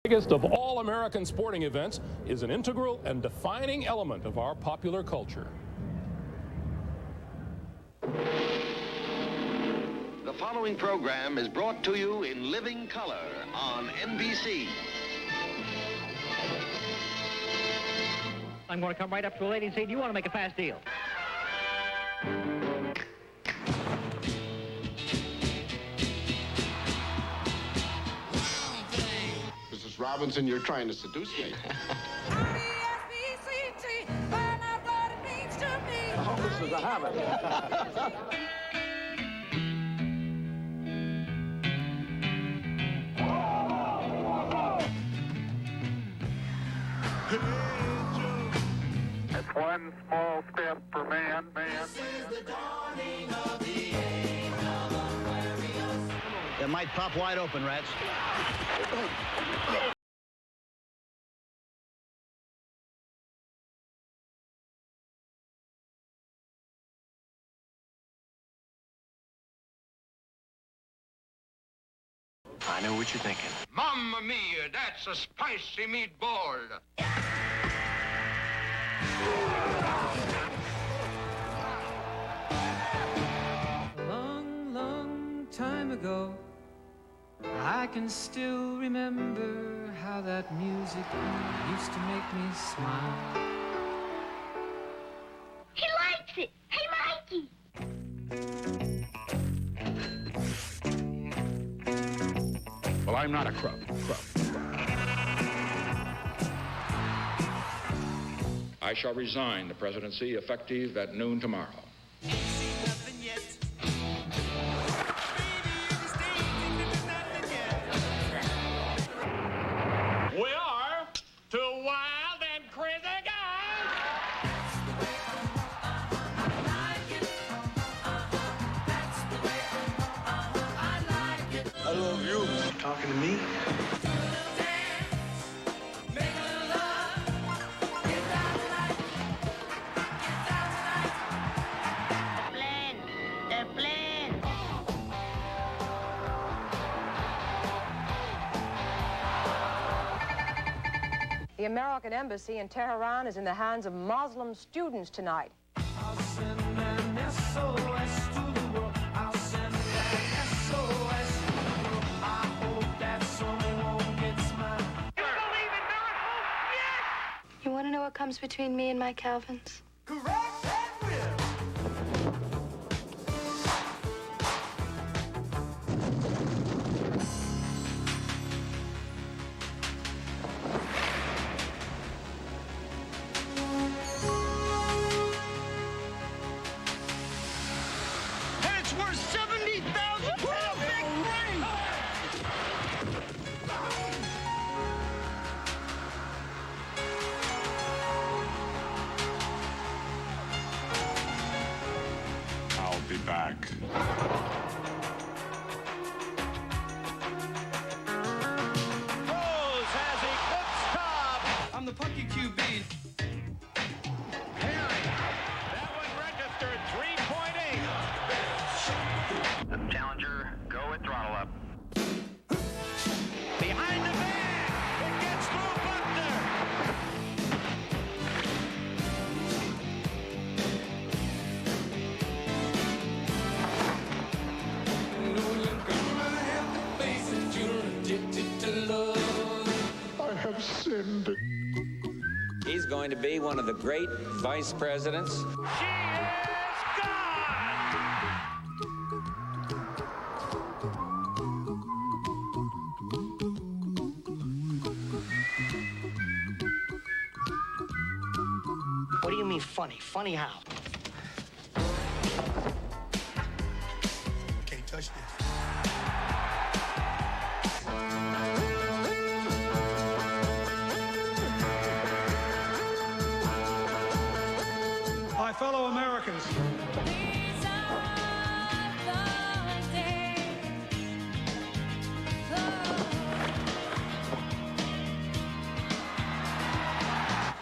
Biggest of all American sporting events is an integral and defining element of our popular culture. The following program is brought to you in living color on NBC. I'm going to come right up to a lady and say, do you want to make a fast deal? Mrs. Robinson, you're trying to seduce me. Oh, this is a habit. It's one small step for man. It might pop wide open, rats. I know what you're thinking. Mamma mia, that's a spicy meatball. A long, long time ago, I can still remember how that music used to make me smile. He likes it. Hey, Mikey. Well, I'm not a crook. I shall resign the presidency effective at noon tomorrow. We are two wild and crazy guys. I love you. Talking to me? The American embassy in Tehran is in the hands of Muslim students tonight. I'll send an SOS to the world. I'll send an SOS to the world. I hope that someone gets mine. You believe in miracles? Yes! You want to know what comes between me and my Calvins? Correct and will. And it's worth $70,000. I'll be back. Rose has eclipsed Cobb. I'm the punky QB. That one registered 3.8. Challenger, go with throttle up. Behind the back. It gets through Buckner. I have sinned. He's going to be one of the great vice presidents. She is gone. What do you mean funny? Funny how? Can't touch this. My fellow Americans.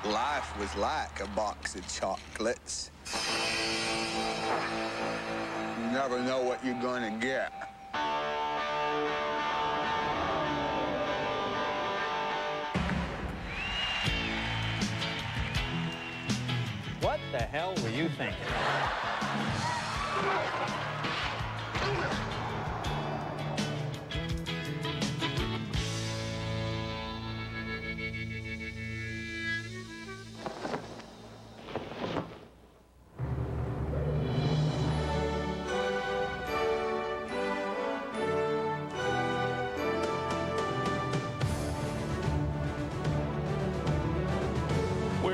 Life was like a box of chocolates. You never know what you're going to get. hell were you thinking?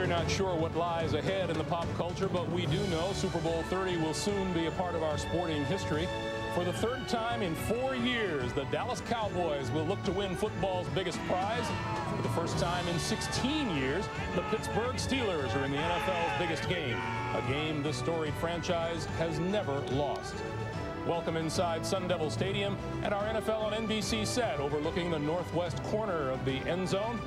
Not sure what lies ahead in the pop culture, but we do know Super Bowl 30 will soon be a part of our sporting history. For the third time in 4 years, the Dallas Cowboys will look to win football's biggest prize. For the first time in 16 years, the Pittsburgh Steelers are in the NFL's biggest game, a game this storied franchise has never lost. Welcome inside Sun Devil Stadium at our NFL on NBC set overlooking the northwest corner of the end zone.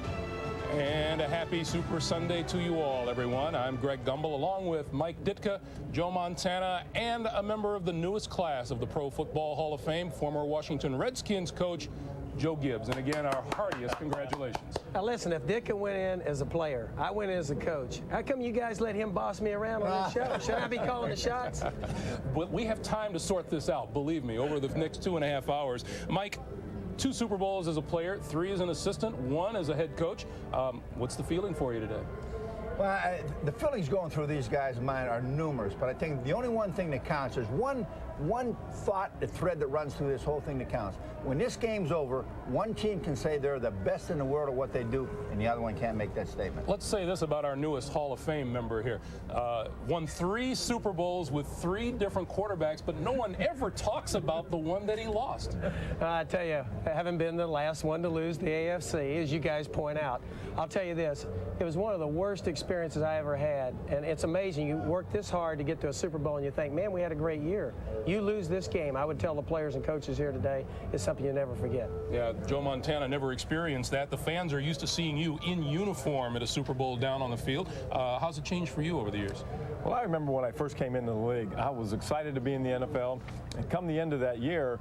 And a happy Super Sunday to you all, everyone. I'm Greg Gumbel, along with Mike Ditka, Joe Montana, and a member of the newest class of the Pro Football Hall of Fame, former Washington Redskins coach, Joe Gibbs. And again, our heartiest congratulations. Now listen, if Ditka went in as a player, I went in as a coach, how come you guys let him boss me around on this show? Should I be calling the shots? But we have time to sort this out, believe me, over the next 2.5 hours. Mike, 2 Super Bowls as a player, 3 as an assistant, 1 as a head coach. What's the feeling for you today? Well, the feelings going through these guys of mine are numerous, but I think the only one thing that counts is one thought, the thread that runs through this whole thing that counts. When this game's over, one team can say they're the best in the world at what they do, and the other one can't make that statement. Let's say this about our newest Hall of Fame member here. Won 3 Super Bowls with 3 different quarterbacks, but no one ever talks about the one that he lost. I tell you, having been the last one to lose the AFC, as you guys point out, I'll tell you this, it was one of the worst experiences I ever had, and it's amazing. You work this hard to get to a Super Bowl, and you think, man, we had a great year. You lose this game, I would tell the players and coaches here today, it's something you never forget. Yeah, Joe Montana never experienced that. The fans are used to seeing you in uniform at a Super Bowl down on the field. How's it changed for you over the years? Well, I remember when I first came into the league, I was excited to be in the NFL, and come the end of that year,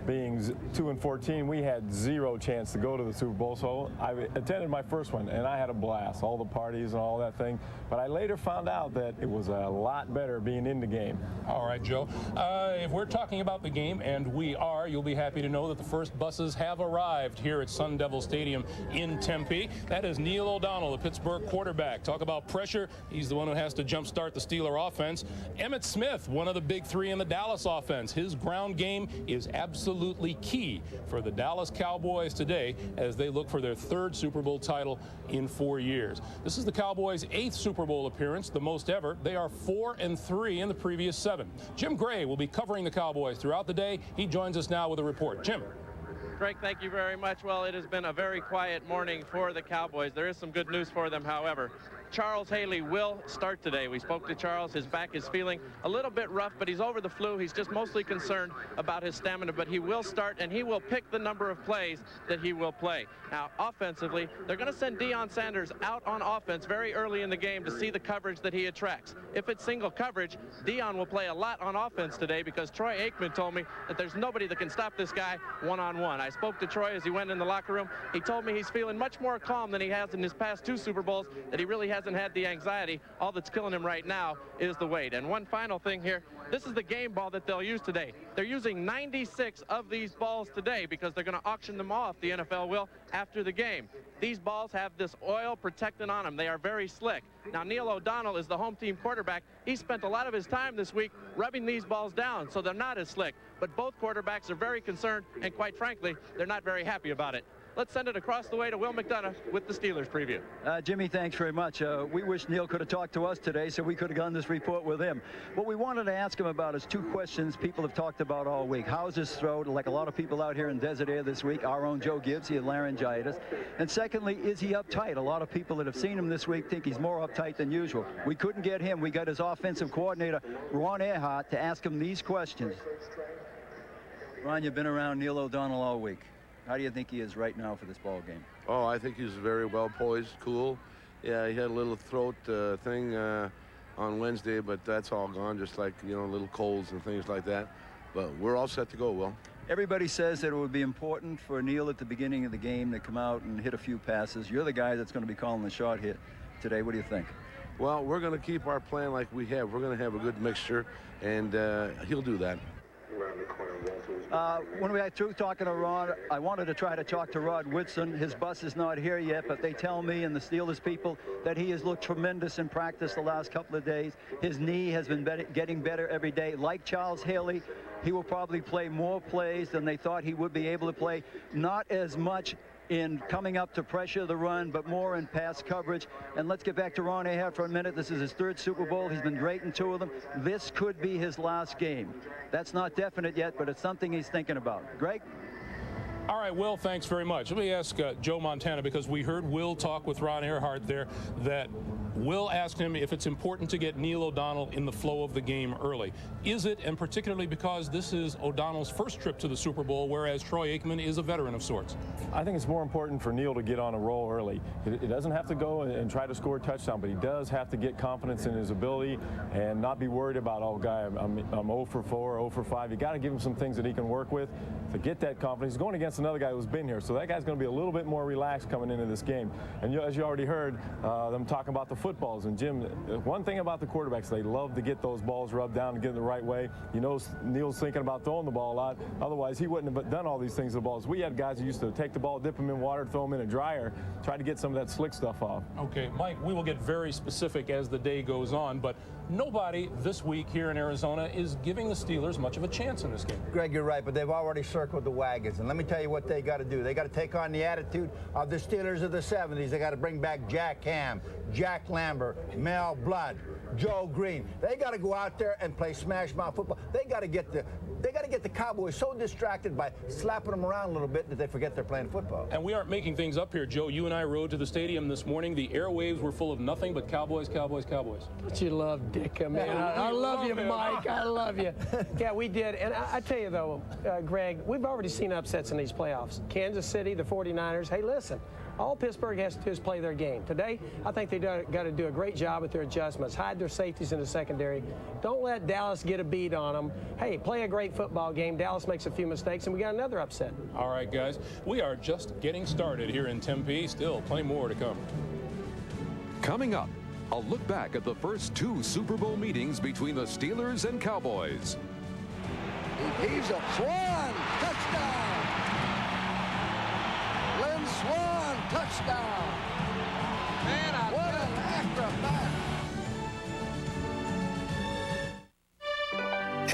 being 2-14, we had 0 chance to go to the Super Bowl, so I attended my first one, and I had a blast, all the parties and all that thing, but I later found out that it was a lot better being in the game. All right, Joe. If we're talking about the game, and we are, you'll be happy to know that the first buses have arrived here at Sun Devil Stadium in Tempe. That is Neil O'Donnell, the Pittsburgh quarterback. Talk about pressure. He's the one who has to jumpstart the Steeler offense. Emmitt Smith, one of the big 3 in the Dallas offense. His ground game is absolutely key for the Dallas Cowboys today as they look for their 3rd Super Bowl title in 4 years. This is the Cowboys' 8th Super Bowl appearance, the most ever. They are 4-3 in the previous 7. Jim Gray will be covering the Cowboys throughout the day. He joins us now with a report. Jim. Greg, thank you very much. Well, it has been a very quiet morning for the Cowboys. There is some good news for them, however. Charles Haley will start today. We spoke to Charles. His back is feeling a little bit rough, but he's over the flu. He's just mostly concerned about his stamina, but he will start, and he will pick the number of plays that he will play. Now, offensively, they're going to send Deion Sanders out on offense very early in the game to see the coverage that he attracts. If it's single coverage, Deion will play a lot on offense today because Troy Aikman told me that there's nobody that can stop this guy one-on-one. I spoke to Troy as he went in the locker room. He told me he's feeling much more calm than he has in his past 2 Super Bowls, that he really hasn't had the anxiety. All that's killing him right now is the weight. And one final thing here, this is the game ball that they'll use today. They're using 96 of these balls today because they're going to auction them off, the NFL will, after the game. These balls have this oil protectant on them. They are very slick. Now, Neil O'Donnell is the home team quarterback. He spent a lot of his time this week rubbing these balls down, so they're not as slick. But both quarterbacks are very concerned, and quite frankly, they're not very happy about it. Let's send it across the way to Will McDonough with the Steelers preview. Jimmy, thanks very much. We wish Neil could have talked to us today so we could have done this report with him. What we wanted to ask him about is 2 questions people have talked about all week. How's his throat? Like a lot of people out here in Desert Air this week, our own Joe Gibbs, he had laryngitis. And secondly, is he uptight? A lot of people that have seen him this week think he's more uptight than usual. We couldn't get him. We got his offensive coordinator, Ron Earhart, to ask him these questions. Ron, you've been around Neil O'Donnell all week. How do you think he is right now for this ball game? Oh, I think he's very well poised, cool. Yeah, he had a little throat thing on Wednesday, but that's all gone, just like, you know, little colds and things like that. But we're all set to go, Will. Everybody says that it would be important for Neil at the beginning of the game to come out and hit a few passes. You're the guy that's going to be calling the shot here today. What do you think? Well, we're going to keep our plan like we have. We're going to have a good mixture, and he'll do that. When we got through talking to Rod, I wanted to try to talk to Rod Whitson. His bus is not here yet, but they tell me and the Steelers people that he has looked tremendous in practice the last couple of days. His knee has been getting better every day. Like Charles Haley, he will probably play more plays than they thought he would be able to play. Not as much in coming up to pressure the run, but more in pass coverage. And let's get back to Ron Ahab for a minute. This is his 3rd Super Bowl. He's been great in 2 of them. This could be his last game. That's not definite yet, but it's something he's thinking about. Greg? All right, Will, thanks very much. Let me ask Joe Montana, because we heard Will talk with Ron Earhart there, that Will asked him if it's important to get Neil O'Donnell in the flow of the game early. Is it, and particularly because this is O'Donnell's first trip to the Super Bowl, whereas Troy Aikman is a veteran of sorts? I think it's more important for Neil to get on a roll early. It doesn't have to go and try to score a touchdown, but he does have to get confidence in his ability and not be worried about, oh, guy, I'm 0 for 4, 0 for 5. You got to give him some things that he can work with to get that confidence. He's going against another guy who's been here, so that guy's going to be a little bit more relaxed coming into this game. And as you already heard them talking about the footballs, and Jim, one thing about the quarterbacks, they love to get those balls rubbed down and get it the right way. You know, Neil's thinking about throwing the ball a lot. Otherwise, he wouldn't have done all these things with the balls. We had guys who used to take the ball, dip them in water, throw them in a dryer, try to get some of that slick stuff off. Okay, Mike, we will get very specific as the day goes on, but nobody this week here in Arizona is giving the Steelers much of a chance in this game. Greg, you're right, but they've already circled the wagons. And let me tell you what they got to do. They got to take on the attitude of the Steelers of the 70s. They got to bring back Jack Ham, Jack Lambert, Mel Blood, Joe Green. They got to go out there and play smash mouth football. They got to get the Cowboys so distracted by slapping them around a little bit that they forget they're playing football. And we aren't making things up here, Joe. You and I rode to the stadium this morning. The airwaves were full of nothing but Cowboys, Cowboys, Cowboys. But you love Dicka, man. I love you, Mike. I love you. Yeah, we did. And I tell you, though, Greg, we've already seen upsets in these playoffs. Kansas City, the 49ers. Hey, listen, all Pittsburgh has to do is play their game. Today, I think they got to do a great job with their adjustments. Hide their safeties in the secondary. Don't let Dallas get a beat on them. Hey, play a great football game. Dallas makes a few mistakes, and we got another upset. All right, guys. We are just getting started here in Tempe. Still plenty more to come. Coming up, a look back at the first 2 Super Bowl meetings between the Steelers and Cowboys. He heaves a Swan, touchdown. Lynn Swan, touchdown. Man, what an acrobat.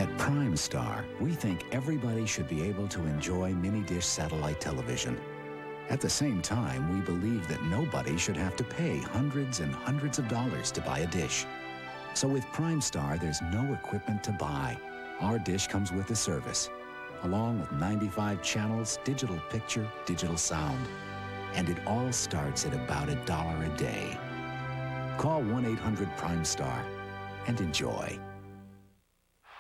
At Prime Star, we think everybody should be able to enjoy mini-dish satellite television. At the same time, we believe that nobody should have to pay hundreds and hundreds of dollars to buy a dish. So with Prime Star, there's no equipment to buy. Our dish comes with the service, along with 95 channels, digital picture, digital sound. And it all starts at about $1 a day. Call 1-800-PRIME-STAR and enjoy.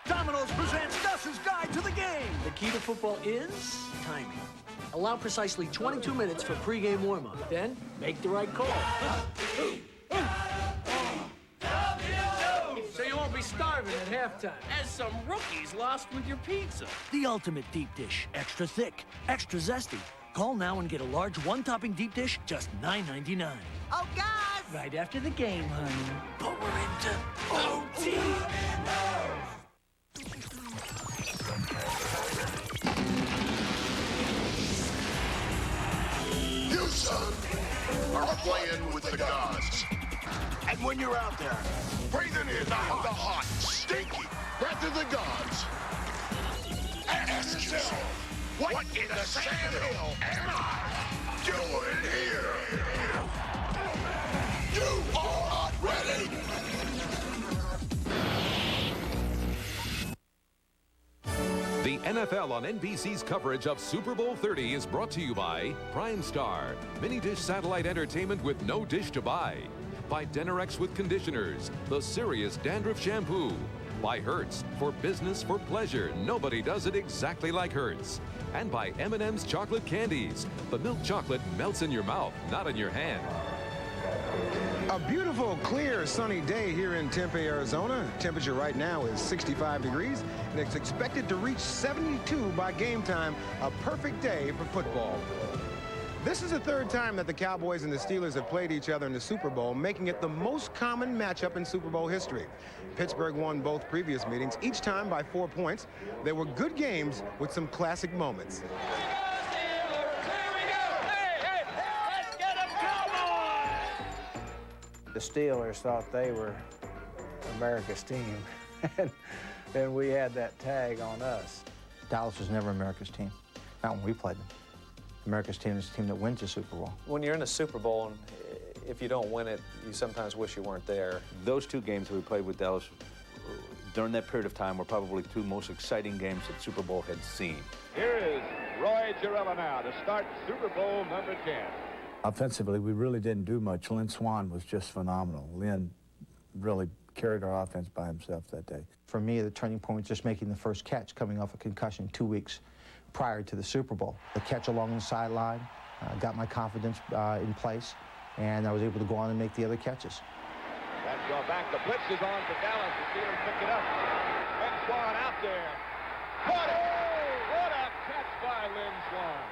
Domino's presents Gus's Guide to the Game. The key to football is timing. Allow precisely 22 minutes for pregame warm-up. Then, make the right call. So you won't be starving at halftime. As some rookies lost with your pizza. The ultimate deep dish. Extra thick, extra zesty. Call now and get a large one-topping deep dish, just $9.99. Oh, guys! Right after the game, honey. But we're into OT. You, son, are playing with the gods. And when you're out there, breathing in the hot, stinky breath of the gods. Ask yourself, what in the Sam Hill am I doing here? You are not ready. The NFL on NBC's coverage of Super Bowl 30 is brought to you by Prime Star, mini-dish satellite entertainment with no dish to buy. By Denerex with conditioners, the serious dandruff shampoo. By Hertz, for business, for pleasure. Nobody does it exactly like Hertz. And by M&M's chocolate candies. The milk chocolate melts in your mouth, not in your hand. A beautiful, clear, sunny day here in Tempe, Arizona. Temperature right now is 65 degrees, and it's expected to reach 72 by game time. A perfect day for football. This is the third time that the Cowboys and the Steelers have played each other in the Super Bowl, making it the most common matchup in Super Bowl history. Pittsburgh won both previous meetings, each time by 4 points. They were good games with some classic moments. The Steelers thought they were America's team, and we had that tag on us. Dallas was never America's team, not when we played them. America's team is the team that wins the Super Bowl. When you're in a Super Bowl, and if you don't win it, you sometimes wish you weren't there. Those two games that we played with Dallas during that period of time were probably two most exciting games that Super Bowl had seen. Here is Roy Girella now to start Super Bowl number 10. Offensively, we really didn't do much. Lynn Swann was just phenomenal. Lynn really carried our offense by himself that day. For me, the turning point was just making the first catch coming off a concussion 2 weeks prior to the Super Bowl. The catch along the sideline got my confidence in place, and I was able to go on and make the other catches. Let's go back. The blitz is on for Dallas. The Steelers pick it up. Lynn Swann out there. Caught it! What a catch by Lynn Swann.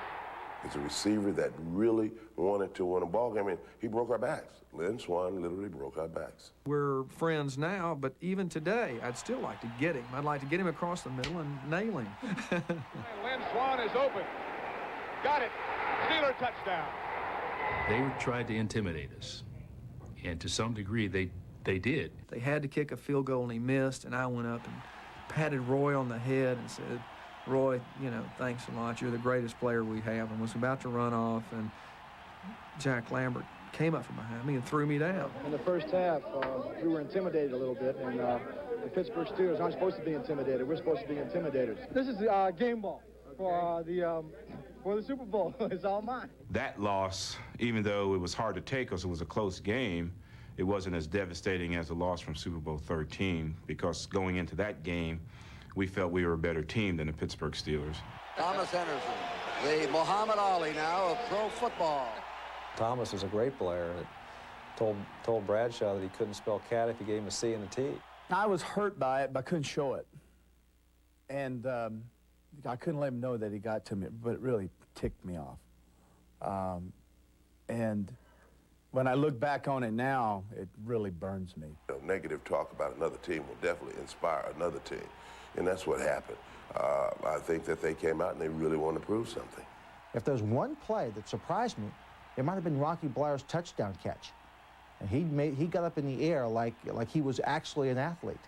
He's a receiver that really wanted to win a ball game, and he broke our backs. Lynn Swann literally broke our backs. We're friends now, but even today, I'd still like to get him. I'd like to get him across the middle and nail him. Lynn Swann is open. Got it. Steeler touchdown. They tried to intimidate us, and to some degree, they did. They had to kick a field goal, and he missed, and I went up and patted Roy on the head and said, Roy, you know, thanks a lot. You're the greatest player we have, and was about to run off, and Jack Lambert came up from behind me and threw me down. In the first half, we were intimidated a little bit, and the Pittsburgh Steelers aren't supposed to be intimidated. We're supposed to be intimidators. This is game ball for the Super Bowl. It's all mine. That loss, even though it was hard to take because it was a close game, it wasn't as devastating as the loss from Super Bowl 13, because going into that game, we felt we were a better team than the Pittsburgh Steelers. Thomas Henderson, the Muhammad Ali now of pro football. Thomas is a great player. Told Bradshaw that he couldn't spell cat if you gave him a C and a T. I was hurt by it, but I couldn't show it. And I couldn't let him know that he got to me, but it really ticked me off. And when I look back on it now, it really burns me. Negative talk about another team will definitely inspire another team, and that's what happened. I think that they came out and they really want to prove something. If there's one play that surprised me, it might have been Rocky Blair's touchdown catch. And he got up in the air like he was actually an athlete.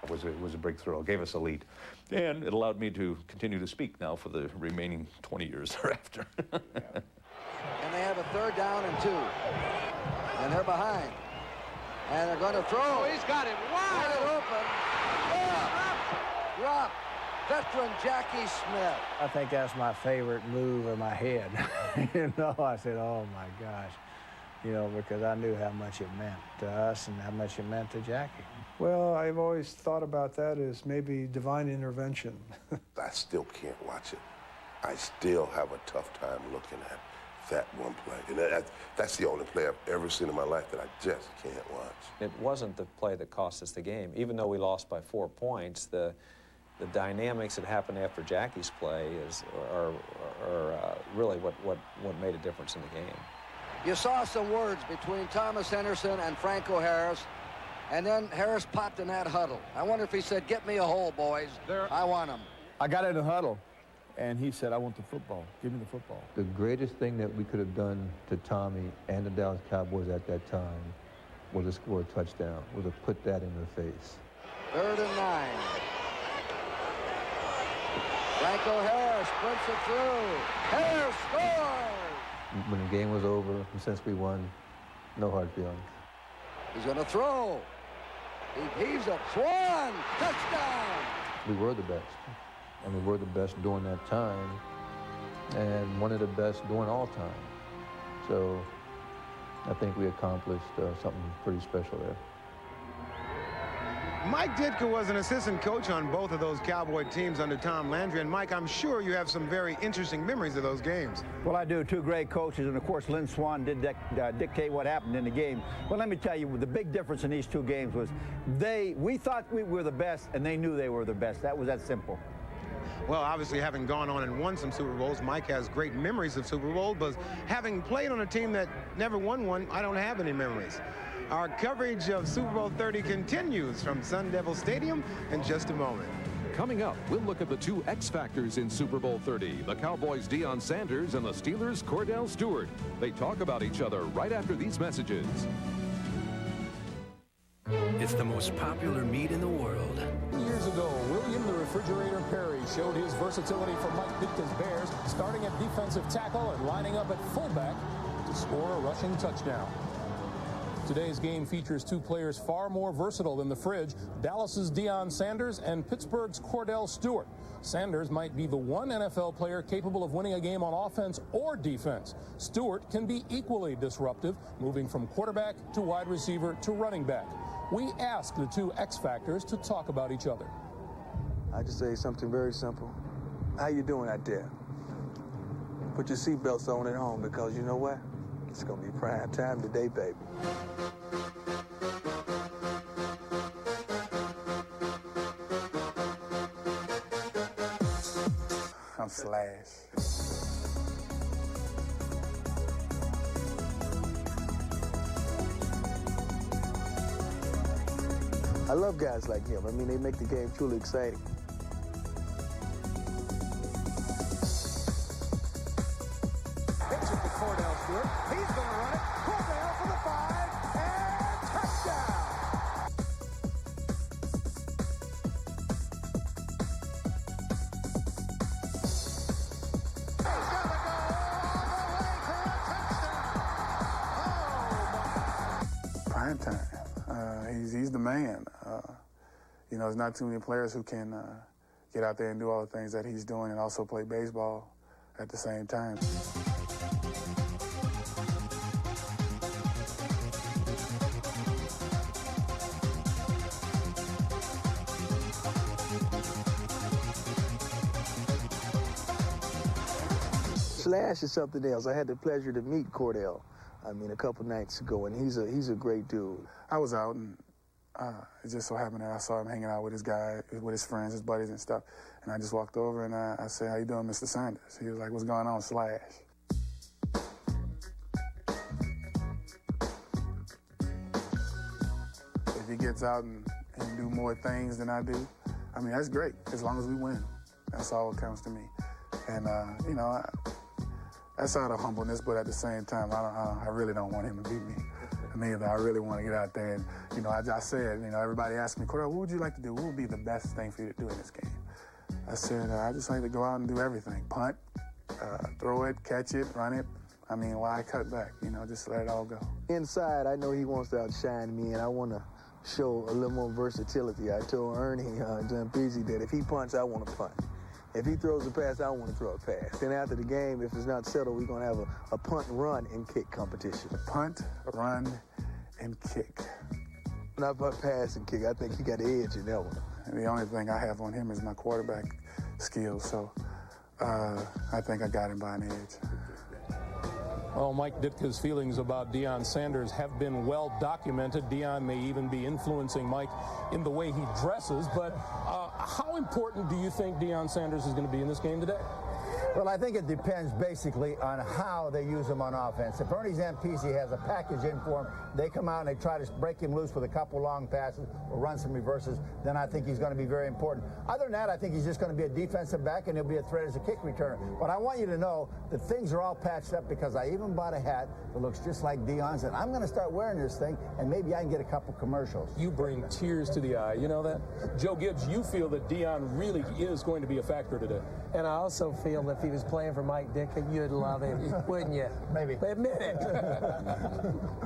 It was a breakthrough. It gave us a lead. And it allowed me to continue to speak now for the remaining 20 years thereafter. And they have a 3rd down and 2. And they're behind. And they're going to throw. Oh, he's got it wide. Get it open. Drop. Veteran Jackie Smith. I think that's my favorite move of my head. You know, I said, oh my gosh. You know, because I knew how much it meant to us and how much it meant to Jackie. Well, I've always thought about that as maybe divine intervention. I still can't watch it. I still have a tough time looking at that one play. And that's the only play I've ever seen in my life that I just can't watch. It wasn't the play that cost us the game. Even though we lost by 4 points, the dynamics that happened after Jackie's play are really what made a difference in the game. You saw some words between Thomas Henderson and Franco Harris, and then Harris popped in that huddle. I wonder if he said, get me a hole, boys. I want him. I got in the huddle, and he said, I want the football. Give me the football. The greatest thing that we could have done to Tommy and the Dallas Cowboys at that time was to score a touchdown, was to put that in their face. 3rd and 9. Franco Harris sprints it through. Harris scores! When the game was over, and since we won, no hard feelings. He's going to throw. He heaves up. Swann! Touchdown! We were the best. And we were the best during that time, and one of the best during all time. So I think we accomplished something pretty special there. Mike Ditka was an assistant coach on both of those Cowboy teams under Tom Landry. And Mike, I'm sure you have some very interesting memories of those games. Well, I do. 2 great coaches, and of course, Lynn Swann did dictate what happened in the game. Well, let me tell you, the big difference in these 2 games was we thought we were the best, and they knew they were the best. That was that simple. Well, obviously, having gone on and won some Super Bowls, Mike has great memories of Super Bowls, but having played on a team that never won one, I don't have any memories. Our coverage of Super Bowl 30 continues from Sun Devil Stadium in just a moment. Coming up, we'll look at the two X factors in Super Bowl 30, the Cowboys' Deion Sanders and the Steelers' Cordell Stewart. They talk about each other right after these messages. It's the most popular meat in the world. Years ago, William the Refrigerator Perry showed his versatility for Mike Ditka's Bears, starting at defensive tackle and lining up at fullback to score a rushing touchdown. Today's game features two players far more versatile than the Fridge, Dallas's Deion Sanders and Pittsburgh's Cordell Stewart. Sanders might be the one NFL player capable of winning a game on offense or defense. Stewart can be equally disruptive, moving from quarterback to wide receiver to running back. We asked the two X Factors to talk about each other. I just say something very simple. How you doing out there? Put your seatbelts on at home, because you know what? It's gonna be prime time today, baby. I'm Slash. I love guys like him. I mean, they make the game truly exciting. Pitch it to Cordell Stewart. He's going to run it. Cordell for the 5 and touchdown. He's got to go all the way for a touchdown. Prime time. He's the man. You know, there's not too many players who can get out there and do all the things that he's doing and also play baseball at the same time. Slash is something else. I had the pleasure to meet Cordell, I mean, a couple nights ago, and he's a great dude. I was out, and it just so happened that I saw him hanging out with his guy, with his friends, his buddies and stuff, and I just walked over and I said, "How you doing, Mr. Sanders?" He was like, "What's going on, Slash?" If he gets out and do more things than I do, I mean, that's great, as long as we win. That's all that counts to me. And, you know, that's out of humbleness, but at the same time, I really don't want him to beat me. Neither. I really want to get out there and, you know, I said, you know, everybody asked me, "Cordell, what would you like to do? What would be the best thing for you to do in this game?" I said, I just like to go out and do everything. Punt, throw it, catch it, run it. I mean, why cut back? You know, just let it all go. Inside, I know he wants to outshine me, and I want to show a little more versatility. I told Ernie Zampese that if he punts, I want to punt. If he throws a pass, I want to throw a pass. Then after the game, if it's not settled, we're going to have a punt, run, and kick competition. A punt, run, and kick. Not about pass and kick. I think he got the edge in that one. And the only thing I have on him is my quarterback skills, so I think I got him by an edge. Well, Mike Ditka's feelings about Deion Sanders have been well documented. Deion may even be influencing Mike in the way he dresses, but how important do you think Deion Sanders is going to be in this game today? Well, I think it depends basically on how they use him on offense. If Ernie Zampese has a package in for him, they come out and they try to break him loose with a couple long passes or run some reverses, then I think he's going to be very important. Other than that, I think he's just going to be a defensive back and he'll be a threat as a kick returner. But I want you to know that things are all patched up, because I even bought a hat that looks just like Deion's, and I'm going to start wearing this thing, and maybe I can get a couple commercials. You bring tears to the eye, you know that? Joe Gibbs, you feel that Deion really is going to be a factor today. And I also feel that if he was playing for Mike Ditka, you'd love him, wouldn't you? Maybe. Admit it.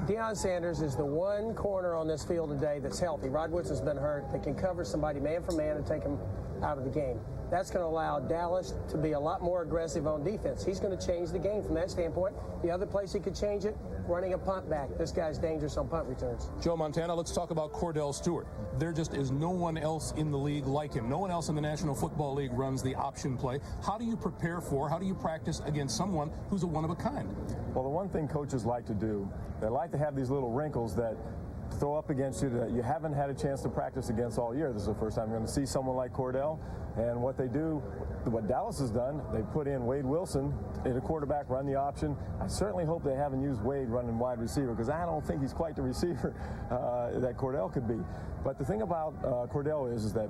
Deion Sanders is the one corner on this field today that's healthy. Rod Woodson's been hurt. That can cover somebody man for man and take him out of the game. That's going to allow Dallas to be a lot more aggressive on defense. He's going to change the game from that standpoint. The other place he could change it, running a punt back. This guy's dangerous on punt returns. Joe Montana, let's talk about Cordell Stewart. There just is no one else in the league like him. No one else in the National Football League runs the option play. How do you prepare for, how do you practice against someone who's a one-of-a-kind? Well, the one thing coaches like to do, they like to have these little wrinkles that throw up against you that you haven't had a chance to practice against all year. This is the first time you're going to see someone like Cordell. And what they do, what Dallas has done, they put in Wade Wilson at a quarterback, run the option. I certainly hope they haven't used Wade running wide receiver, because I don't think he's quite the receiver that Cordell could be. But the thing about Cordell is that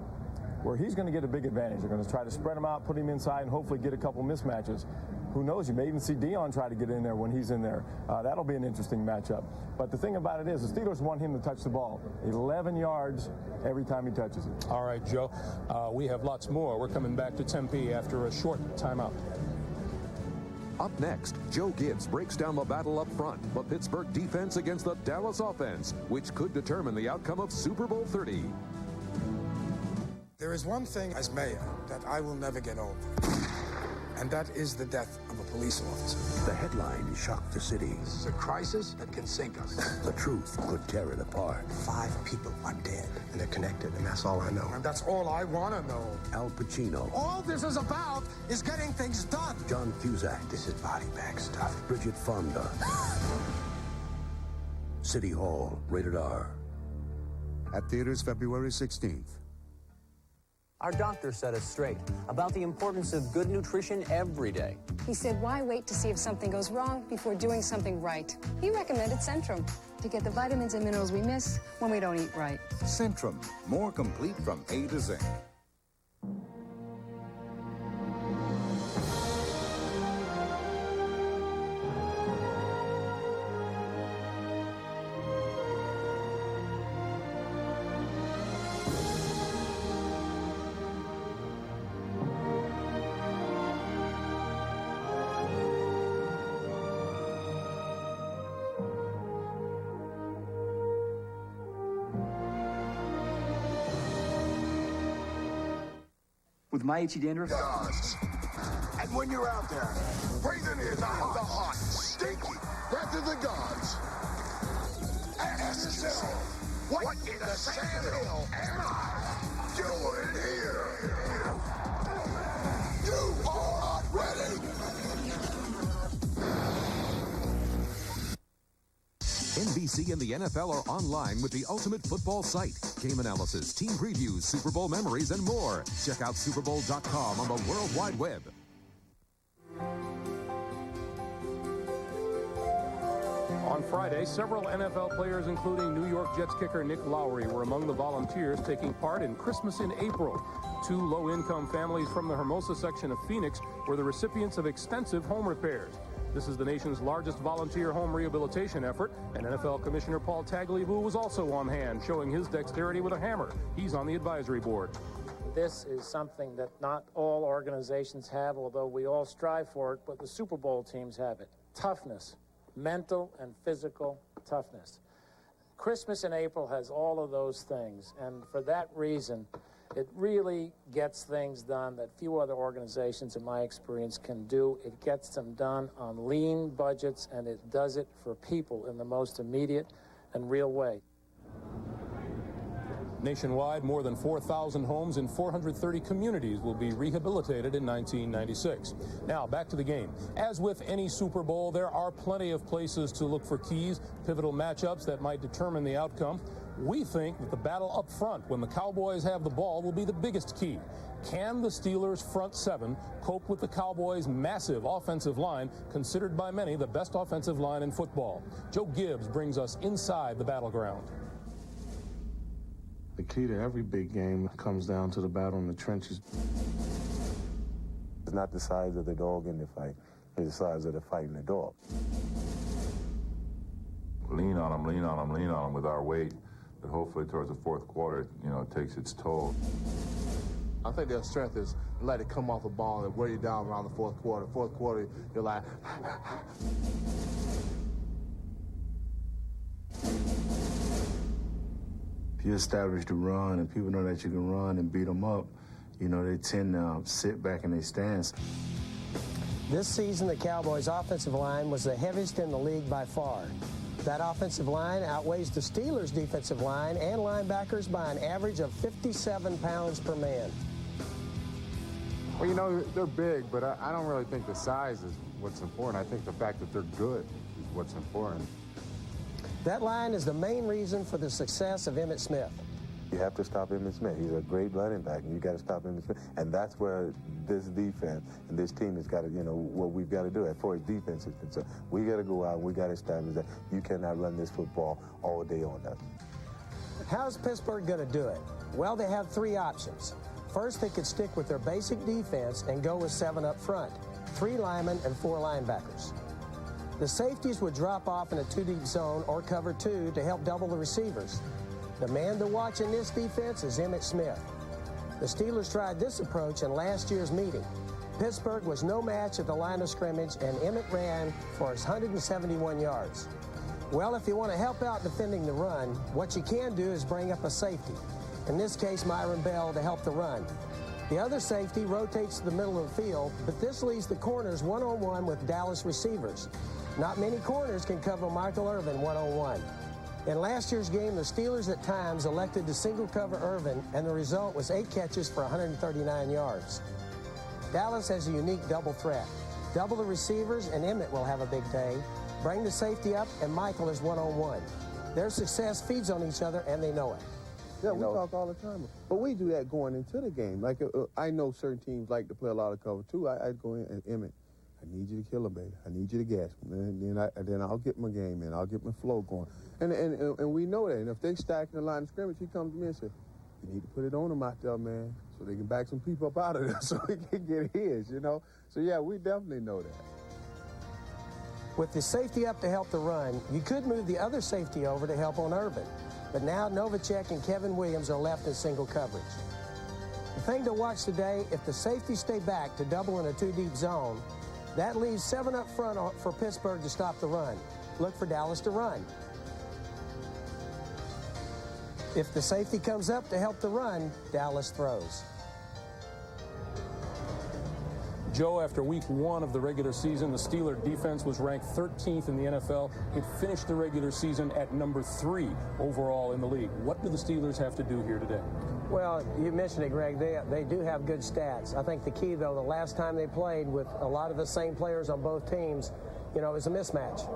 where he's going to get a big advantage, they're going to try to spread him out, put him inside, and hopefully get a couple mismatches. Who knows, you may even see Dion try to get in there when he's in there. That'll be an interesting matchup. But the thing about it is, the Steelers want him to touch the ball 11 yards every time he touches it. All right, Joe, we have lots more. We're coming back to Tempe after a short timeout. Up next, Joe Gibbs breaks down the battle up front, the Pittsburgh defense against the Dallas offense, which could determine the outcome of Super Bowl 30. There is one thing as mayor that I will never get over, and that is the death of a police officer. The headline shocked the city. This is a crisis that can sink us. The truth could tear it apart. 5 people are dead, and they're connected, and that's all I know. And that's all I want to know. Al Pacino. All this is about is getting things done. John Cusack. This is body bag stuff. Bridget Fonda. City Hall, rated R. At theaters February 16th. Our doctor set us straight about the importance of good nutrition every day. He said, why wait to see if something goes wrong before doing something right? He recommended Centrum to get the vitamins and minerals we miss when we don't eat right. Centrum, more complete from A to Z. With my itchy dandruff? Gods. And when you're out there, breathing in the hot, stinky breath of the gods, ask yourself, what in the sand hill am I doing here? You are not ready. NBC and the NFL are online with the ultimate football site. Game analysis, team previews, Super Bowl memories, and more. Check out SuperBowl.com on the World Wide Web. On Friday, several NFL players, including New York Jets kicker Nick Lowry, were among the volunteers taking part in Christmas in April. 2 low-income families from the Hermosa section of Phoenix were the recipients of extensive home repairs. This is the nation's largest volunteer home rehabilitation effort, and NFL Commissioner Paul Tagliabue was also on hand, showing his dexterity with a hammer. He's on the advisory board. This is something that not all organizations have, although we all strive for it, but the Super Bowl teams have it. Toughness, mental and physical toughness. Christmas in April has all of those things, and for that reason, it really gets things done that few other organizations, in my experience, can do. It gets them done on lean budgets, and it does it for people in the most immediate and real way. Nationwide, more than 4,000 homes in 430 communities will be rehabilitated in 1996. Now, back to the game. As with any Super Bowl, there are plenty of places to look for keys, pivotal matchups that might determine the outcome. We think that the battle up front when the Cowboys have the ball will be the biggest key. Can the Steelers' front 7 cope with the Cowboys' massive offensive line, considered by many the best offensive line in football? Joe Gibbs brings us inside the battleground. The key to every big game comes down to the battle in the trenches. It's not the size of the dog in the fight. It's the size of the fight in the dog. Lean on them, lean on them, lean on them with our weight. But hopefully towards the fourth quarter, it takes its toll. I think their strength is let it come off the ball and wear you down around the fourth quarter. Fourth quarter, you're like... If you establish the run and people know that you can run and beat them up, they tend to sit back in their stance. This season, the Cowboys' offensive line was the heaviest in the league by far. That offensive line outweighs the Steelers' defensive line and linebackers by an average of 57 pounds per man. Well, they're big, but I don't really think the size is what's important. I think the fact that they're good is what's important. That line is the main reason for the success of Emmitt Smith. You have to stop Emmitt Smith. He's a great running back, and you got to stop Emmitt Smith. And that's where this defense and this team has got to, what we've got to do as far as defense is concerned. We got to go out and we got to establish that you cannot run this football all day on us. How's Pittsburgh going to do it? Well, they have 3 options. First, they could stick with their basic defense and go with 7 up front, 3 linemen and 4 linebackers. The safeties would drop off in a 2-deep zone or cover 2 to help double the receivers. The man to watch in this defense is Emmitt Smith. The Steelers tried this approach in last year's meeting. Pittsburgh was no match at the line of scrimmage, and Emmitt ran for his 171 yards. Well, if you want to help out defending the run, what you can do is bring up a safety. In this case, Myron Bell to help the run. The other safety rotates to the middle of the field, but this leaves the corners one-on-one with Dallas receivers. Not many corners can cover Michael Irvin one-on-one. In last year's game, the Steelers at times elected to single cover Irvin, and the result was 8 catches for 139 yards. Dallas has a unique double threat. Double the receivers, and Emmitt will have a big day. Bring the safety up, and Michael is one-on-one. Their success feeds on each other, and they know it. Yeah, we talk all the time. But we do that going into the game. Like, I know certain teams like to play a lot of cover, too. I'd go in and, Emmitt, I need you to kill him, baby. I need you to gas him. And then I'll get my game in. I'll get my flow going. And we know that. And if they stack in the line of scrimmage, he comes to me and says, you need to put it on him out there, man, so they can back some people up out of there so he can get his, So, yeah, we definitely know that. With the safety up to help the run, you could move the other safety over to help on Irvin. But now Novacek and Kevin Williams are left in single coverage. The thing to watch today, if the safeties stay back to double in a 2-deep zone, that leaves 7 up front for Pittsburgh to stop the run. Look for Dallas to run. If the safety comes up to help the run, Dallas throws. Joe, after week 1 of the regular season, the Steeler defense was ranked 13th in the NFL. It finished the regular season at number 3 overall in the league. What do the Steelers have to do here today? Well, you mentioned it, Greg. They do have good stats. I think the key, though, the last time they played with a lot of the same players on both teams, it was a mismatch.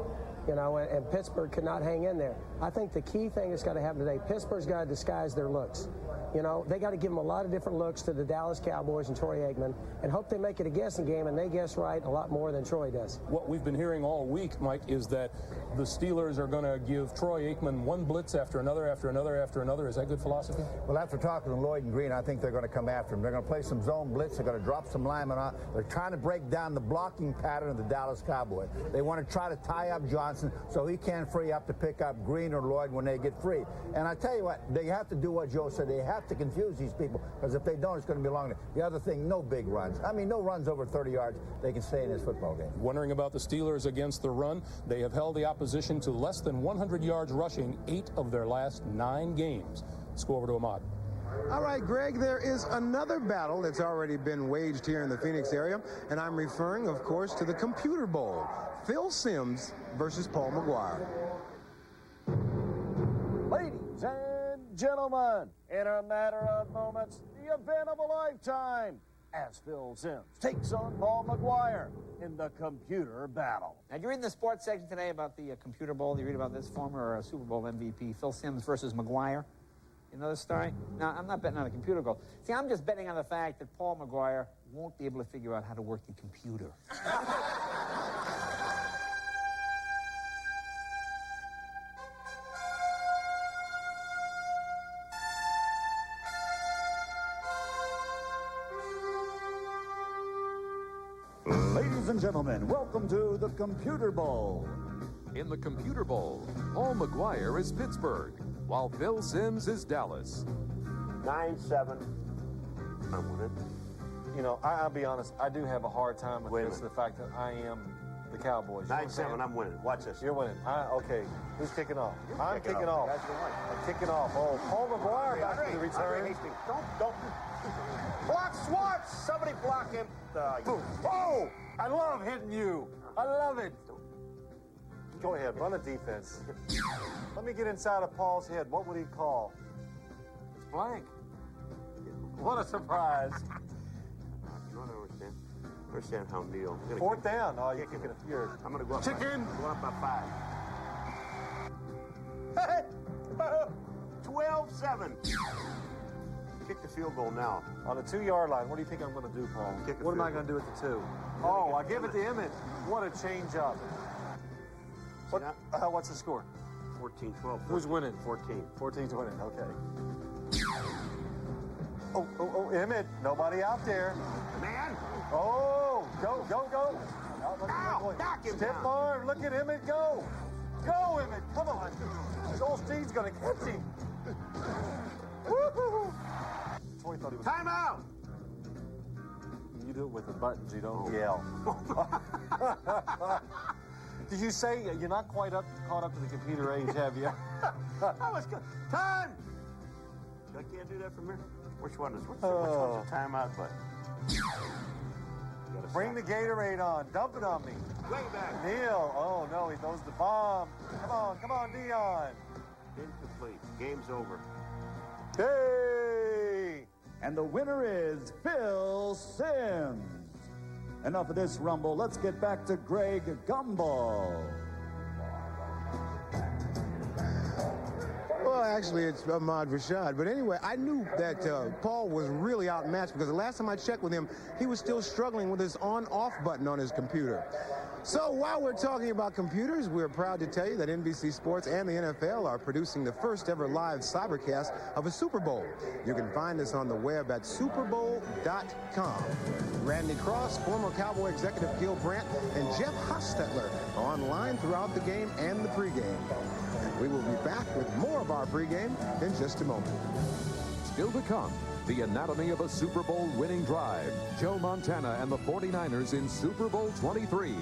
And Pittsburgh could not hang in there. I think the key thing that's got to happen today, Pittsburgh's got to disguise their looks. They got to give them a lot of different looks to the Dallas Cowboys and Troy Aikman and hope they make it a guessing game and they guess right a lot more than Troy does. What we've been hearing all week, Mike, is that the Steelers are going to give Troy Aikman one blitz after another, after another, after another. Is that good philosophy? Well, after talking to Lloyd and Green, I think they're going to come after him. They're going to play some zone blitz. They're going to drop some linemen on. They're trying to break down the blocking pattern of the Dallas Cowboys. They want to try to tie up Johnson so he can't free up to pick up Green or Lloyd when they get free. And I tell you what, they have to do what Joe said. They have to confuse these people, because if they don't, it's going to be long. The other thing, no big runs. I mean, no runs over 30 yards. They can stay in this football game. Wondering about the Steelers against the run. They have held the opposition to less than 100 yards rushing 8 of their last 9 games. Let's go over to Ahmad. All right, Greg, there is another battle that's already been waged here in the Phoenix area, and I'm referring, of course, to the Computer Bowl. Phil Simms versus Paul McGuire. Ladies and gentlemen, in a matter of moments, the event of a lifetime, as Phil Simms takes on Paul McGuire in the computer battle. Now, you read in the sports section today about the Computer Bowl. You read about this former Super Bowl MVP, Phil Simms versus McGuire. You know this story? Now, I'm not betting on the computer goal. See, I'm just betting on the fact that Paul McGuire won't be able to figure out how to work the computer. Ladies and gentlemen, welcome to the Computer Bowl. In the Computer Bowl, Paul McGuire is Pittsburgh, while Phil Simms is Dallas. 9-7. I'm winning. I'll be honest, I do have a hard time with this, the fact that I am the Cowboys. 9-7, I'm winning. Watch this. You're winning. Okay, who's kicking off? I'm kicking off. I'm kicking off. Oh, Paul McGuire back to the return. Don't. Block Swartz! Somebody block him. Oh, I love hitting you. I love it. Go ahead, run a defense. Let me get inside of Paul's head. What would he call? It's blank. What a surprise. You don't understand how Neil. 4th down. Oh, you're kicking a fear. I'm going to go up. Chicken. Go up by 5. 12-7. Kick the field goal now. On the 2-yard line, what do you think I'm going to do, Paul? What am I going to do at the 2? Oh, I give it to Emmett. What a change up. What's the score? 14-12. Who's winning? 14. 14's winning, okay. Oh, Emmett, nobody out there. Man! Oh, go. Ow, knock him Stiff down. arm, look at Emmett go. Go, Emmett, come on. Joel Steen's going to catch him. Woo-hoo. Time out! You do it with the buttons, you don't yell. Did you say you're not quite caught up to the computer age, have you? That was good. Time! I can't do that from here. Which one is which one's the timeout button? Bring the Gatorade on. Dump it on me. Way back. Neil. Oh, no, he throws the bomb. Come on, Dion. Incomplete. Game's over. Hey! And the winner is Phil Simms. Enough of this rumble. Let's get back to Greg Gumbel. Well, actually, it's Ahmad Rashad. But anyway, I knew that Paul was really outmatched because the last time I checked with him, he was still struggling with his on-off button on his computer. So while we're talking about computers, we're proud to tell you that NBC Sports and the NFL are producing the first ever live cybercast of a Super Bowl. You can find us on the web at superbowl.com. Randy Cross, former Cowboy executive Gil Brandt, and Jeff Hostetler are online throughout the game and the pregame. We will be back with more of our pregame in just a moment. Still to come, the anatomy of a Super Bowl winning drive. Joe Montana and the 49ers in Super Bowl 23.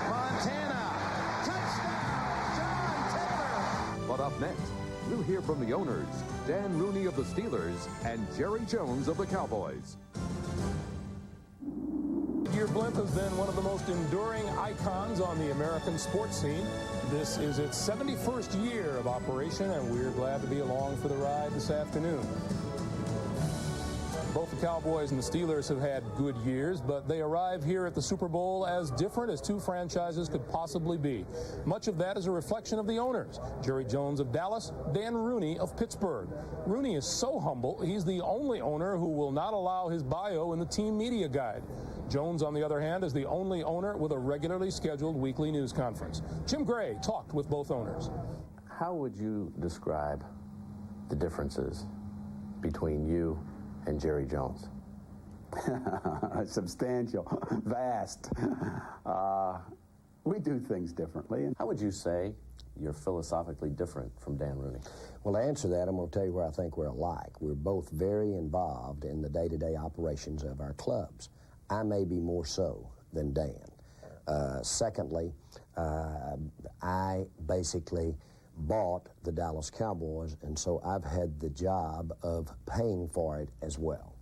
Montana, touchdown, John Taylor. But up next, we'll hear from the owners, Dan Rooney of the Steelers and Jerry Jones of the Cowboys. Goodyear Blimp has been one of the most enduring icons on the American sports scene. This is its 71st year of operation, and we're glad to be along for the ride this afternoon. Both the Cowboys and the Steelers have had good years, but they arrive here at the Super Bowl as different as two franchises could possibly be. Much of that is a reflection of the owners, Jerry Jones of Dallas, Dan Rooney of Pittsburgh. Rooney is so humble, he's the only owner who will not allow his bio in the team media guide. Jones, on the other hand, is the only owner with a regularly scheduled weekly news conference. Jim Gray talked with both owners. How would you describe the differences between you and Jerry Jones? Substantial, vast. We do things differently. How would you say you're philosophically different from Dan Rooney? Well, to answer that, I'm going to tell you where I think we're alike. We're both very involved in the day-to-day operations of our clubs. I may be more so than Dan. Secondly, I basically bought the Dallas Cowboys, and so I've had the job of paying for it as well.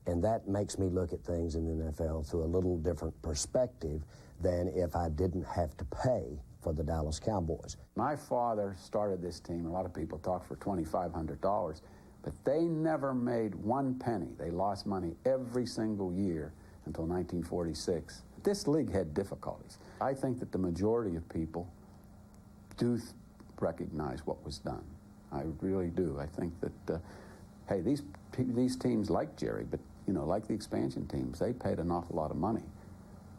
And that makes me look at things in the NFL through a little different perspective than if I didn't have to pay for the Dallas Cowboys. My father started this team. A lot of people talk for $2,500, but they never made one penny. They lost money every single year until 1946. This league had difficulties. I think that the majority of people do recognize what was done. I really do. I think that, hey, these teams like Jerry, but, like the expansion teams, they paid an awful lot of money.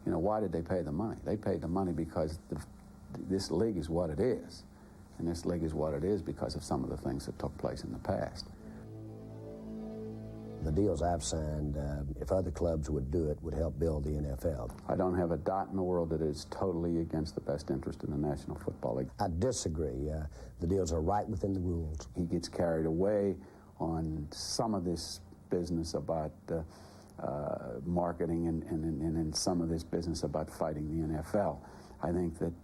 Why did they pay the money? They paid the money because this league is what it is. And this league is what it is because of some of the things that took place in the past. The deals I've signed, if other clubs would do it, would help build the NFL. I don't have a dot in the world that is totally against the best interest in the National Football League. I disagree. The deals are right within the rules. He gets carried away on some of this business about marketing and in some of this business about fighting the NFL. I think that,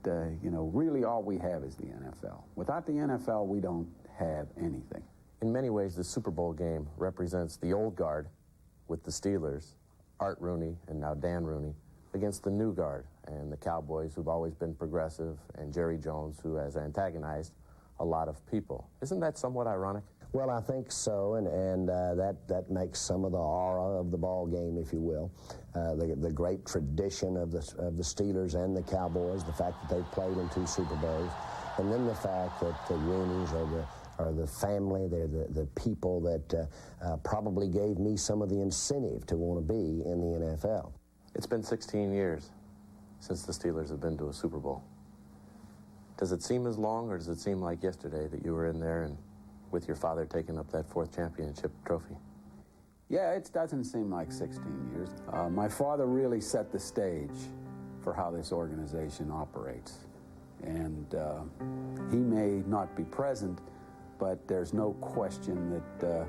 really all we have is the NFL. Without the NFL, we don't have anything. In many ways, the Super Bowl game represents the old guard with the Steelers, Art Rooney and now Dan Rooney, against the new guard and the Cowboys, who've always been progressive, and Jerry Jones, who has antagonized a lot of people. Isn't that somewhat ironic? Well, I think so, and that makes some of the aura of the ball game, if you will. The great tradition of the Steelers and the Cowboys, the fact that they've played in 2 Super Bowls. And then the fact that the Rooneys are the family, they're the people that probably gave me some of the incentive to want to be in the NFL. It's been 16 years since the Steelers have been to a Super Bowl. Does it seem as long, or does it seem like yesterday that you were in there and with your father taking up that 4th championship trophy? Yeah, it doesn't seem like 16 years. My father really set the stage for how this organization operates. And he may not be present, but there's no question that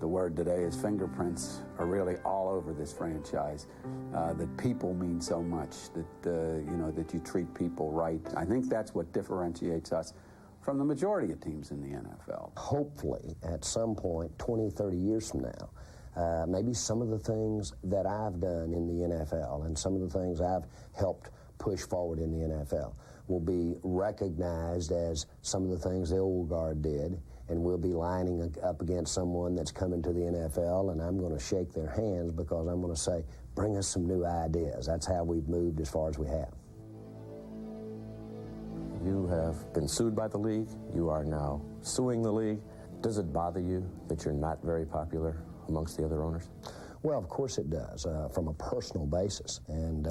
the word today is fingerprints are really all over this franchise. That people mean so much, that you know, that you treat people right. I think that's what differentiates us from the majority of teams in the NFL. Hopefully, at some point, 20, 30 years from now, maybe some of the things that I've done in the NFL and some of the things I've helped push forward in the NFL will be recognized as some of the things the old guard did, and we'll be lining up against someone that's coming to the NFL, and I'm going to shake their hands because I'm going to say, bring us some new ideas. That's how we've moved as far as we have. You have been sued by the league. You are now suing the league. Does it bother you that you're not very popular amongst the other owners? Well, of course it does, from a personal basis. And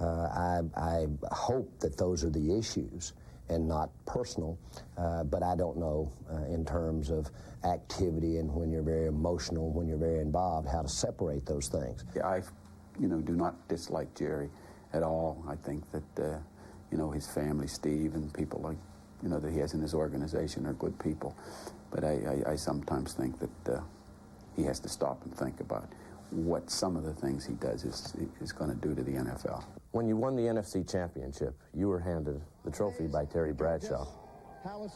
I hope that those are the issues and not personal, but I don't know in terms of activity and when you're very emotional, when you're very involved, how to separate those things. Yeah, I, do not dislike Jerry at all. I think that, his family, Steve, and people like, that he has in his organization are good people. But I sometimes think that he has to stop and think about what some of the things he does is going to do to the NFL. When you won the NFC Championship, you were handed the trophy by Terry Bradshaw.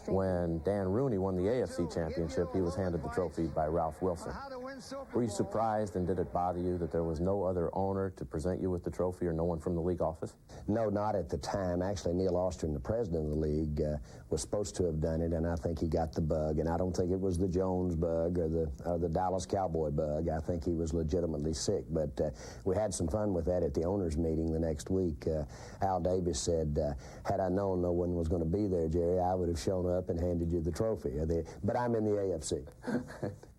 When Dan Rooney won the AFC Championship, he was handed the trophy by Ralph Wilson. Were you surprised, and did it bother you that there was no other owner to present you with the trophy or no one from the league office? No, not at the time. Actually, Neil Ostrom, the president of the league, was supposed to have done it, and I think he got the bug. And I don't think it was the Jones bug or the Dallas Cowboy bug. I think he was legitimately sick. But we had some fun with that at the owners' meeting the next week. Al Davis said, had I known no one was going to be there, Jerry, I would have shown up and handed you the trophy. But I'm in the AFC.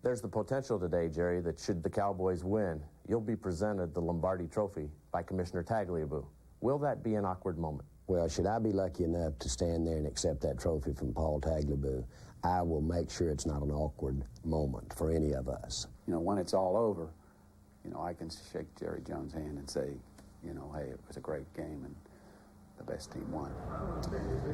There's the potential today, Jerry, that should the Cowboys win, you'll be presented the Lombardi Trophy by Commissioner Tagliabue. Will that be an awkward moment? Well, should I be lucky enough to stand there and accept that trophy from Paul Tagliabue, I will make sure it's not an awkward moment for any of us. When it's all over, I can shake Jerry Jones' hand and say, hey, it was a great game, and the best team won.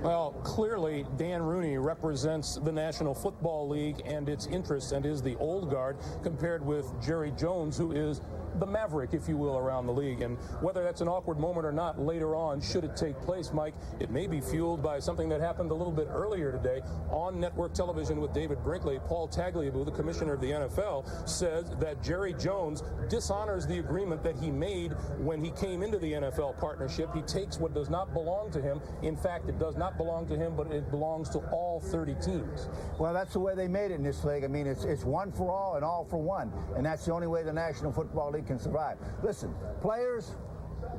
Well, clearly, Dan Rooney represents the National Football League and its interests and is the old guard compared with Jerry Jones, who is the maverick, if you will, around the league. And whether that's an awkward moment or not later on, should it take place, Mike, it may be fueled by something that happened a little bit earlier today on network television with David Brinkley. Paul Tagliabue, the commissioner of the NFL, says that Jerry Jones dishonors the agreement that he made when he came into the NFL partnership. He takes what does not belong to him. In fact, it does not belong to him, but it belongs to all 30 teams. Well, that's the way they made it in this league. I mean, it's one for all and all for one. And that's the only way the National Football League can survive. Listen, players,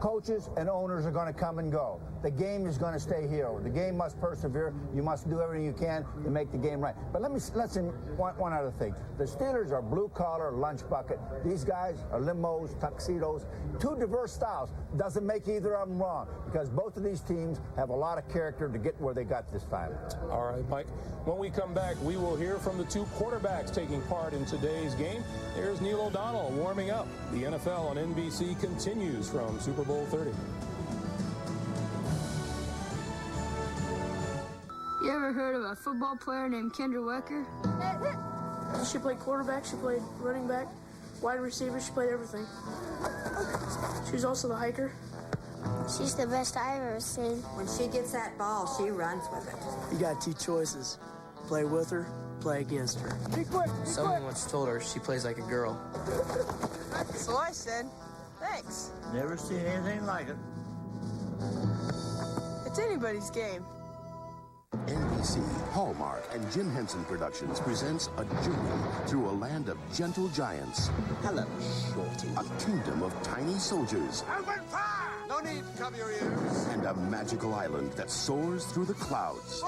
coaches, and owners are going to come and go. The game is going to stay here. The game must persevere. You must do everything you can to make the game right. But let's one other thing. The Steelers are blue-collar, lunch bucket. These guys are limos, tuxedos, two diverse styles. Doesn't make either of them wrong, because both of these teams have a lot of character to get where they got this time. All right, Mike. When we come back, we will hear from the two quarterbacks taking part in today's game. Here's Neil O'Donnell warming up. The NFL on NBC continues from Super Bowl 30. You ever heard of a football player named Kendra Wecker? She played quarterback, she played running back, wide receiver, she played everything. She's also the hiker. She's the best I've ever seen. When she gets that ball, she runs with it. You got two choices. Play with her, play against her. Be quick, Someone once told her she plays like a girl. So I said, thanks. Never seen anything like it. It's anybody's game. NBC, Hallmark, and Jim Henson Productions presents a journey through a land of gentle giants. Hello, Shorty. A kingdom of tiny soldiers. Open fire! No No need to cover your ears. And a magical island that soars through the clouds.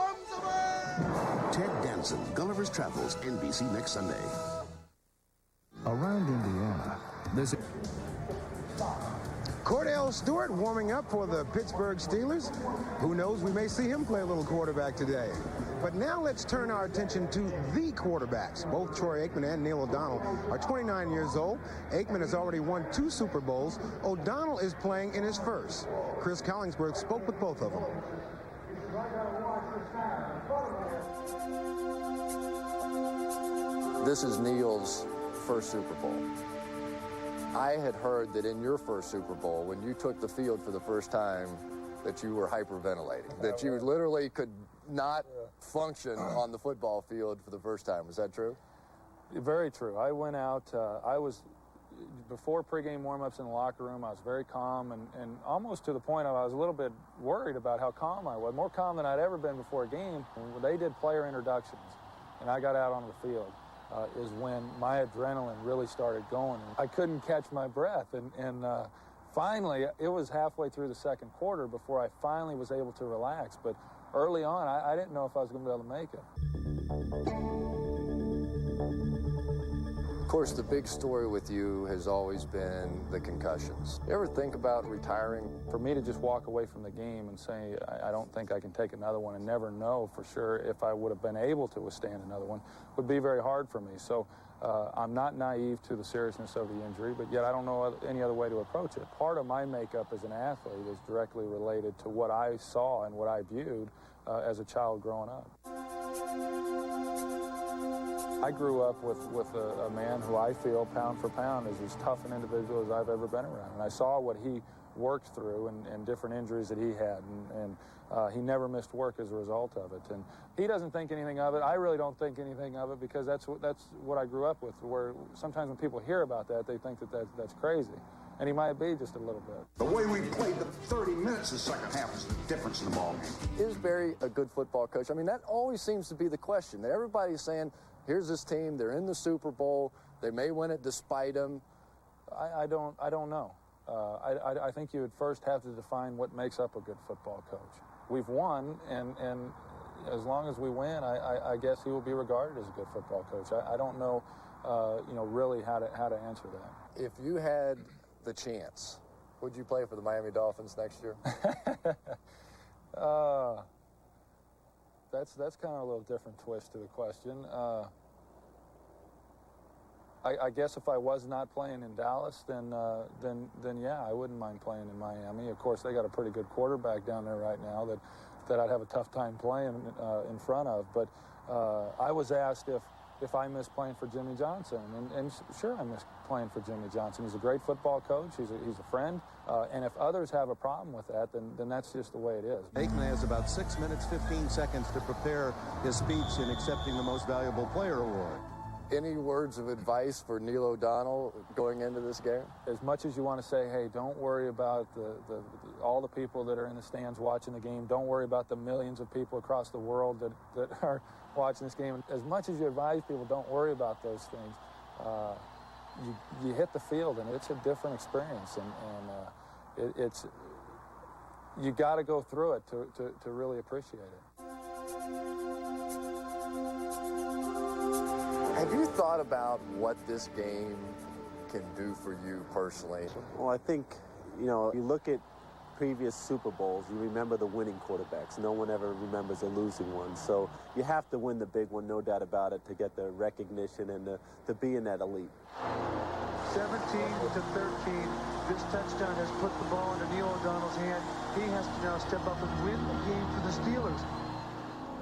Ted Danson, Gulliver's Travels, NBC next Sunday. Around Indiana, there's a... Cordell Stewart warming up for the Pittsburgh Steelers. Who knows, we may see him play a little quarterback today. But now let's turn our attention to the quarterbacks. Both Troy Aikman and Neil O'Donnell are 29 years old. Aikman has already won 2 Super Bowls. O'Donnell is playing in his first. Chris Collingsworth spoke with both of them. This is Neil's first Super Bowl. I had heard that in your first Super Bowl, when you took the field for the first time, that you were hyperventilating, that you literally could not function on the football field for the first time. Was that true? Very true. I went out, before pregame warm-ups in the locker room, I was very calm and almost to the point of I was a little bit worried about how calm I was, more calm than I'd ever been before a game. When they did player introductions and I got out onto the field, is when my adrenaline really started going. I couldn't catch my breath, and finally, it was halfway through the second quarter before I finally was able to relax. But early on, I didn't know if I was going to be able to make it. Of course, the big story with you has always been the concussions. You ever think about retiring? For me to just walk away from the game and say, I don't think I can take another one and never know for sure if I would have been able to withstand another one would be very hard for me. So I'm not naive to the seriousness of the injury, but yet I don't know any other way to approach it. Part of my makeup as an athlete is directly related to what I saw and what I viewed as a child growing up. I grew up with a man who I feel, pound for pound, is as tough an individual as I've ever been around. And I saw what he worked through and different injuries that he had, and he never missed work as a result of it. And he doesn't think anything of it. I really don't think anything of it because that's what I grew up with, where sometimes when people hear about that, they think that's crazy. And he might be just a little bit. The way we played the 30 minutes the second half is the difference in the ball game. Is Barry a good football coach? I mean, that always seems to be the question. That everybody's saying, here's this team, they're in the Super Bowl, they may win it despite him. I don't know. I think you would first have to define what makes up a good football coach. We've won, and as long as we win, I guess he will be regarded as a good football coach. I don't know, really how to answer that. If you had the chance, would you play for the Miami Dolphins next year? That's kind of a little different twist to the question. I guess if I was not playing in Dallas, then yeah, I wouldn't mind playing in Miami. Of course, they got a pretty good quarterback down there right now that I'd have a tough time playing in front of. But I was asked if I miss playing for Jimmy Johnson, and sure, I miss playing for Jimmy Johnson. He's a great football coach. He's a friend, and if others have a problem with that, then that's just the way it is. Aikman has about 6 minutes, 15 seconds to prepare his speech in accepting the Most Valuable Player award. Any words of advice for Neil O'Donnell going into this game? As much as you want to say, hey, don't worry about all the people that are in the stands watching the game. Don't worry about the millions of people across the world that are watching this game. As much as you advise people, don't worry about those things. You hit the field, and it's a different experience, and it's you got to go through it to really appreciate it. Have you thought about what this game can do for you personally? Well, I think, you look at previous Super Bowls, you remember the winning quarterbacks. No one ever remembers a losing one. So you have to win the big one, no doubt about it, to get the recognition and to be in that elite. 17-13. This touchdown has put the ball into Neil O'Donnell's hand. He has to now step up and win the game for the Steelers.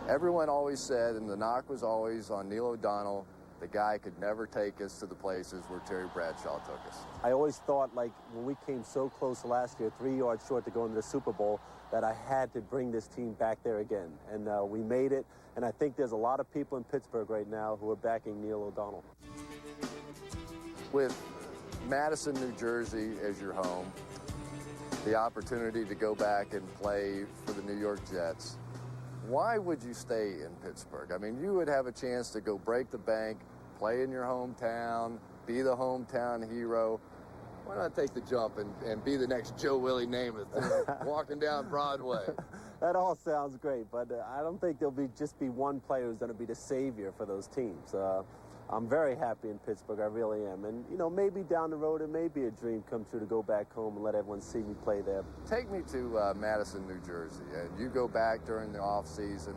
Everyone always said, and the knock was always on Neil O'Donnell, the guy could never take us to the places where Terry Bradshaw took us. I always thought, like, when we came so close last year, 3 yards short to go into the Super Bowl, that I had to bring this team back there again. And we made it. And I think there's a lot of people in Pittsburgh right now who are backing Neil O'Donnell. With Madison, New Jersey as your home, the opportunity to go back and play for the New York Jets, why would you stay in Pittsburgh? I mean, you would have a chance to go break the bank, play in your hometown, be the hometown hero. Why not take the jump and be the next Joe Willie Namath walking down Broadway? That all sounds great, but I don't think there'll just be one player who's going to be the savior for those teams. I'm very happy in Pittsburgh, I really am. And, you know, maybe down the road it may be a dream come true to go back home and let everyone see me play there. Take me to Madison, New Jersey, and you go back during the off season,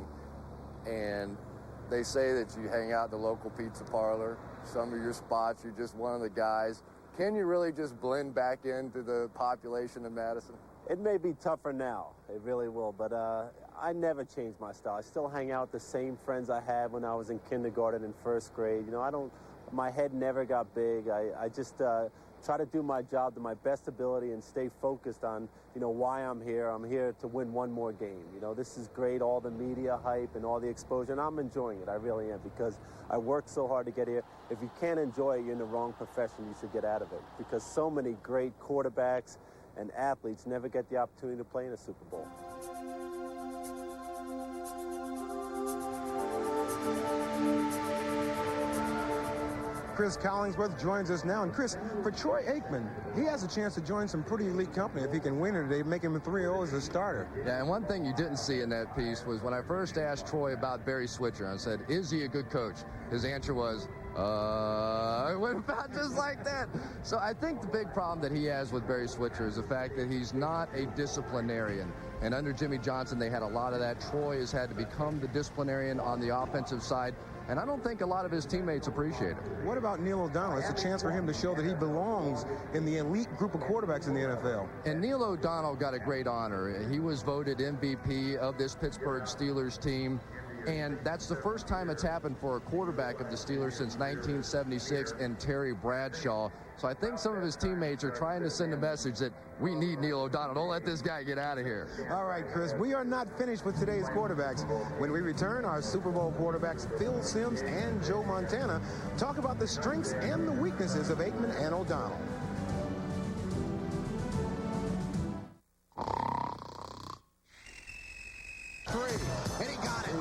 and they say that you hang out at the local pizza parlor. Some of your spots, you're just one of the guys. Can you really just blend back into the population of Madison? It may be tougher now, it really will, but I never change my style. I still hang out with the same friends I had when I was in kindergarten and first grade. You know, my head never got big. I just try to do my job to my best ability and stay focused on, you know, why I'm here. I'm here to win one more game. You know, this is great, all the media hype and all the exposure, and I'm enjoying it. I really am, because I worked so hard to get here. If you can't enjoy it, you're in the wrong profession. You should get out of it, because so many great quarterbacks and athletes never get the opportunity to play in a Super Bowl. Chris Collingsworth joins us now. And Chris, for Troy Aikman, he has a chance to join some pretty elite company if he can win it today, make him a 3-0 as a starter. Yeah, and one thing you didn't see in that piece was when I first asked Troy about Barry Switzer, I said, is he a good coach? His answer was, it went about just like that. So I think the big problem that he has with Barry Switzer is the fact that he's not a disciplinarian. And under Jimmy Johnson, they had a lot of that. Troy has had to become the disciplinarian on the offensive side, and I don't think a lot of his teammates appreciate it. What about Neil O'Donnell? It's a chance for him to show that he belongs in the elite group of quarterbacks in the NFL. And Neil O'Donnell got a great honor. He was voted MVP of this Pittsburgh Steelers team. And that's the first time it's happened for a quarterback of the Steelers since 1976 and Terry Bradshaw. So I think some of his teammates are trying to send a message that we need Neil O'Donnell. Don't let this guy get out of here. All right, Chris, we are not finished with today's quarterbacks. When we return, our Super Bowl quarterbacks Phil Simms and Joe Montana talk about the strengths and the weaknesses of Aikman and O'Donnell. And he got it.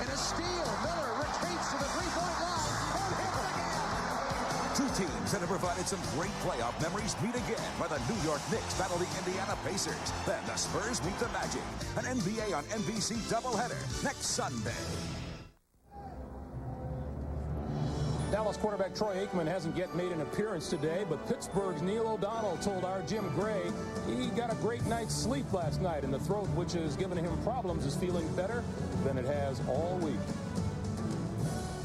And a steal. Miller retreats to the three-point line and hits again. Two teams that have provided some great playoff memories meet again, where the New York Knicks battle the Indiana Pacers. Then the Spurs meet the Magic. An NBA on NBC doubleheader next Sunday. Dallas quarterback Troy Aikman hasn't yet made an appearance today, but Pittsburgh's Neil O'Donnell told our Jim Gray he got a great night's sleep last night, and the throat, which has given him problems, is feeling better than it has all week.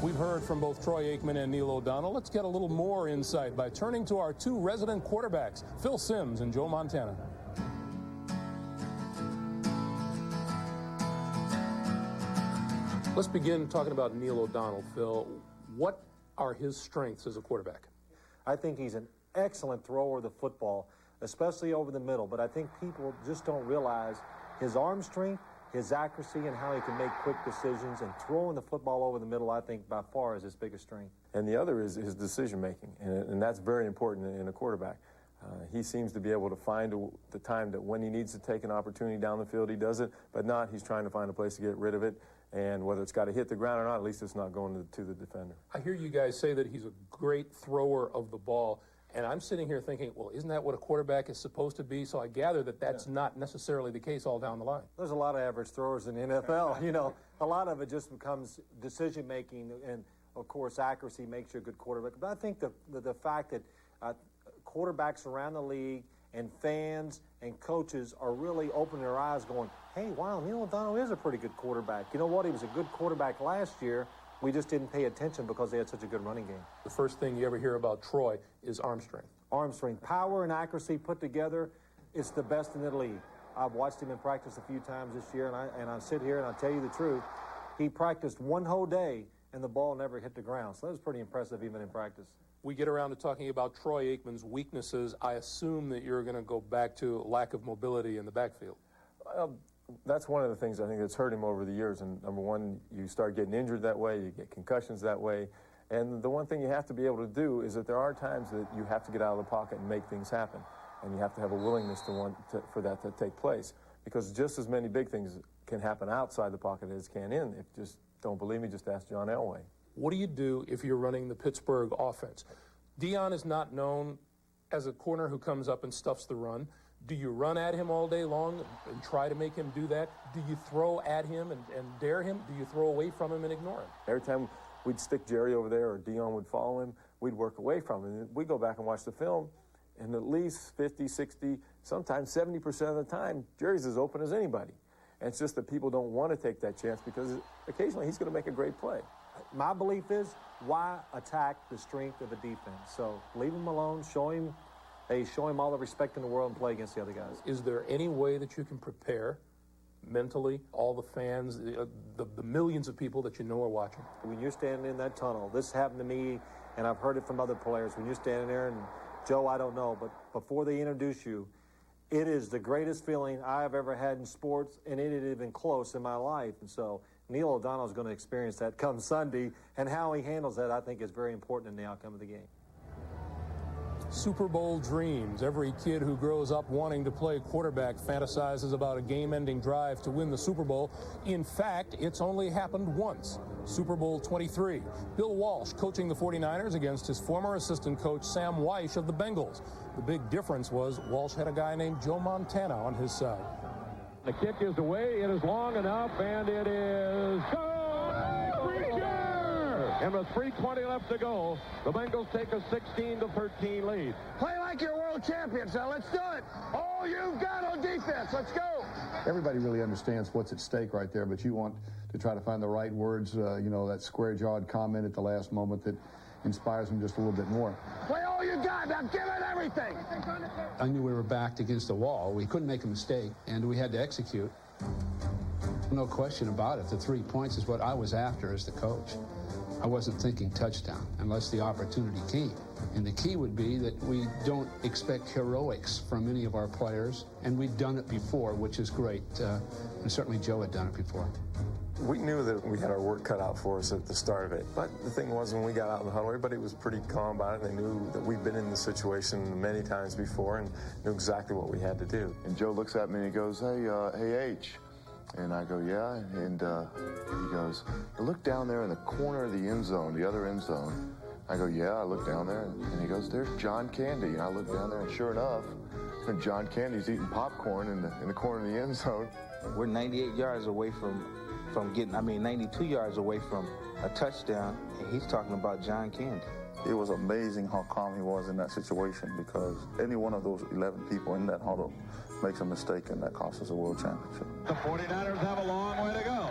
We've heard from both Troy Aikman and Neil O'Donnell. Let's get a little more insight by turning to our two resident quarterbacks, Phil Simms and Joe Montana. Let's begin talking about Neil O'Donnell, Phil. What are his strengths as a quarterback? I think he's an excellent thrower of the football, especially over the middle, but I think people just don't realize his arm strength, his accuracy, and how he can make quick decisions, and throwing the football over the middle, I think, by far is his biggest strength. And the other is his decision-making, and that's very important in a quarterback. He seems to be able to find the time that when he needs to take an opportunity down the field, he does it, but not he's trying to find a place to get rid of it. And whether it's got to hit the ground or not, at least it's not going to the defender. I hear you guys say that he's a great thrower of the ball, and I'm sitting here thinking, well, isn't that what a quarterback is supposed to be? So I gather that that's not necessarily the case all down the line. There's a lot of average throwers in the NFL. You know, a lot of it just becomes decision-making, and, of course, accuracy makes you a good quarterback. But I think the fact that quarterbacks around the league and fans and coaches are really opening their eyes going, hey, wow, Neil O'Donnell is a pretty good quarterback. You know what? He was a good quarterback last year. We just didn't pay attention because they had such a good running game. The first thing you ever hear about Troy is arm strength. Arm strength. Power and accuracy put together, it's the best in the league. I've watched him in practice a few times this year, and I sit here and I tell you the truth. He practiced one whole day, and the ball never hit the ground. So that was pretty impressive even in practice. We get around to talking about Troy Aikman's weaknesses. I assume that you're going to go back to lack of mobility in the backfield. That's one of the things I think that's hurt him over the years. And number one, you start getting injured that way, you get concussions that way. And the one thing you have to be able to do is that there are times that you have to get out of the pocket and make things happen. And you have to have a willingness for that to take place. Because just as many big things can happen outside the pocket as can in. If you just don't believe me, just ask John Elway. What do you do if you're running the Pittsburgh offense? Dion is not known as a corner who comes up and stuffs the run, do you run at him all day long and try to make him do that? Do you throw at him and dare him? Do you throw away from him and ignore him? Every time we'd stick Jerry over there or Dion would follow him, we'd work away from him. And we go back and watch the film, and at least 50, 60, sometimes 70% of the time, Jerry's as open as anybody. And it's just that people don't want to take that chance because occasionally he's going to make a great play. My belief is, why attack the strength of the defense? So leave him alone, show him all the respect in the world and play against the other guys. Is there any way that you can prepare mentally all the fans, the millions of people that you know are watching? When you're standing in that tunnel, this happened to me, and I've heard it from other players. When you're standing there, and Joe, I don't know, but before they introduce you, it is the greatest feeling I've ever had in sports, and it isn't even close in my life. And so Neil O'Donnell is going to experience that come Sunday, and how he handles that, I think, is very important in the outcome of the game. Super Bowl dreams. Every kid who grows up wanting to play quarterback fantasizes about a game-ending drive to win the Super Bowl. In fact, it's only happened once. Super Bowl 23. Bill Walsh coaching the 49ers against his former assistant coach Sam Weish of the Bengals. The big difference was Walsh had a guy named Joe Montana on his side. The kick is away. It is long enough, and it is goal! And with 3:20 left to go, the Bengals take a 16-13 lead. Play like you're world champions now. Let's do it. All you've got on defense. Let's go. Everybody really understands what's at stake right there, but you want to try to find the right words, that square-jawed comment at the last moment that inspires them just a little bit more. Play all you got. Now give it everything. I knew we were backed against the wall. We couldn't make a mistake, and we had to execute. No question about it. The 3 points is what I was after as the coach. I wasn't thinking touchdown unless the opportunity came. And the key would be that we don't expect heroics from any of our players, and we'd done it before, which is great. And certainly Joe had done it before. We knew that we had our work cut out for us at the start of it. But the thing was, when we got out in the huddle, everybody was pretty calm about it. They knew that we'd been in the situation many times before and knew exactly what we had to do. And Joe looks at me and he goes, hey, H. And I go, yeah, and he goes, look down there in the corner of the end zone, the other end zone. I go, yeah, I look down there, and he goes, there's John Candy. And I look down there, and sure enough, John Candy's eating popcorn in the corner of the end zone. We're 98 yards away from getting, 92 yards away from a touchdown, and he's talking about John Candy. It was amazing how calm he was in that situation, because any one of those 11 people in that huddle makes a mistake, and that costs us a world championship. The 49ers have a long way to go.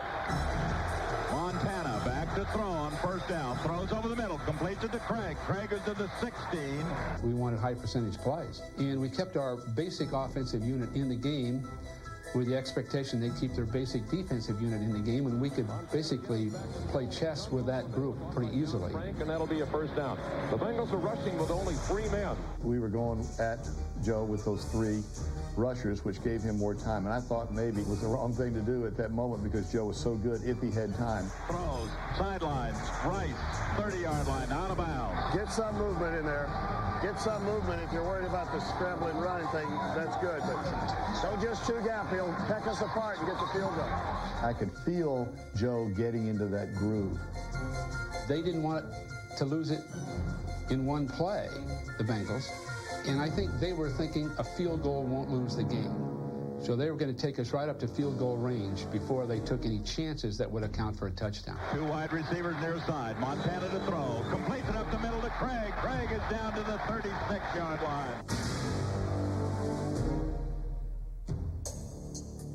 Montana back to throw on first down. Throws over the middle. Completes it to Craig. Craig is to the 16. We wanted high percentage plays. And we kept our basic offensive unit in the game with the expectation they'd keep their basic defensive unit in the game, and we could basically play chess with that group pretty easily. And that'll be a first down. The Bengals are rushing with only 3 men. We were going at Joe with those 3 rushers, which gave him more time. And I thought maybe it was the wrong thing to do at that moment because Joe was so good if he had time. Throws, sidelines, Rice, 30-yard line, out of bounds. Get some movement in there. Get some movement. If you're worried about the scrambling running thing, that's good. But don't just chew gap. He'll peck us apart and get the field goal. I could feel Joe getting into that groove. They didn't want to lose it in one play, the Bengals. And I think they were thinking a field goal won't lose the game. So they were going to take us right up to field goal range before they took any chances that would account for a touchdown. 2 wide receivers near side. Montana to throw. Completes it up the middle to Craig. Craig is down to the 36-yard line.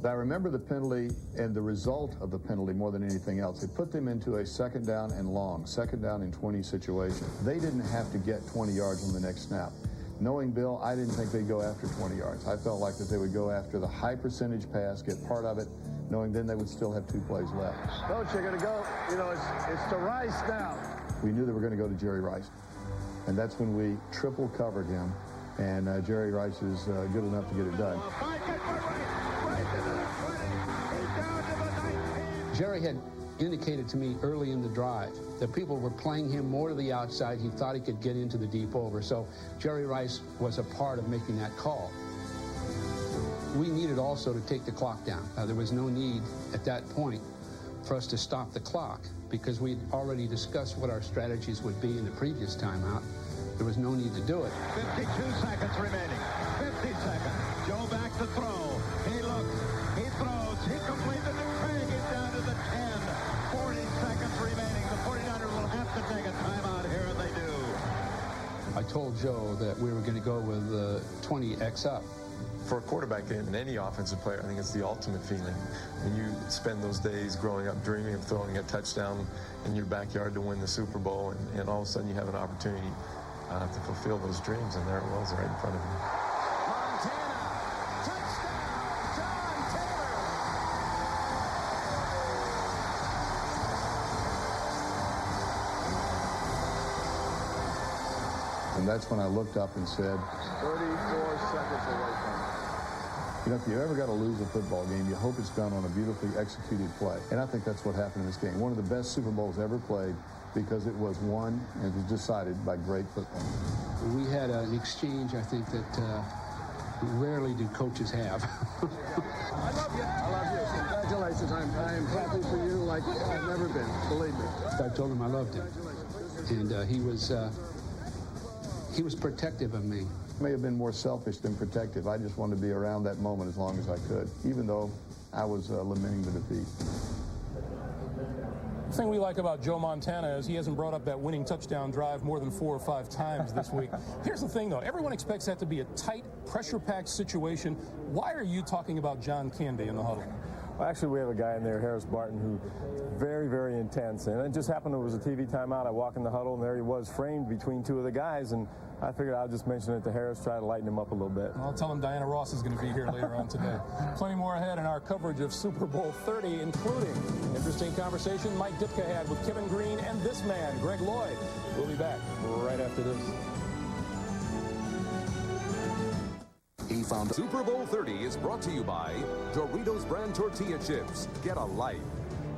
I remember the penalty and the result of the penalty more than anything else. It put them into a second down and long, second down and 20 situation. They didn't have to get 20 yards on the next snap. Knowing Bill, I didn't think they'd go after 20 yards. I felt like that they would go after the high percentage pass, get part of it, knowing then they would still have 2 plays left. Coach, you're going to go, it's to Rice now. We knew they were going to go to Jerry Rice. And that's when we triple covered him. And Jerry Rice is good enough to get it done. Jerry had indicated to me early in the drive that people were playing him more to the outside. He thought he could get into the deep over. So Jerry Rice was a part of making that call. We needed also to take the clock down. There was no need at that point for us to stop the clock because we'd already discussed what our strategies would be in the previous timeout. there was no need to do it. 52 seconds remaining. 50 seconds. Joe back to throw. He looks. He throws. He completes it to Craig. He's down to the 10. 40 seconds remaining. The 49ers will have to take a timeout here, and they do. I told Joe that we were going to go with 20X up. For a quarterback and any offensive player, I think it's the ultimate feeling. When you spend those days growing up dreaming of throwing a touchdown in your backyard to win the Super Bowl, and all of a sudden you have an opportunity to fulfill those dreams, and there it was right in front of you. And that's when I looked up and said, 34 seconds away from it. you know, if you ever got to lose a football game, you hope it's done on a beautifully executed play. And I think that's what happened in this game. One of the best Super Bowls ever played because it was won and it was decided by great football. We had an exchange, I think, that rarely do coaches have. I love you. I love you. Congratulations. I am happy for you like I've never been. Believe me. I told him I loved him. And he was protective of me. May have been more selfish than protective. I just wanted to be around that moment as long as I could, even though I was lamenting the defeat. The thing we like about Joe Montana is he hasn't brought up that winning touchdown drive more than 4 or 5 times this week. Here's the thing, though. Everyone expects that to be a tight, pressure-packed situation. Why are you talking about John Candy in the huddle? Well, actually, we have a guy in there, Harris Barton, who very, very intense. And it just happened it was a TV timeout. I walk in the huddle, and there he was framed between 2 of the guys. And I figured I'll just mention it to Harris, try to lighten him up a little bit. I'll tell him Diana Ross is going to be here later on today. Plenty more ahead in our coverage of Super Bowl 30, including interesting conversation Mike Ditka had with Kevin Green and this man, Greg Lloyd. We'll be back right after this. He found Super Bowl 30 is brought to you by Doritos brand tortilla chips. Get a life.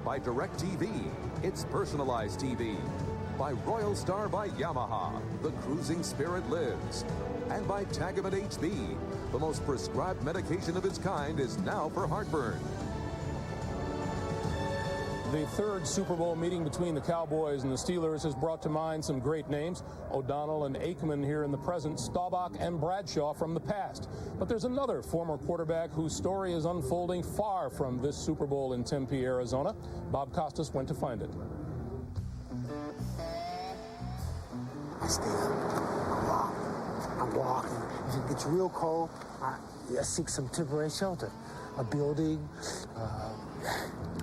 By DirecTV. It's personalized TV. By Royal Star by Yamaha. The cruising spirit lives. And by Tagamet HB. The most prescribed medication of its kind is now for heartburn. The third Super Bowl meeting between the Cowboys and the Steelers has brought to mind some great names. O'Donnell and Aikman here in the present, Staubach and Bradshaw from the past. But there's another former quarterback whose story is unfolding far from this Super Bowl in Tempe, Arizona. Bob Costas went to find it. I stay up. I'm walking. If it gets real cold, I seek some temporary shelter. A building,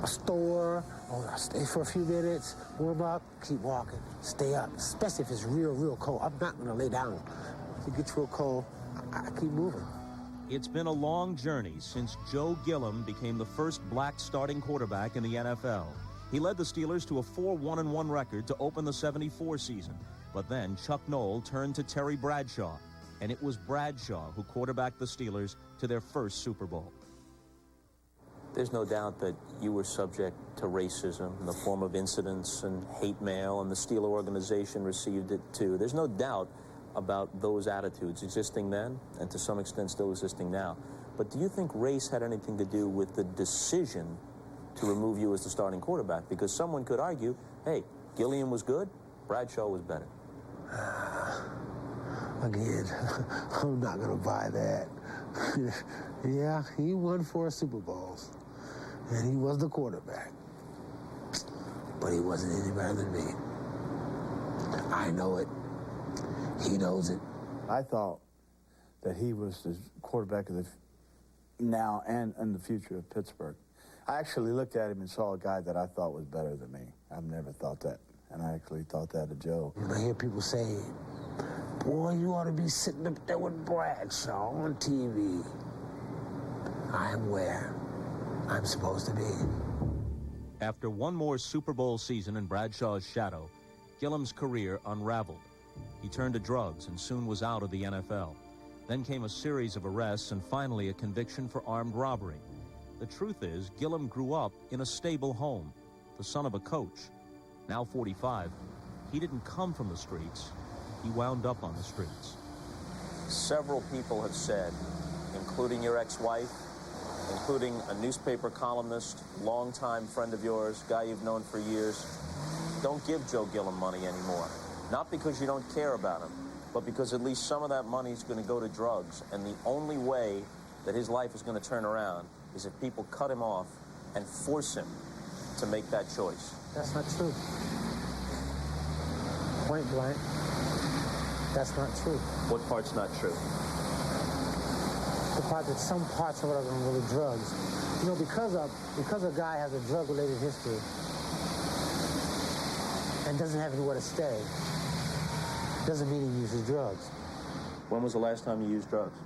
a store, or I stay for a few minutes, warm up, keep walking, stay up, especially if it's real cold. I'm not going to lay down. If it gets real cold, I keep moving. It's been a long journey since Joe Gilliam became the first black starting quarterback in the NFL. He led the Steelers to a 4-1-1 record to open the '74 season. But then Chuck Noll turned to Terry Bradshaw, and it was Bradshaw who quarterbacked the Steelers to their first Super Bowl. There's no doubt that you were subject to racism in the form of incidents and hate mail, and the Steeler organization received it too. There's no doubt about those attitudes existing then and to some extent still existing now. But do you think race had anything to do with the decision to remove you as the starting quarterback? Because someone could argue, hey, Gilliam was good, Bradshaw was better. Again, I'm not going to buy that. Yeah, he won 4 Super Bowls, and he was the quarterback. But he wasn't any better than me. I know it. He knows it. I thought that he was the quarterback of the now and in the future of Pittsburgh. I actually looked at him and saw a guy that I thought was better than me. I've never thought that, and I actually thought that of Joe. When I hear people say, boy, you ought to be sitting up there with Bradshaw on TV. I'm where I'm supposed to be. After one more Super Bowl season in Bradshaw's shadow, Gilliam's career unraveled. He turned to drugs and soon was out of the NFL. Then came a series of arrests and finally a conviction for armed robbery. The truth is, Gilliam grew up in a stable home, the son of a coach. Now 45, he didn't come from the streets. He wound up on the streets. Several people have said, including your ex-wife, including a newspaper columnist, longtime friend of yours, guy you've known for years, don't give Joe Gilliam money anymore. Not because you don't care about him, but because at least some of that money is going to go to drugs. And the only way that his life is going to turn around is if people cut him off and force him to make that choice. That's not true. Point blank. That's not true. What part's not true? The part that some parts of it are really drugs. You know, because a guy has a drug-related history and doesn't have anywhere to stay, doesn't mean he uses drugs. When was the last time you used drugs?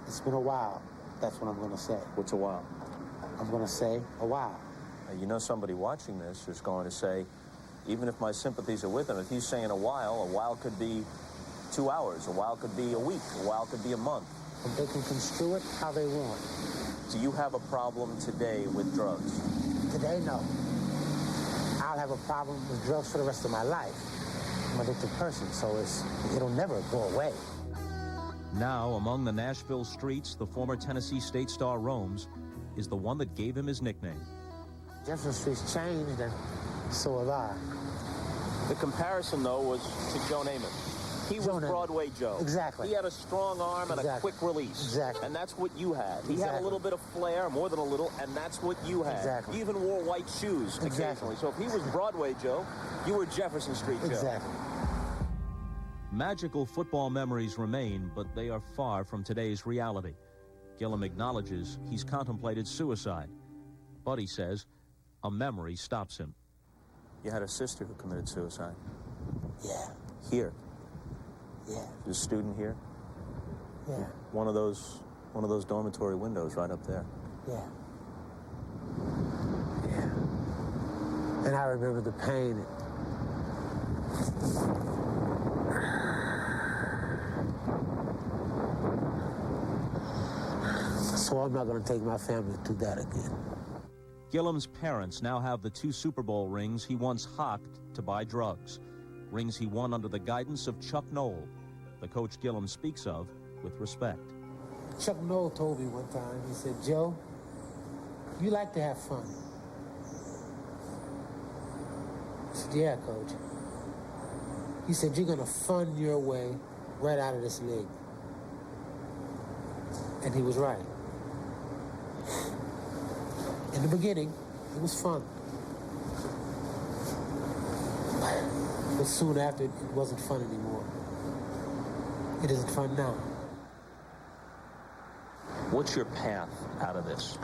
It's been a while. That's what I'm going to say. What's a while? I'm going to say a while. Now, you know somebody watching this is going to say, even if my sympathies are with him, if he's saying a while could be 2 hours, a while could be a week, a while could be a month. And they can construe it how they want. Do you have a problem today with drugs? Today, no. I'll have a problem with drugs for the rest of my life. I'm an addicted person, so it'll never go away. Now, among the Nashville streets the former Tennessee State star roams is the one that gave him his nickname. Jefferson Street's changed, and so have I. The comparison, though, was to Joe Namath. He was Broadway Joe. Exactly. He had a strong arm and a quick release. Exactly. And that's what you had. He had a little bit of flair, more than a little, and that's what you had. Exactly. You even wore white shoes occasionally. So if he was Broadway Joe, you were Jefferson Street Joe. Exactly. Magical football memories remain, but they are far from today's reality. Gillum acknowledges he's contemplated suicide, but he says a memory stops him. You had a sister who committed suicide. Yeah. Here. Yeah. A student here. Yeah. One of those dormitory windows right up there. Yeah. Yeah. And I remember the pain. So I'm not going to take my family through that again. Gillum's parents now have the 2 Super Bowl rings he once hawked to buy drugs. Rings he won under the guidance of Chuck Noll, the coach Gillum speaks of with respect. Chuck Noll told me one time, he said, Joe, you like to have fun. I said, yeah, coach. He said, you're going to fund your way right out of this league. And he was right. In the beginning, it was fun. But soon after, it wasn't fun anymore. It isn't fun now. What's your path out of this?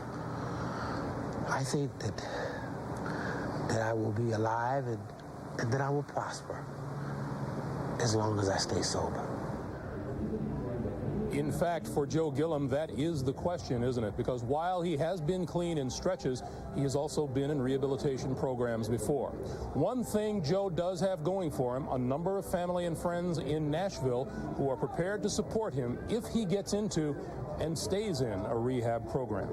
I think that I will be alive and that I will prosper as long as I stay sober. In fact, for Joe Gillum, that is the question, isn't it? Because while he has been clean in stretches, he has also been in rehabilitation programs before. One thing Joe does have going for him, a number of family and friends in Nashville who are prepared to support him if he gets into and stays in a rehab program.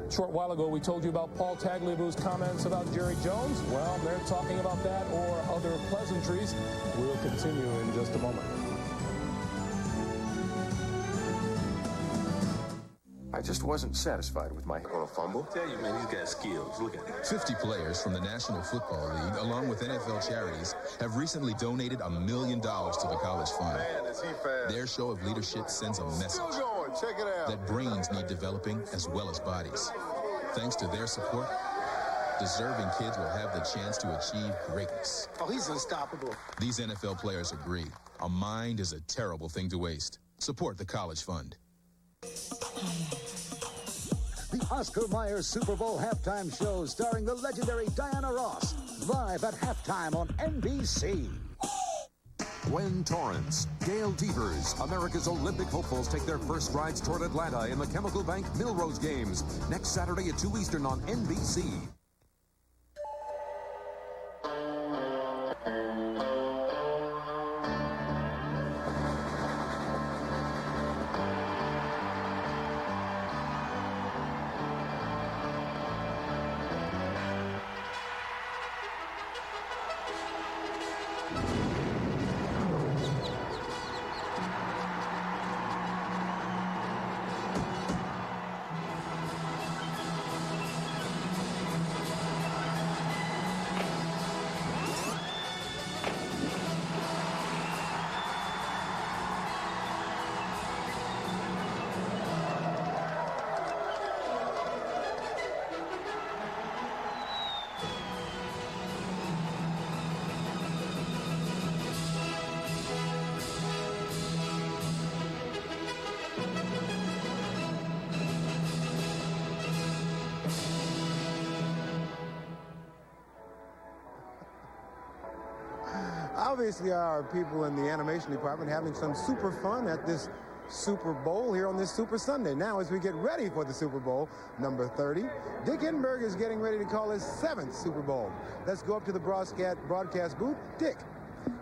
A short while ago, we told you about Paul Tagliabue's comments about Jerry Jones. Well, they're talking about that or other pleasantries. We'll continue in just a moment. I just wasn't satisfied with my fumble. Tell you, man, he's got skills. Look at it. 50 players from the National Football League, along with NFL charities, have recently donated $1 million to the College Fund. Man, is he fast. Their show of leadership sends a message Check it out. that brains need developing as well as bodies. Thanks to their support, deserving kids will have the chance to achieve greatness. Oh, he's unstoppable. These NFL players agree. A mind is a terrible thing to waste. Support the College Fund. The Oscar Mayer Super Bowl halftime show starring the legendary Diana Ross, live at halftime on NBC. Gwen Torrance, Gail Devers, America's Olympic hopefuls take their first strides toward Atlanta in the Chemical Bank Millrose Games next Saturday at 2 Eastern on NBC. Obviously, our people in the animation department having some super fun at this Super Bowl here on this Super Sunday. Now, as we get ready for the Super Bowl, number 30, Dick Enberg is getting ready to call his 7th Super Bowl. Let's go up to the broadcast booth. Dick.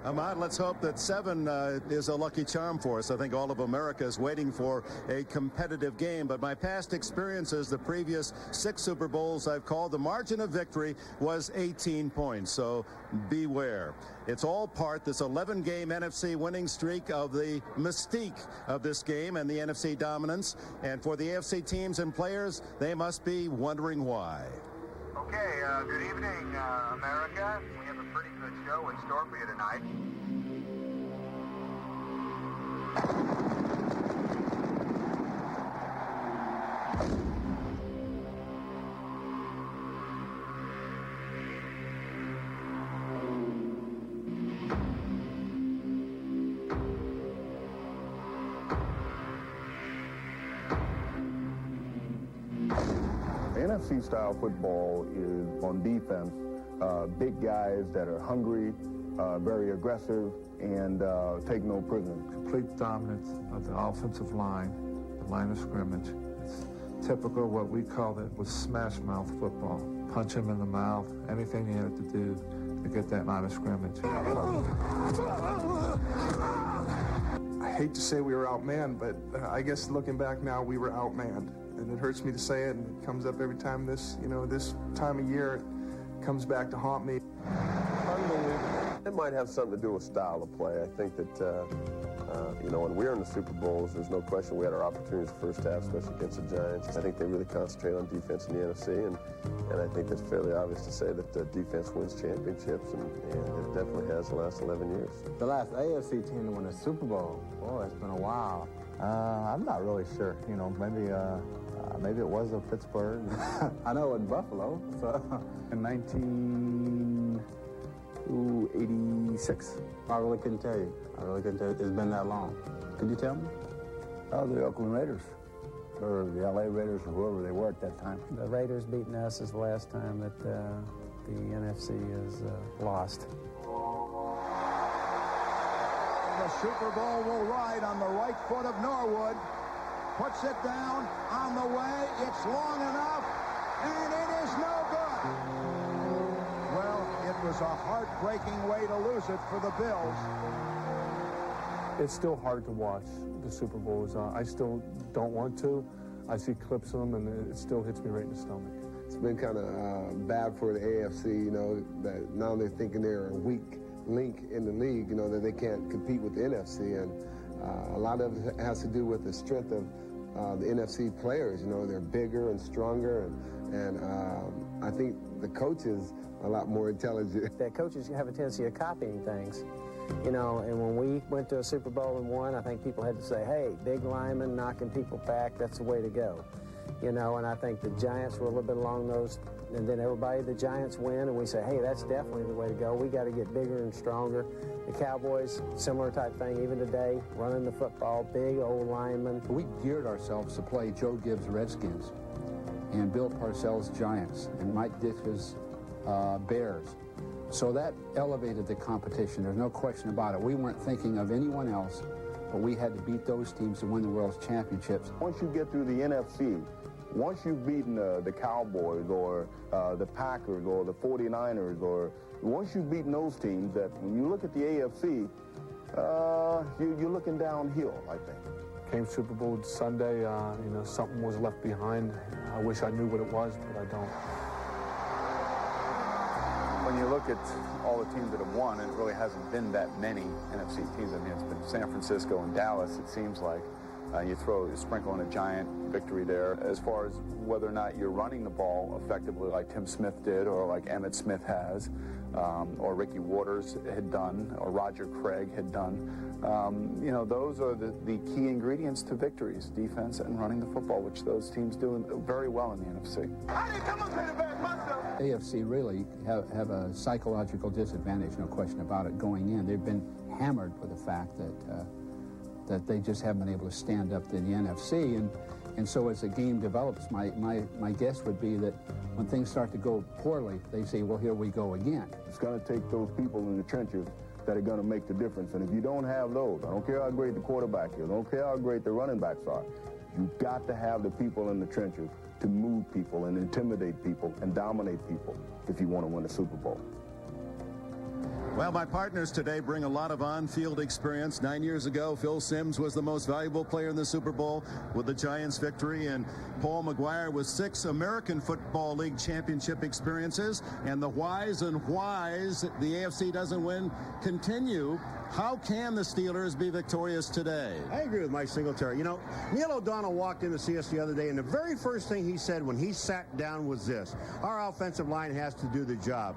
Ahmad, let's hope that 7 is a lucky charm for us. I think all of America is waiting for a competitive game. But my past experiences, the previous 6 Super Bowls I've called, the margin of victory was 18 points. So beware. It's all part, this 11-game NFC winning streak, of the mystique of this game and the NFC dominance. And for the AFC teams and players, they must be wondering why. Okay, good evening, America. We have a pretty good show in store for you tonight. NFC-style football is on defense, big guys that are hungry, very aggressive, and take no prisoners. Complete dominance of the offensive line, the line of scrimmage. It's typical what we call it was smash mouth football. Punch him in the mouth, anything you had to do to get that line of scrimmage. I hate to say we were outmanned, but I guess looking back now, we were outmanned. And it hurts me to say it, and it comes up every time this time of year it comes back to haunt me. Unbelievable. It might have something to do with style of play. I think that, when we're in the Super Bowls, there's no question we had our opportunities first half, especially against the Giants. I think they really concentrate on defense in the NFC, and I think it's fairly obvious to say that defense wins championships, and it definitely has the last 11 years. The last AFC team to win a Super Bowl, boy, it's been a while. I'm not really sure. Maybe it was a Pittsburgh. I know it was Buffalo. So in 1986, I really couldn't tell you. It's been that long. Could you tell me? Oh, the Oakland Raiders, or the LA Raiders, or whoever they were at that time. The Raiders beating us is the last time that the NFC is lost. The Super Bowl will ride on the right foot of Norwood. Puts it down on the way. It's long enough, and it is no good. Well, it was a heartbreaking way to lose it for the Bills. It's still hard to watch the Super Bowls. I still don't want to. I see clips of them, and it still hits me right in the stomach. It's been kind of bad for the AFC, that now they're thinking they're a weak link in the league, that they can't compete with the NFC. And a lot of it has to do with the strength of the NFC players. They're bigger and stronger, and I think the coaches are a lot more intelligent. The coaches have a tendency of copying things, and when we went to a Super Bowl and won, I think people had to say, hey, big linemen knocking people back, that's the way to go. And I think the Giants were a little bit along those, and then the Giants win, and we say, hey, that's definitely the way to go. We got to get bigger and stronger. The Cowboys, similar type thing, even today, running the football, big old linemen. We geared ourselves to play Joe Gibbs' Redskins and Bill Parcells' Giants and Mike Ditka's Bears. So that elevated the competition. There's no question about it. We weren't thinking of anyone else, but we had to beat those teams to win the world's championships. Once you get through the NFC, once you've beaten the Cowboys or the Packers or the 49ers, or once you've beaten those teams, that when you look at the AFC, you're looking downhill, I think. Came Super Bowl Sunday, something was left behind. I wish I knew what it was, but I don't. When you look at all the teams that have won, it really hasn't been that many NFC teams. I mean, it's been San Francisco and Dallas, it seems like. You sprinkle in a Giant victory there. As far as whether or not you're running the ball effectively like Tim Smith did, or like Emmitt Smith has, or Ricky Waters had done, or Roger Craig had done, those are the key ingredients to victories, defense and running the football, which those teams do very well in the NFC. I didn't come up here to back myself. AFC really have a psychological disadvantage, no question about it, going in. They've been hammered with the fact that they just haven't been able to stand up to the NFC. And so as the game develops, my guess would be that when things start to go poorly, they say, well, here we go again. It's going to take those people in the trenches that are going to make the difference. And if you don't have those, I don't care how great the quarterback is, I don't care how great the running backs are, you've got to have the people in the trenches to move people and intimidate people and dominate people if you want to win a Super Bowl. Well, my partners today bring a lot of on-field experience. 9 years ago, Phil Simms was the most valuable player in the Super Bowl with the Giants' victory, and Paul McGuire with 6 American Football League championship experiences. And the whys and whys the AFC doesn't win continue. How can the Steelers be victorious today? I agree with Mike Singletary. You know, Neil O'Donnell walked in to see us the other day, and the very first thing he said when he sat down was this: our offensive line has to do the job.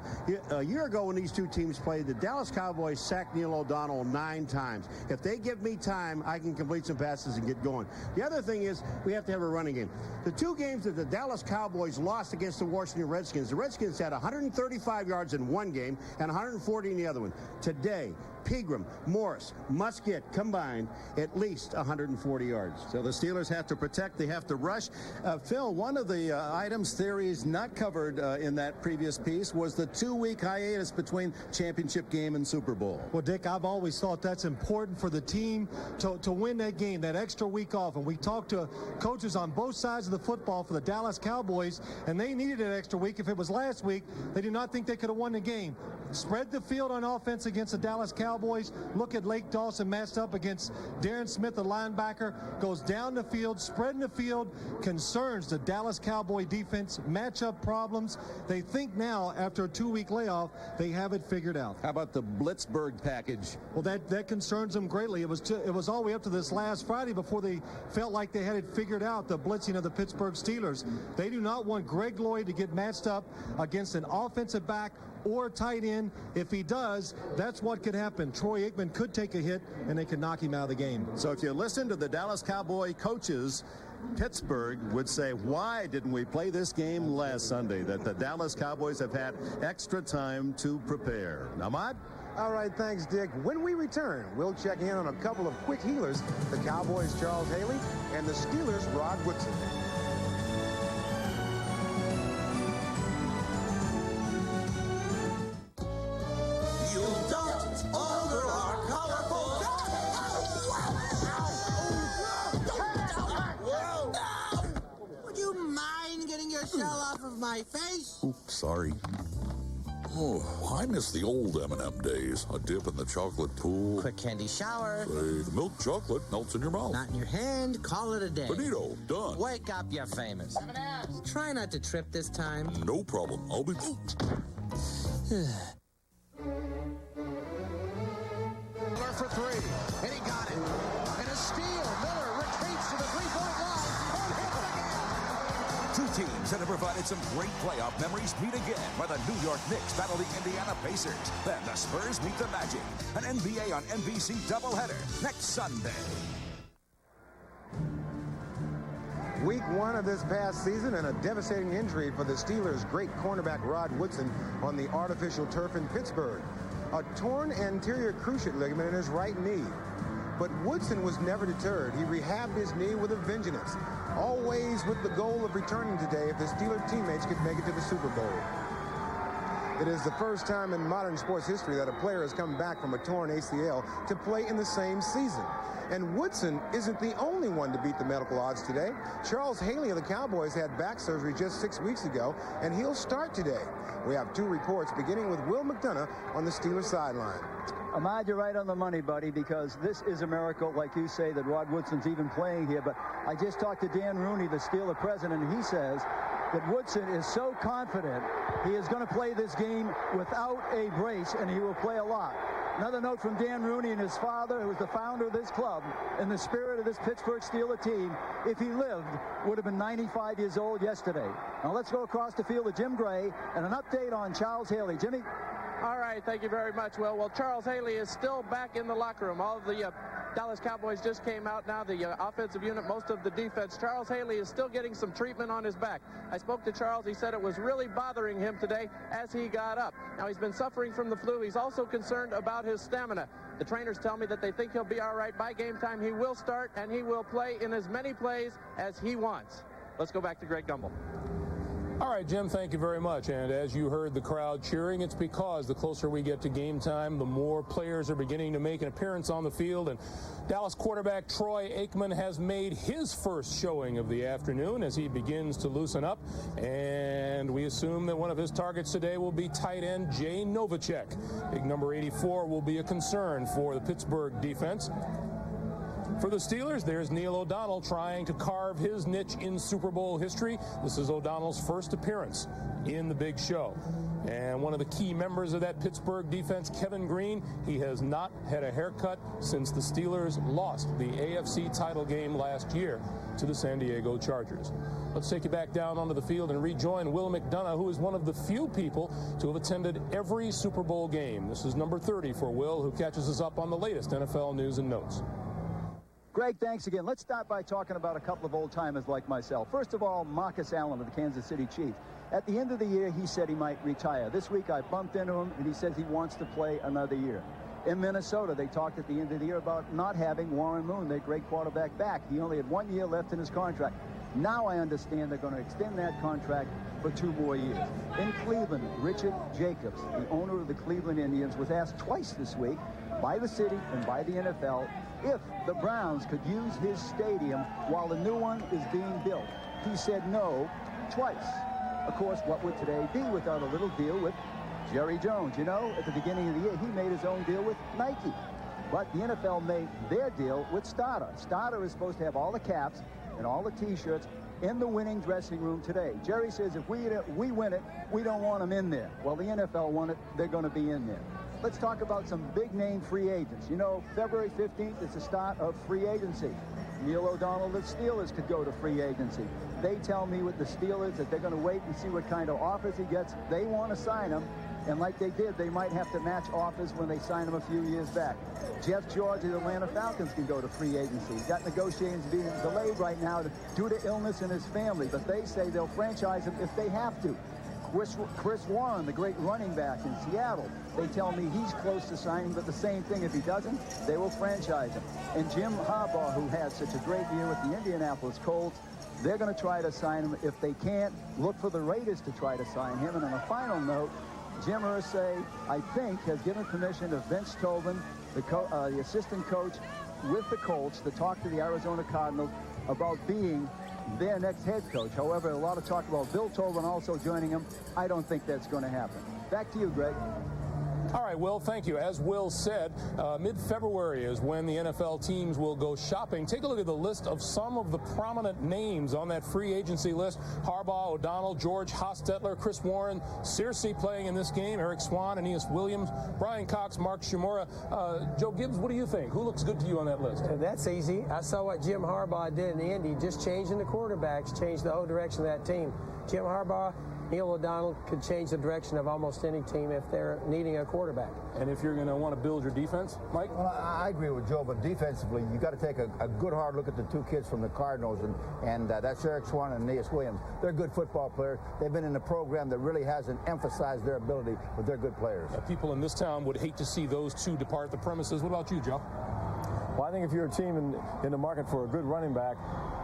A year ago when these two teams played, the Dallas Cowboys sacked Neil O'Donnell 9 times. If they give me time, I can complete some passes and get going. The other thing is we have to have a running game. The 2 games that the Dallas Cowboys lost against the Washington Redskins, the Redskins had 135 yards in one game and 140 in the other one. Today, Pegram, Morris, Musket combined at least 140 yards. So the Steelers have to protect, they have to rush. Phil, one of the items, theories not covered in that previous piece was the 2-week hiatus between championship game and Super Bowl. Well, Dick, I've always thought that's important for the team to win that game, that extra week off. And we talked to coaches on both sides of the football for the Dallas Cowboys, and they needed an extra week. If it was last week, they do not think they could have won the game. Spread the field on offense against the Dallas Cowboys. Look at Lake Dawson matched up against Darren Smith, the linebacker, goes down the field, spreading the field, concerns the Dallas Cowboy defense, matchup problems. They think now, after a 2-week layoff, they have it figured out. How about the Blitzburg package? Well, that concerns them greatly. It was all the way up to this last Friday before they felt like they had it figured out, the blitzing of the Pittsburgh Steelers. They do not want Greg Lloyd to get matched up against an offensive back or tight end. If he does, that's what could happen. Troy Aikman could take a hit, and they could knock him out of the game. So if you listen to the Dallas Cowboy coaches, Pittsburgh would say, why didn't we play this game last Sunday? That the Dallas Cowboys have had extra time to prepare. Ahmad? All right, thanks, Dick. When we return, we'll check in on a couple of quick healers, the Cowboys' Charles Haley and the Steelers' Rod Woodson. My face? Oops, sorry. Oh, I miss the old M&M days. A dip in the chocolate pool. Quick candy shower. Say, the milk chocolate melts in your mouth. Not in your hand. Call it a day. Benito, done. Wake up, you're famous. Try not to trip this time. No problem. I'll be... Miller for 3. And he got it. And a steal. Miller retreats to the 3-point line. Two teams that have provided some great playoff memories meet again while the New York Knicks battle the Indiana Pacers. Then the Spurs meet the Magic. An NBA on NBC doubleheader next Sunday. Week 1 of this past season and a devastating injury for the Steelers' great cornerback Rod Woodson on the artificial turf in Pittsburgh. A torn anterior cruciate ligament in his right knee. But Woodson was never deterred. He rehabbed his knee with a vengeance, always with the goal of returning today if his Steeler teammates could make it to the Super Bowl. It is the first time in modern sports history that a player has come back from a torn ACL to play in the same season. And Woodson isn't the only one to beat the medical odds today. Charles Haley of the Cowboys had back surgery just 6 weeks ago, and he'll start today. We have 2 reports, beginning with Will McDonough on the Steelers sideline. Ahmad, you're right on the money, buddy, because this is a miracle, like you say, that Rod Woodson's even playing here. But I just talked to Dan Rooney, the Steeler president, and he says that Woodson is so confident he is going to play this game without a brace, and he will play a lot. Another note from Dan Rooney and his father, who was the founder of this club, in the spirit of this Pittsburgh Steeler team, if he lived, would have been 95 years old yesterday. Now let's go across the field to Jim Gray and an update on Charles Haley. Jimmy? All right, thank you very much, Will. Well, Charles Haley is still back in the locker room. All of the Dallas Cowboys just came out now, the offensive unit, most of the defense. Charles Haley is still getting some treatment on his back. I spoke to Charles. He said it was really bothering him today as he got up. Now, he's been suffering from the flu. He's also concerned about his stamina. The trainers tell me that they think he'll be all right. By game time, he will start, and he will play in as many plays as he wants. Let's go back to Greg Gumbel. All right, Jim, thank you very much. And as you heard the crowd cheering, it's because the closer we get to game time, the more players are beginning to make an appearance on the field. And Dallas quarterback Troy Aikman has made his first showing of the afternoon as he begins to loosen up. And we assume that one of his targets today will be tight end Jay Novacek. Big number 84 will be a concern for the Pittsburgh defense. For the Steelers, there's Neil O'Donnell trying to carve his niche in Super Bowl history. This is O'Donnell's first appearance in the big show. And one of the key members of that Pittsburgh defense, Kevin Green, he has not had a haircut since the Steelers lost the AFC title game last year to the San Diego Chargers. Let's take you back down onto the field and rejoin Will McDonough, who is one of the few people to have attended every Super Bowl game. This is number 30 for Will, who catches us up on the latest NFL news and notes. Greg, thanks again. Let's start by talking about a couple of old-timers like myself. First of all, Marcus Allen of the Kansas City Chiefs. At the end of the year, he said he might retire. This week, I bumped into him, and he says he wants to play another year. In Minnesota, they talked at the end of the year about not having Warren Moon, their great quarterback, back. He only had 1 year left in his contract. Now I understand they're going to extend that contract for 2 more years. In Cleveland, Richard Jacobs, the owner of the Cleveland Indians, was asked twice this week by the city and by the NFL if the Browns could use his stadium while the new one is being built. He said no twice. Of course, what would today be without a little deal with Jerry Jones? You know, at the beginning of the year, he made his own deal with Nike. But the NFL made their deal with Starter. Starter is supposed to have all the caps and all the T-shirts in the winning dressing room today. Jerry says if we win it, we don't want them in there. Well, the NFL won it. They're going to be in there. Let's talk about some big-name free agents. You know, February 15th is the start of free agency. Neil O'Donnell, the Steelers could go to free agency. They tell me with the Steelers that they're going to wait and see what kind of offers he gets. They want to sign him, and like they did, they might have to match offers when they signed him a few years back. Jeff George of the Atlanta Falcons can go to free agency. He's got negotiations being delayed right now due to illness in his family, but they say they'll franchise him if they have to. Chris Warren, the great running back in Seattle, they tell me he's close to signing, but the same thing, if he doesn't, they will franchise him. And Jim Harbaugh, who had such a great year with the Indianapolis Colts, they're going to try to sign him. If they can't, look for the Raiders to try to sign him. And on a final note, Jim Irsay, I think, has given permission to Vince Tobin, the assistant coach with the Colts, to talk to the Arizona Cardinals about being their next head coach. However, a lot of talk about Bill Tobin also joining him. I don't think that's going to happen. Back to you, Greg. All right, Will, thank you. As Will said, mid-February is when the NFL teams will go shopping. Take a look at the list of some of the prominent names on that free agency list. Harbaugh, O'Donnell, George Hostetler, Chris Warren, Searcy playing in this game, Eric Swan, Aeneas Williams, Brian Cox, Mark Shimura. Joe Gibbs, what do you think? Who looks good to you on that list? That's easy. I saw what Jim Harbaugh did in Indy, just changing the quarterbacks, changed the whole direction of that team. Jim Harbaugh, Neil O'Donnell could change the direction of almost any team if they're needing a quarterback. And if you're going to want to build your defense, Mike? Well, I agree with Joe, but defensively, you got to take a good hard look at the 2 kids from the Cardinals, and that's Eric Swan and Aeneas Williams. They're good football players. They've been in a program that really hasn't emphasized their ability, but they're good players. People in this town would hate to see those 2 depart the premises. What about you, Joe? Well, I think if you're a team in the market for a good running back,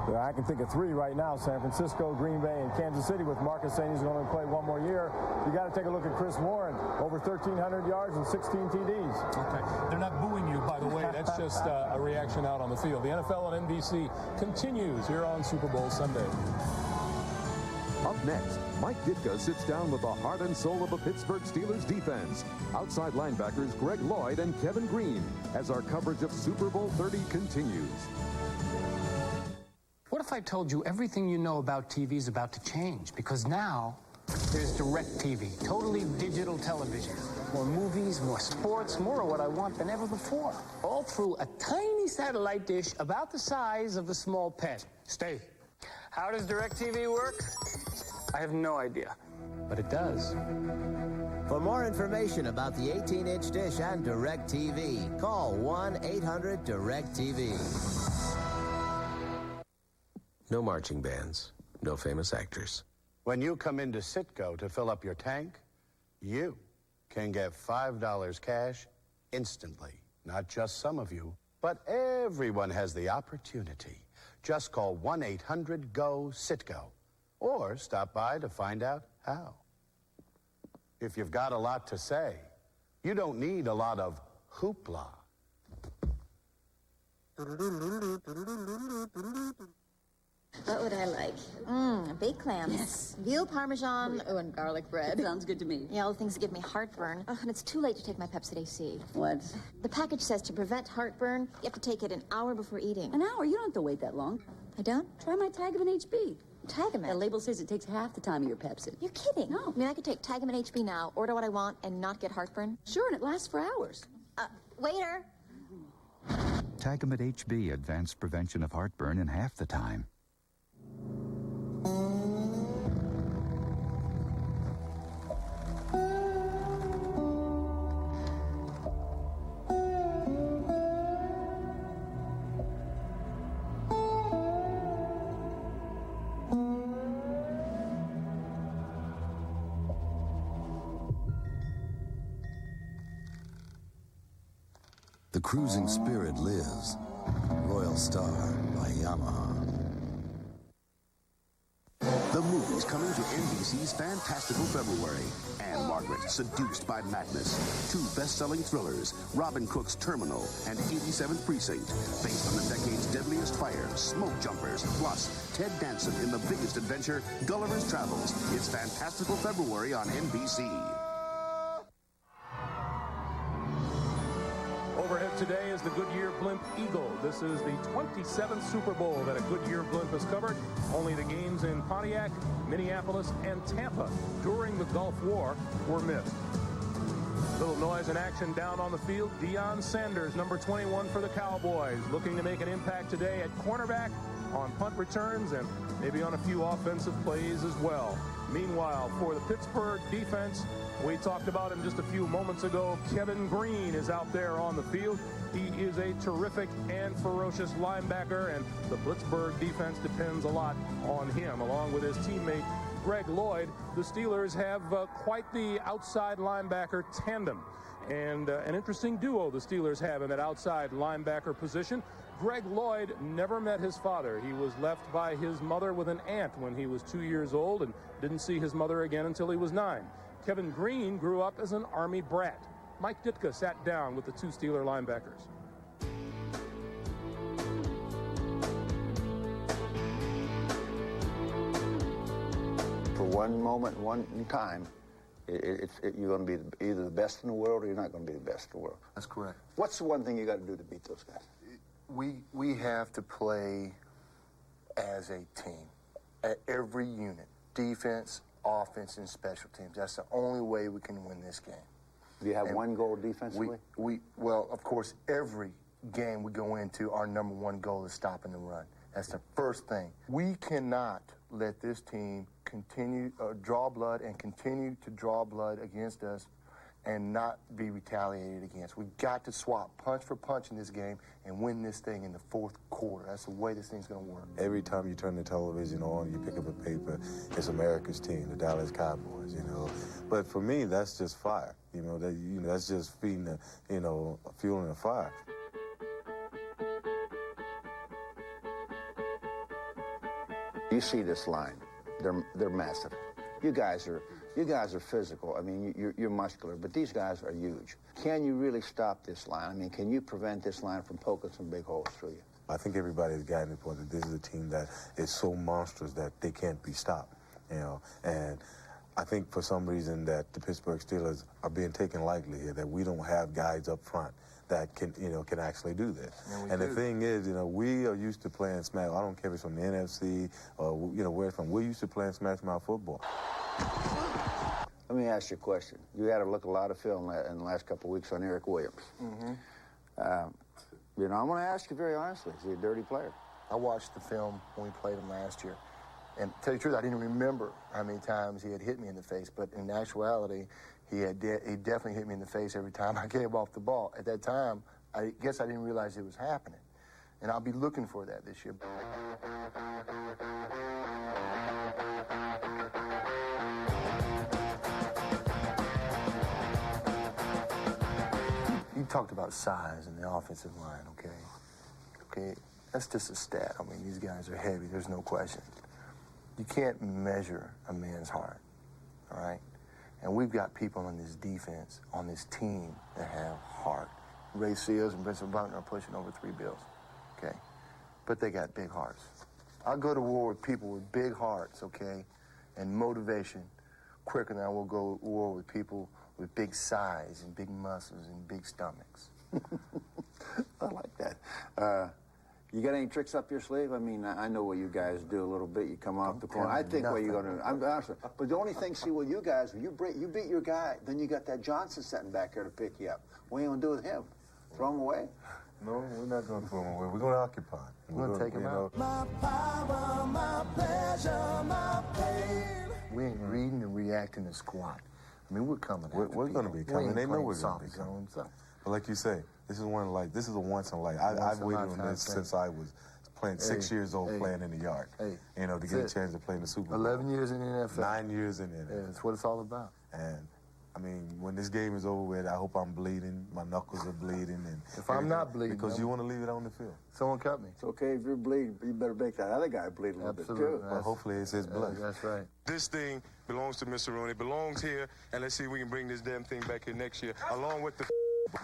I can think of 3 right now: San Francisco, Green Bay, and Kansas City. With Marcus saying he's going to play 1 more year, you got to take a look at Chris Warren, over 1,300 yards and 16 TDs. Okay, they're not booing you, by the way. That's just a reaction out on the field. The NFL on NBC continues here on Super Bowl Sunday. Up next, Mike Ditka sits down with the heart and soul of the Pittsburgh Steelers defense. Outside linebackers Greg Lloyd and Kevin Green, as our coverage of Super Bowl 30 continues. What if I told you everything you know about TV is about to change? Because now there's DirecTV, totally digital television. More movies, more sports, more of what I want than ever before. All through a tiny satellite dish about the size of a small pen. Stay. How does DirecTV work? I have no idea, but it does. For more information about the 18-inch dish and DirecTV, call 1-800-DirecTV. No marching bands, no famous actors. When you come into Citgo to fill up your tank, you can get $5 cash instantly. Not just some of you, but everyone has the opportunity. Just call 1-800-GO-CITGO. Or stop by to find out how. If you've got a lot to say, you don't need a lot of hoopla. What would I like? Baked clams. Yes. Veal parmesan. Oh, and garlic bread. Sounds good to me. Yeah, all the things that give me heartburn. Oh, and it's too late to take my Pepsid AC. What? The package says to prevent heartburn, you have to take it an hour before eating. An hour? You don't have to wait that long. I don't? Try my Tagamin HB. Tagamin? The label says it takes half the time of your Pepsid. You're kidding. No. I mean, I could take Tagamin HB now, order what I want, and not get heartburn? Sure, and it lasts for hours. Waiter! Tagamet HB, advanced prevention of heartburn in half the time. The cruising spirit lives. Royal Star by Yamaha. The movie's coming to NBC's Fantastical February. Anne Margaret, Seduced by Madness. Two best-selling thrillers, Robin Cook's Terminal and 87th Precinct. Based on the decade's deadliest fire, Smoke Jumpers, plus Ted Danson in the biggest adventure, Gulliver's Travels. It's Fantastical February on NBC. Overhead today is the Goodyear Blimp Eagle. This is the 27th Super Bowl that a Goodyear Blimp has covered. Only the games in Pontiac, Minneapolis, and Tampa during the Gulf War were missed. Little noise and action down on the field. Deion Sanders, number 21 for the Cowboys, looking to make an impact today at cornerback, on punt returns, and maybe on a few offensive plays as well. Meanwhile, for the Pittsburgh defense, we talked about him just a few moments ago. Kevin Green is out there on the field. He is a terrific and ferocious linebacker, and the Pittsburgh defense depends a lot on him, along with his teammate Greg Lloyd. The Steelers have quite the outside linebacker tandem, and an interesting duo the Steelers have in that outside linebacker position. Greg Lloyd never met his father. He was left by his mother with an aunt when he was 2 years old and didn't see his mother again until he was 9. Kevin Green grew up as an Army brat. Mike Ditka sat down with the two Steeler linebackers. For one moment, one time, you're going to be either the best in the world or you're not going to be the best in the world. That's correct. What's the one thing you got to do to beat those guys? We have to play as a team at every unit, defense, offense, and special teams. That's the only way we can win this game. Do you have one goal defensively? Well, of course, every game we go into, our number one goal is stopping the run. That's the first thing. We cannot let this team continue draw blood and continue to draw blood against us and not be retaliated against. We got to swap punch for punch in this game and win this thing in the fourth quarter. That's the way this thing's going to work. Every time you turn the television on, you pick up a paper, it's America's team, the Dallas Cowboys, you know. But for me, that's just fire. That's just feeding the, fueling the fire. You see this line. They're massive. You guys are physical. I mean, you're muscular, but these guys are huge. Can you really stop this line? I mean, can you prevent this line from poking some big holes through you? I think everybody's gotten to the point that this is a team that is so monstrous that they can't be stopped, and I think for some reason that the Pittsburgh Steelers are being taken lightly here, that we don't have guys up front that can actually do this. And the thing is, we are used to playing smash. I don't care if it's from the NFC or, where it's from. We're used to playing smash mouth football. Let me ask you a question. You had to look a lot of film in the last couple of weeks on Eric Williams. Mm-hmm. I'm going to ask you very honestly, is he a dirty player? I watched the film when we played him last year. And to tell you the truth, I didn't remember how many times he had hit me in the face. But in actuality, he definitely hit me in the face every time I gave off the ball. At that time, I guess I didn't realize it was happening. And I'll be looking for that this year. You talked about size in the offensive line, okay? Okay, that's just a stat. I mean, these guys are heavy, there's no question. You can't measure a man's heart, all right? And we've got people on this defense, on this team, that have heart. Ray Seals and Vincent Buckner are pushing over 3 bills, okay? But they got big hearts. I'll go to war with people with big hearts, okay, and motivation quicker than I will go to war with people with big size and big muscles and big stomachs. I like that. You got any tricks up your sleeve? I mean, I know what you guys do a little bit. You come off the corner. I think what you're going to do. I'm honest. But the only thing, see, with you guys, when you beat your guy, then you got that Johnson sitting back here to pick you up. What are you going to do with him? Throw him away? No, we're not going to throw him away. We're going to occupy. We're going to take him out. My power, my pleasure, my pain. We ain't reading and reacting to squat. I mean, we're coming. We're going to be coming. They know we're going to be coming. But like you say, this is a once in a life. I've waited on this since I was playing 6 years old, playing in the yard. You know, to get a chance to play in the Super Bowl. 11 years in the NFL. 9 years in the NFL. Yeah, that's what it's all about. And I mean, when this game is over with, I hope I'm bleeding. My knuckles are bleeding. And if I'm not bleeding, because you want to leave it on the field. Someone cut me. It's okay if you're bleeding, but you better make that other guy bleed a little bit too. Well, hopefully it's his blood. That's right. This thing belongs to Mr. Rooney. It belongs here, and let's see if we can bring this damn thing back here next year, along with the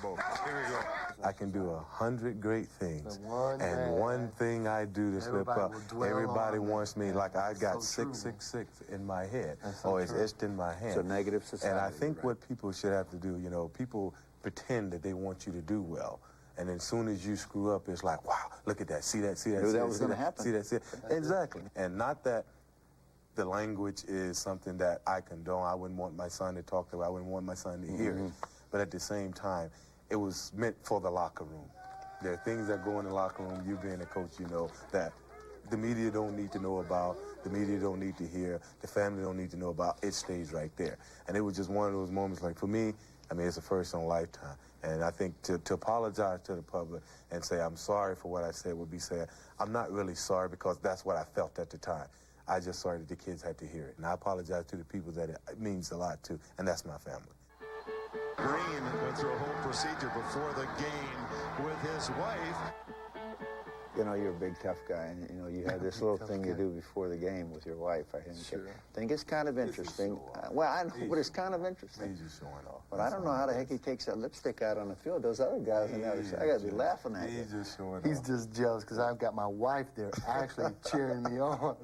ball. Here we go. I can do 100 great things, and one thing I do to slip up, everybody wants me, like I got 666 in my head, or it's etched in my hand. It's a negative society. And I think what people should have to do, you know, people pretend that they want you to do well. And then as soon as you screw up, it's like, wow, look at that, see that, see that, Knew see that that, was see gonna that, happen. see that, see that. Exactly. And not that the language is something that I condone. I wouldn't want my son to talk to it. I wouldn't want my son to hear it. But at the same time, it was meant for the locker room. There are things that go in the locker room, you being a coach, you know, that the media don't need to know about, the media don't need to hear, the family don't need to know about. It stays right there. And it was just one of those moments, like for me, I mean, it's a first in a lifetime. And I think to apologize to the public and say I'm sorry for what I said would be said. I'm not really sorry because that's what I felt at the time. I just sorry that the kids had to hear it. And I apologize to the people that it means a lot to, and that's my family. Green went through a whole procedure before the game with his wife. You know, you're a big, tough guy, and, you know, you have this little thing you do before the game with your wife. I think it's kind of interesting. Well, I know, but it's kind of interesting. He's just showing off. But I don't know how the heck he takes that lipstick out on the field. Those other guys in there, I got to be laughing at you. He's just showing off. He's just jealous because I've got my wife there actually cheering me on.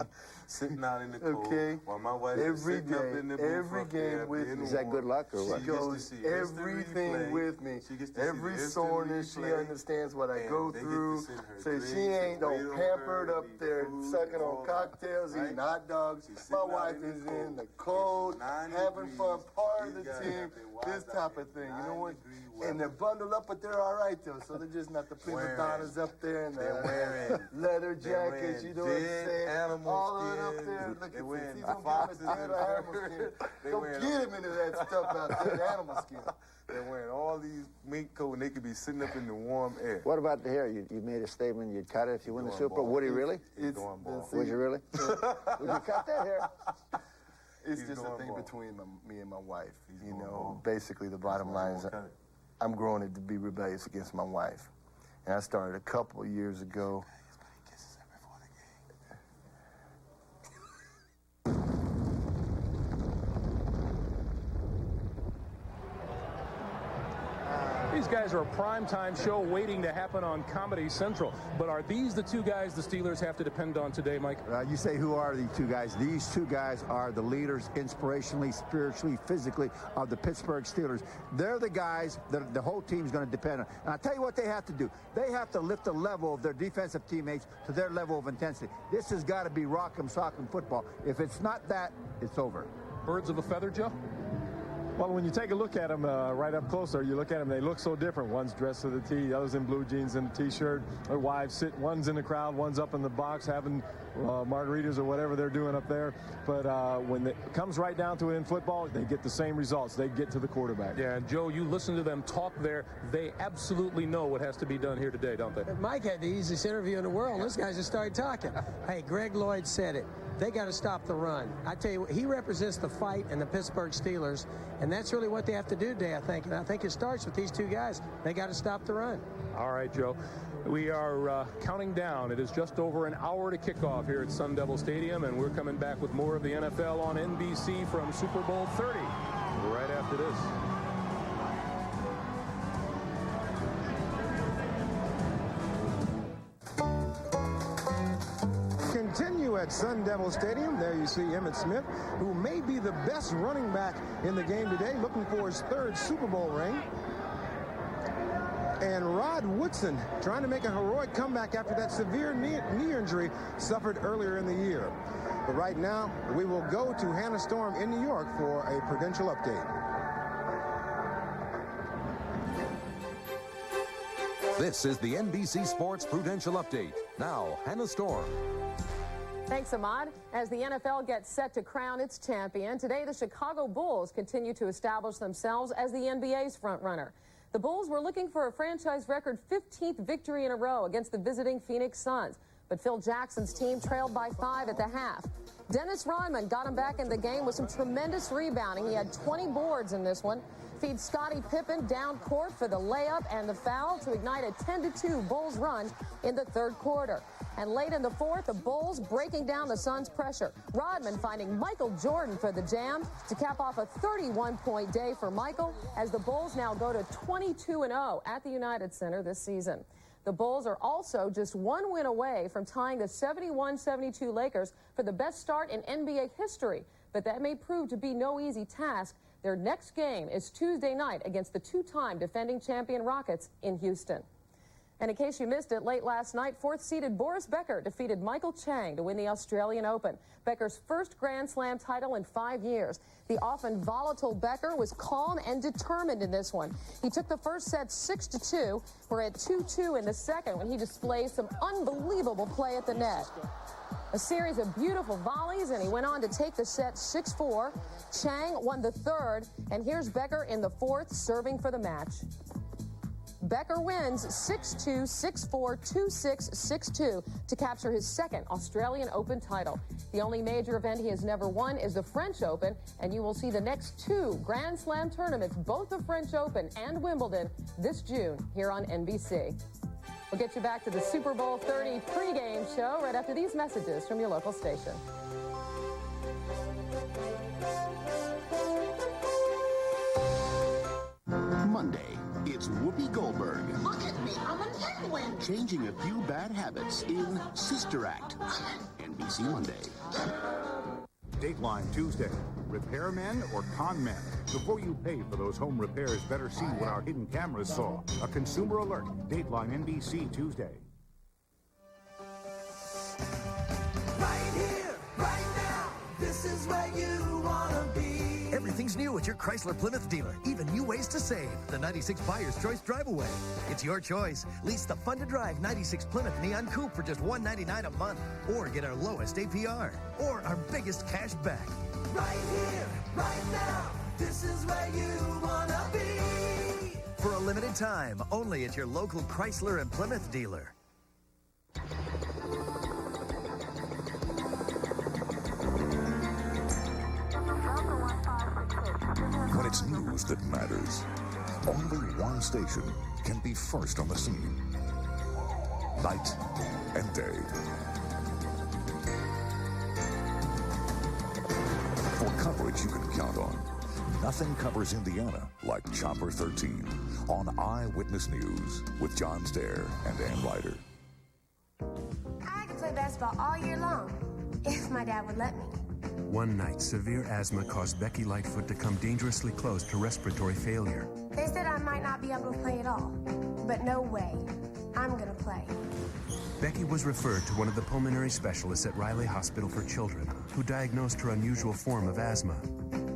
Sitting out in the cold while my wife is every sitting up in the every booth game with me. Is that good luck or what? She goes everything with me. Every soreness, she understands what I go through. So she ain't no pampered up there sucking on cocktails, eating hot dogs. My wife is in the cold, having fun, part of the team, this type of thing. You know what? And they're bundled up, but they're all right though. So they're just not the prima donnas up there in the leather jackets. You know what I'm saying? All of it up there. Look at these foxes and animal skin. Don't get him into that stuff out there, animal skin. They're wearing all these mink coats, and they could be sitting up in the warm air. What about the hair? You made a statement you'd cut it if you win the Super Bowl. Would he really? Would you really? Would you cut that hair? It's just a thing between me and my wife. You know, basically the bottom line is I'm growing it to be rebellious against my wife. And I started a couple of years ago. These guys are a primetime show waiting to happen on Comedy Central. But are these the two guys the Steelers have to depend on today, Mike? You say, who are these two guys? These two guys are the leaders inspirationally, spiritually, physically of the Pittsburgh Steelers. They're the guys that the whole team's going to depend on. And I'll tell you what they have to do. They have to lift the level of their defensive teammates to their level of intensity. This has got to be rock'em sock'em football. If it's not that, it's over. Birds of a feather, Joe? Well, when you take a look at them right up closer, you look at them, they look so different. One's dressed to the T, the other's in blue jeans and a T-shirt. Their wives sit, one's in the crowd, one's up in the box having margaritas or whatever they're doing up there. But when it comes right down to it in football, they get the same results. They get to the quarterback. Yeah, and Joe, you listen to them talk there. They absolutely know what has to be done here today, don't they? Mike had the easiest interview in the world. This guy just started talking. Hey, Greg Lloyd said it. they got to stop the run. I tell you, he represents the fight and the Pittsburgh Steelers, and that's really what they have to do today, I think. And I think it starts with these two guys. They got to stop the run. All right, Joe. We are counting down. It is just over an hour to kickoff here at Sun Devil Stadium, and we're coming back with more of the NFL on NBC from Super Bowl 30 right after this. Continue at Sun Devil Stadium. There you see Emmitt Smith, who may be the best running back in the game today, looking for his third Super Bowl ring. And Rod Woodson trying to make a heroic comeback after that severe knee injury suffered earlier in the year. But right now, we will go to Hannah Storm in New York for a Prudential update. This is the NBC Sports Prudential Update. Now, Hannah Storm. Thanks, Ahmad. As the NFL gets set to crown its champion, today the Chicago Bulls continue to establish themselves as the NBA's frontrunner. The Bulls were looking for a franchise record 15th victory in a row against the visiting Phoenix Suns, but Phil Jackson's team trailed by 5 at the half. Dennis Rodman got him back in the game with some tremendous rebounding. He had 20 boards in this one. Feed Scottie Pippen down court for the layup and the foul to ignite a 10-2 Bulls run in the third quarter. And late in the fourth, the Bulls breaking down the Suns' pressure. Rodman finding Michael Jordan for the jam to cap off a 31-point day for Michael as the Bulls now go to 22-0 at the United Center this season. The Bulls are also just one win away from tying the 71-72 Lakers for the best start in NBA history, but that may prove to be no easy task. Their next game is Tuesday night against the two-time defending champion Rockets in Houston. And in case you missed it, late last night, fourth-seeded Boris Becker defeated Michael Chang to win the Australian Open, Becker's first Grand Slam title in 5 years. The often volatile Becker was calm and determined in this one. He took the first set 6-2. We're at 2-2 in the second when he displays some unbelievable play at the net. A series of beautiful volleys, and he went on to take the set 6-4. Chang won the third, and here's Becker in the fourth, serving for the match. Becker wins 6-2, 6-4, 2-6, 6-2 to capture his second Australian Open title. The only major event he has never won is the French Open, and you will see the next two Grand Slam tournaments, both the French Open and Wimbledon, this June here on NBC. We'll get you back to the Super Bowl 30 pregame show right after these messages from your local station. Monday, it's Whoopi Goldberg. Look at me, I'm a penguin. Changing a few bad habits in Sister Act. NBC Monday. Dateline Tuesday. Repairmen or con men? Before you pay for those home repairs, better see what our hidden cameras saw. A consumer alert. Dateline NBC Tuesday. Right here, right now, this is where you want to be. Everything's new at your Chrysler Plymouth dealer. Even new ways to save. The 96 Buyer's Choice Drive Away. It's your choice. Lease the fun-to-drive 96 Plymouth Neon Coupe for just $199 a month. Or get our lowest APR. Or our biggest cash back. Right here, right now, this is where you want to be. For a limited time, only at your local Chrysler and Plymouth dealer. When it's news that matters, only one station can be first on the scene. Night and day. For coverage you can count on. Nothing covers Indiana like Chopper 13 on Eyewitness News with John Stair and Ann Ryder. I could play basketball all year long, if my dad would let me. One night, severe asthma caused Becky Lightfoot to come dangerously close to respiratory failure. They said I might not be able to play at all, but no way. I'm gonna play. Becky was referred to one of the pulmonary specialists at Riley Hospital for Children, who diagnosed her unusual form of asthma.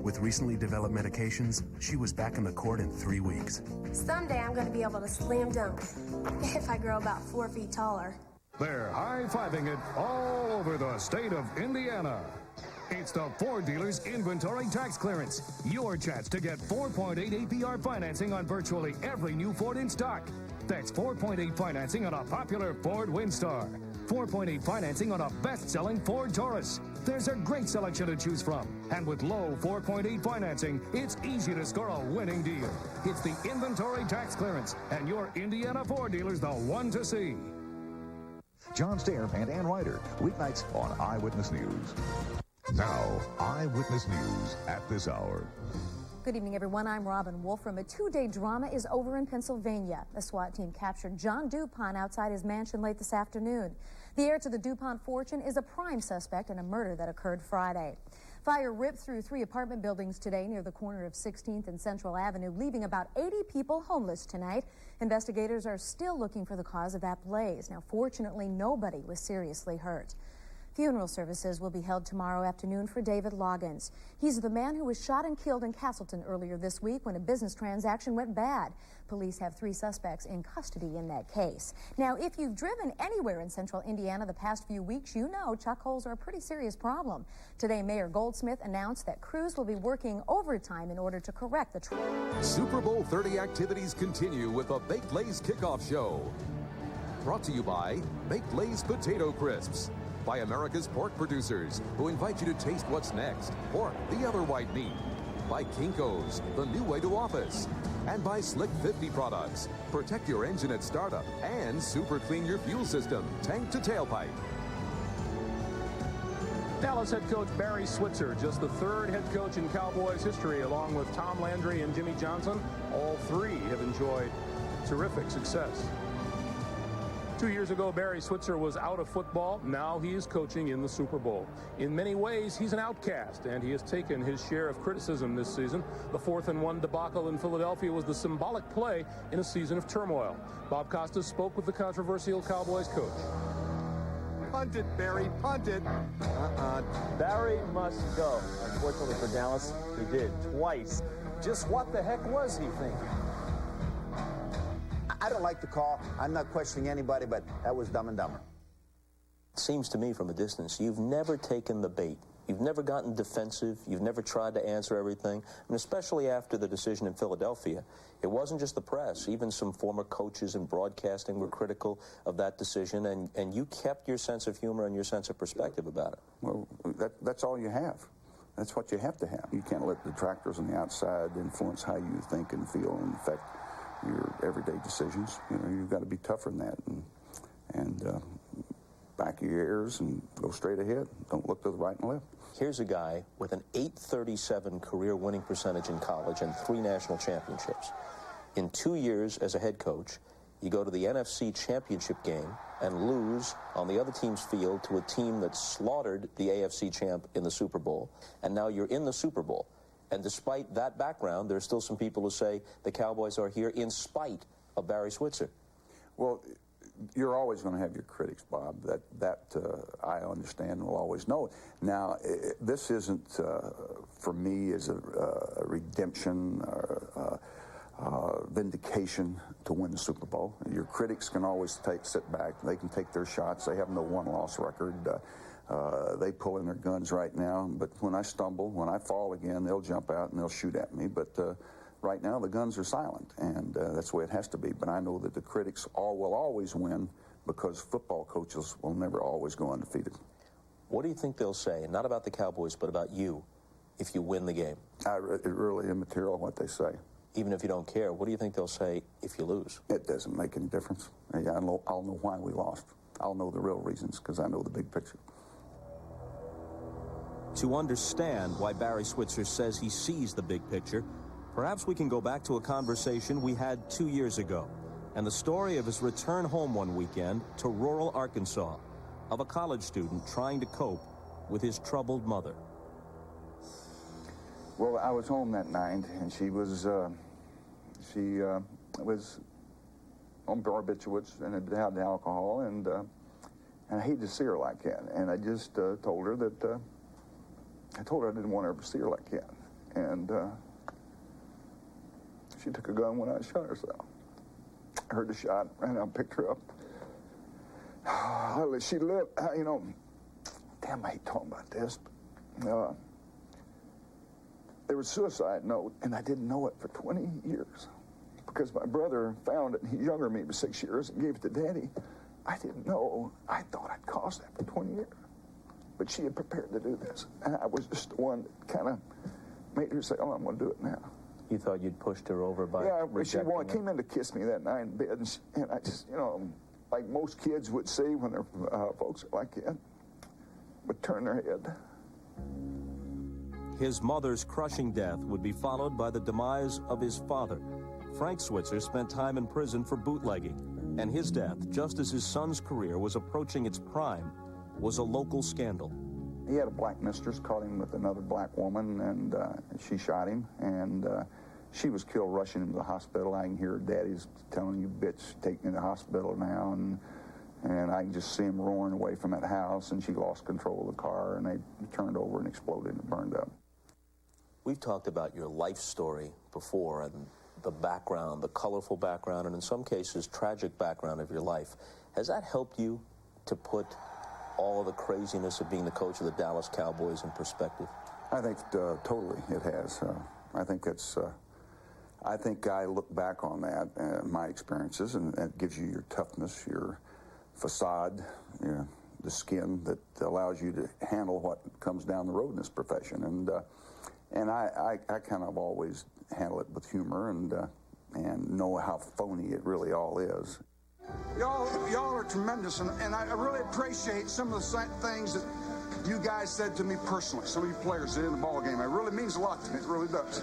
With recently developed medications, she was back on the court in 3 weeks. Someday I'm gonna be able to slam dunk, if I grow about 4 feet taller. They're high-fiving it all over the state of Indiana. It's the Ford dealer's inventory tax clearance. Your chance to get 4.8 APR financing on virtually every new Ford in stock. That's 4.8 financing on a popular Ford Windstar. 4.8 financing on a best-selling Ford Taurus. There's a great selection to choose from. And with low 4.8 financing, it's easy to score a winning deal. It's the inventory tax clearance, and your Indiana Ford dealer's the one to see. John Stair and Ann Ryder, weeknights on Eyewitness News. Now, Eyewitness News at this hour. Good evening, everyone. I'm Robin Wolfram. A two-day drama is over in Pennsylvania. A SWAT team captured John DuPont outside his mansion late this afternoon. The heir to the DuPont fortune is a prime suspect in a murder that occurred Friday. Fire ripped through 3 apartment buildings today near the corner of 16th and Central Avenue, leaving about 80 people homeless tonight. Investigators are still looking for the cause of that blaze. Now, fortunately, nobody was seriously hurt. Funeral services will be held tomorrow afternoon for David Loggins. He's the man who was shot and killed in Castleton earlier this week when a business transaction went bad. Police have 3 suspects in custody in that case. Now, if you've driven anywhere in central Indiana the past few weeks, you know chuck holes are a pretty serious problem. Today, Mayor Goldsmith announced that crews will be working overtime in order to correct the Super Bowl 30 activities continue with the Baked Lay's Kickoff Show. Brought to you by Baked Lay's Potato Crisps. By America's pork producers, who invite you to taste what's next. Pork, the other white meat. By Kinko's, the new way to office. And by Slick 50 products. Protect your engine at startup and super clean your fuel system, tank to tailpipe. Dallas head coach Barry Switzer, just the 3rd head coach in Cowboys history, along with Tom Landry and Jimmy Johnson. All 3 have enjoyed terrific success. 2 years ago, Barry Switzer was out of football. Now he is coaching in the Super Bowl. In many ways, he's an outcast, and he has taken his share of criticism this season. The 4th-and-1 debacle in Philadelphia was the symbolic play in a season of turmoil. Bob Costas spoke with the controversial Cowboys coach. Punt it, Barry, punt it. Barry must go. Unfortunately for Dallas, he did twice. Just what the heck was he thinking? I don't like the call. I'm not questioning anybody, but that was Dumb and Dumber. It seems to me from a distance, you've never taken the bait. You've never gotten defensive. You've never tried to answer everything. And especially after the decision in Philadelphia, it wasn't just the press. Even some former coaches in broadcasting were critical of that decision, and you kept your sense of humor and your sense of perspective about it. Well, that's all you have. That's what you have to have. You can't let detractors on the outside influence how you think and feel and affect your everyday decisions. You know, you've got to be tougher than that and back your ears and go straight ahead. Don't look to the right and left. Here's a guy with an .837 career winning percentage in college and 3 national championships. In 2 years as a head coach, you go to the NFC Championship game and lose on the other team's field to a team that slaughtered the AFC champ in the Super Bowl, and now you're in the Super Bowl. And despite that background, there are still some people who say the Cowboys are here in spite of Barry Switzer. Well, you're always going to have your critics, Bob. That I understand and will always know. Now, this isn't for me as a redemption or vindication to win the Super Bowl. Your critics can always sit back. They can take their shots. They have no one-loss record. They pull in their guns right now, but when I stumble, when I fall again, they'll jump out and they'll shoot at me. But right now, the guns are silent, and that's the way it has to be. But I know that the critics will always win because football coaches will never always go undefeated. What do you think they'll say, not about the Cowboys, but about you, if you win the game? It's really immaterial what they say. Even if you don't care, what do you think they'll say if you lose? It doesn't make any difference. I'll know why we lost. I'll know the real reasons because I know the big picture. To understand why Barry Switzer says he sees the big picture, perhaps we can go back to a conversation we had 2 years ago and the story of his return home one weekend to rural Arkansas, of a college student trying to cope with his troubled mother. Well, I was home that night, and she was on barbiturates and had had alcohol, and I hated to see her like that. And I just told her that I didn't want to ever see her like that. And she took a gun when I shot herself. I heard the shot, ran out, picked her up. She lived, you know, damn, I hate talking about this. There was a suicide note, and I didn't know it for 20 years because my brother found it. He's younger than me by 6 years and gave it to Daddy. I didn't know. I thought I'd cost that for 20 years. But she had prepared to do this. And I was just the one that kind of made her say, oh, I'm going to do it now. You thought you'd pushed her over by she came in to kiss me that night in bed, and I just, like most kids would see when their folks are like that, would turn their head. His mother's crushing death would be followed by the demise of his father. Frank Switzer spent time in prison for bootlegging, and his death, just as his son's career was approaching its prime, was a local scandal. He had a black mistress, caught him with another black woman, and she shot him, and she was killed rushing him to the hospital. I can hear her daddy's telling you, bitch, take me to the hospital now, and I can just see him roaring away from that house, and she lost control of the car, and they turned over and exploded and burned up. We've talked about your life story before, and the background, the colorful background, and in some cases, tragic background of your life. Has that helped you to put all of the craziness of being the coach of the Dallas Cowboys in perspective? I think totally it has. I think I look back on that, my experiences, and that gives you your toughness, your facade, the skin that allows you to handle what comes down the road in this profession. And I kind of always handle it with humor and know how phony it really all is. Y'all are tremendous, and I really appreciate some of the things that you guys said to me personally, some of you players did in the ball game. It really means a lot to me, it really does.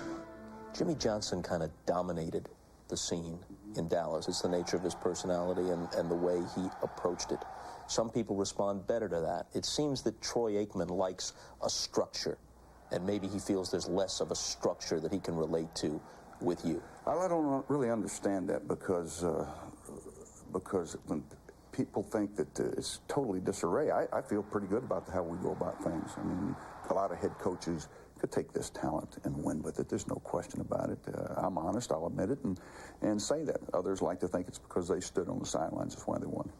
Jimmy Johnson kind of dominated the scene in Dallas. It's the nature of his personality and the way he approached it. Some people respond better to that. It seems that Troy Aikman likes a structure, and maybe he feels there's less of a structure that he can relate to with you. I don't really understand that because when people think that it's totally disarray, I feel pretty good about how we go about things. I mean, a lot of head coaches could take this talent and win with it. There's no question about it. I'm honest, I'll admit it, and say that. Others like to think it's because they stood on the sidelines. That's why they won.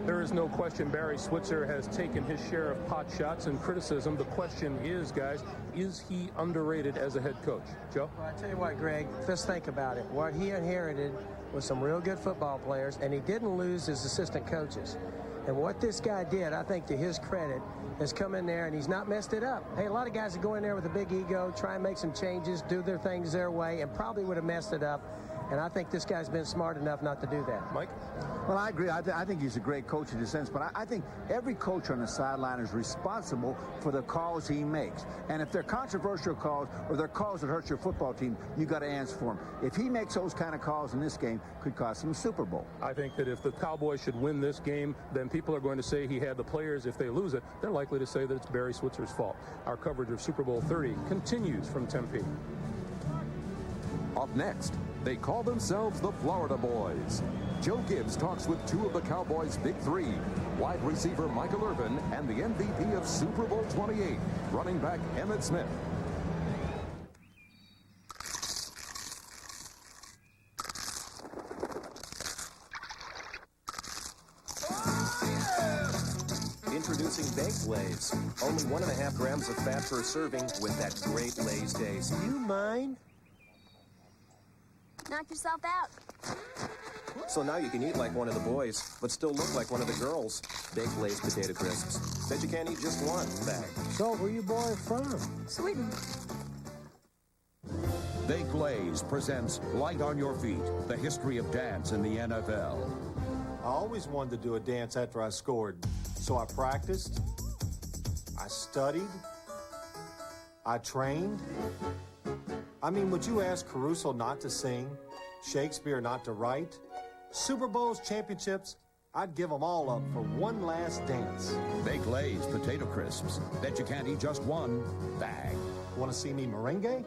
There is no question Barry Switzer has taken his share of pot shots and criticism. The question is, guys, is he underrated as a head coach? Joe? Well, I tell you what, Greg, just think about it. What he inherited was some real good football players, and he didn't lose his assistant coaches. And what this guy did, I think to his credit, has come in there and he's not messed it up. Hey, a lot of guys that go in there with a big ego, try and make some changes, do their things their way, and probably would have messed it up. And I think this guy's been smart enough not to do that. Mike? Well, I agree. I think he's a great coach in a sense, but I think every coach on the sideline is responsible for the calls he makes. And if they're controversial calls or they're calls that hurt your football team, you got to answer for them. If he makes those kind of calls in this game, could cost him a Super Bowl. I think that if the Cowboys should win this game, then people are going to say he had the players. If they lose it, they're likely to say that it's Barry Switzer's fault. Our coverage of Super Bowl 30 continues from Tempe. Up next, they call themselves the Florida Boys. Joe Gibbs talks with two of the Cowboys' big three, wide receiver Michael Irvin and the MVP of Super Bowl 28, running back Emmitt Smith. Introducing Baked Lays. Only 1.5 grams of fat per serving with that great Lay's taste. You mind? Knock yourself out. So now you can eat like one of the boys, but still look like one of the girls. Baked Lay's potato crisps. Bet you can't eat just one bag. So, where you boys from? Sweden. Baked Lays presents Light on Your Feet, the history of dance in the NFL. I always wanted to do a dance after I scored, so I practiced, I studied, I trained. I mean, would you ask Caruso not to sing, Shakespeare not to write? Super Bowls, championships, I'd give them all up for one last dance. Baked Lays potato crisps. Bet you can't eat just one bag. Want to see me merengue?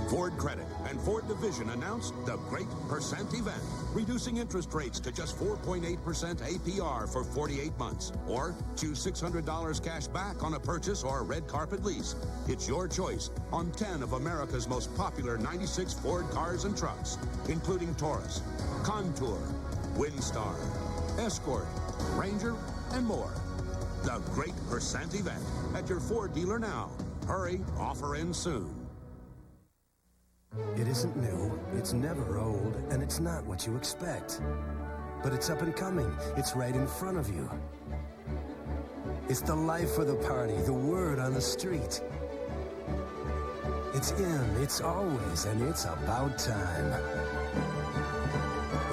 Ford Credit and Ford Division announced the Great Percent event, reducing interest rates to just 4.8% APR for 48 months. Or choose $600 cash back on a purchase or a red carpet lease. It's your choice on 10 of America's most popular 96 Ford cars and trucks, including Taurus, Contour, Windstar, Escort, Ranger, and more. The Great Percent event at your Ford dealer now. Hurry, offer ends soon. It isn't new, it's never old, and it's not what you expect. but it's up and coming. It's right in front of you. It's the life of the party, the word on the street. It's in, it's always, and it's about time.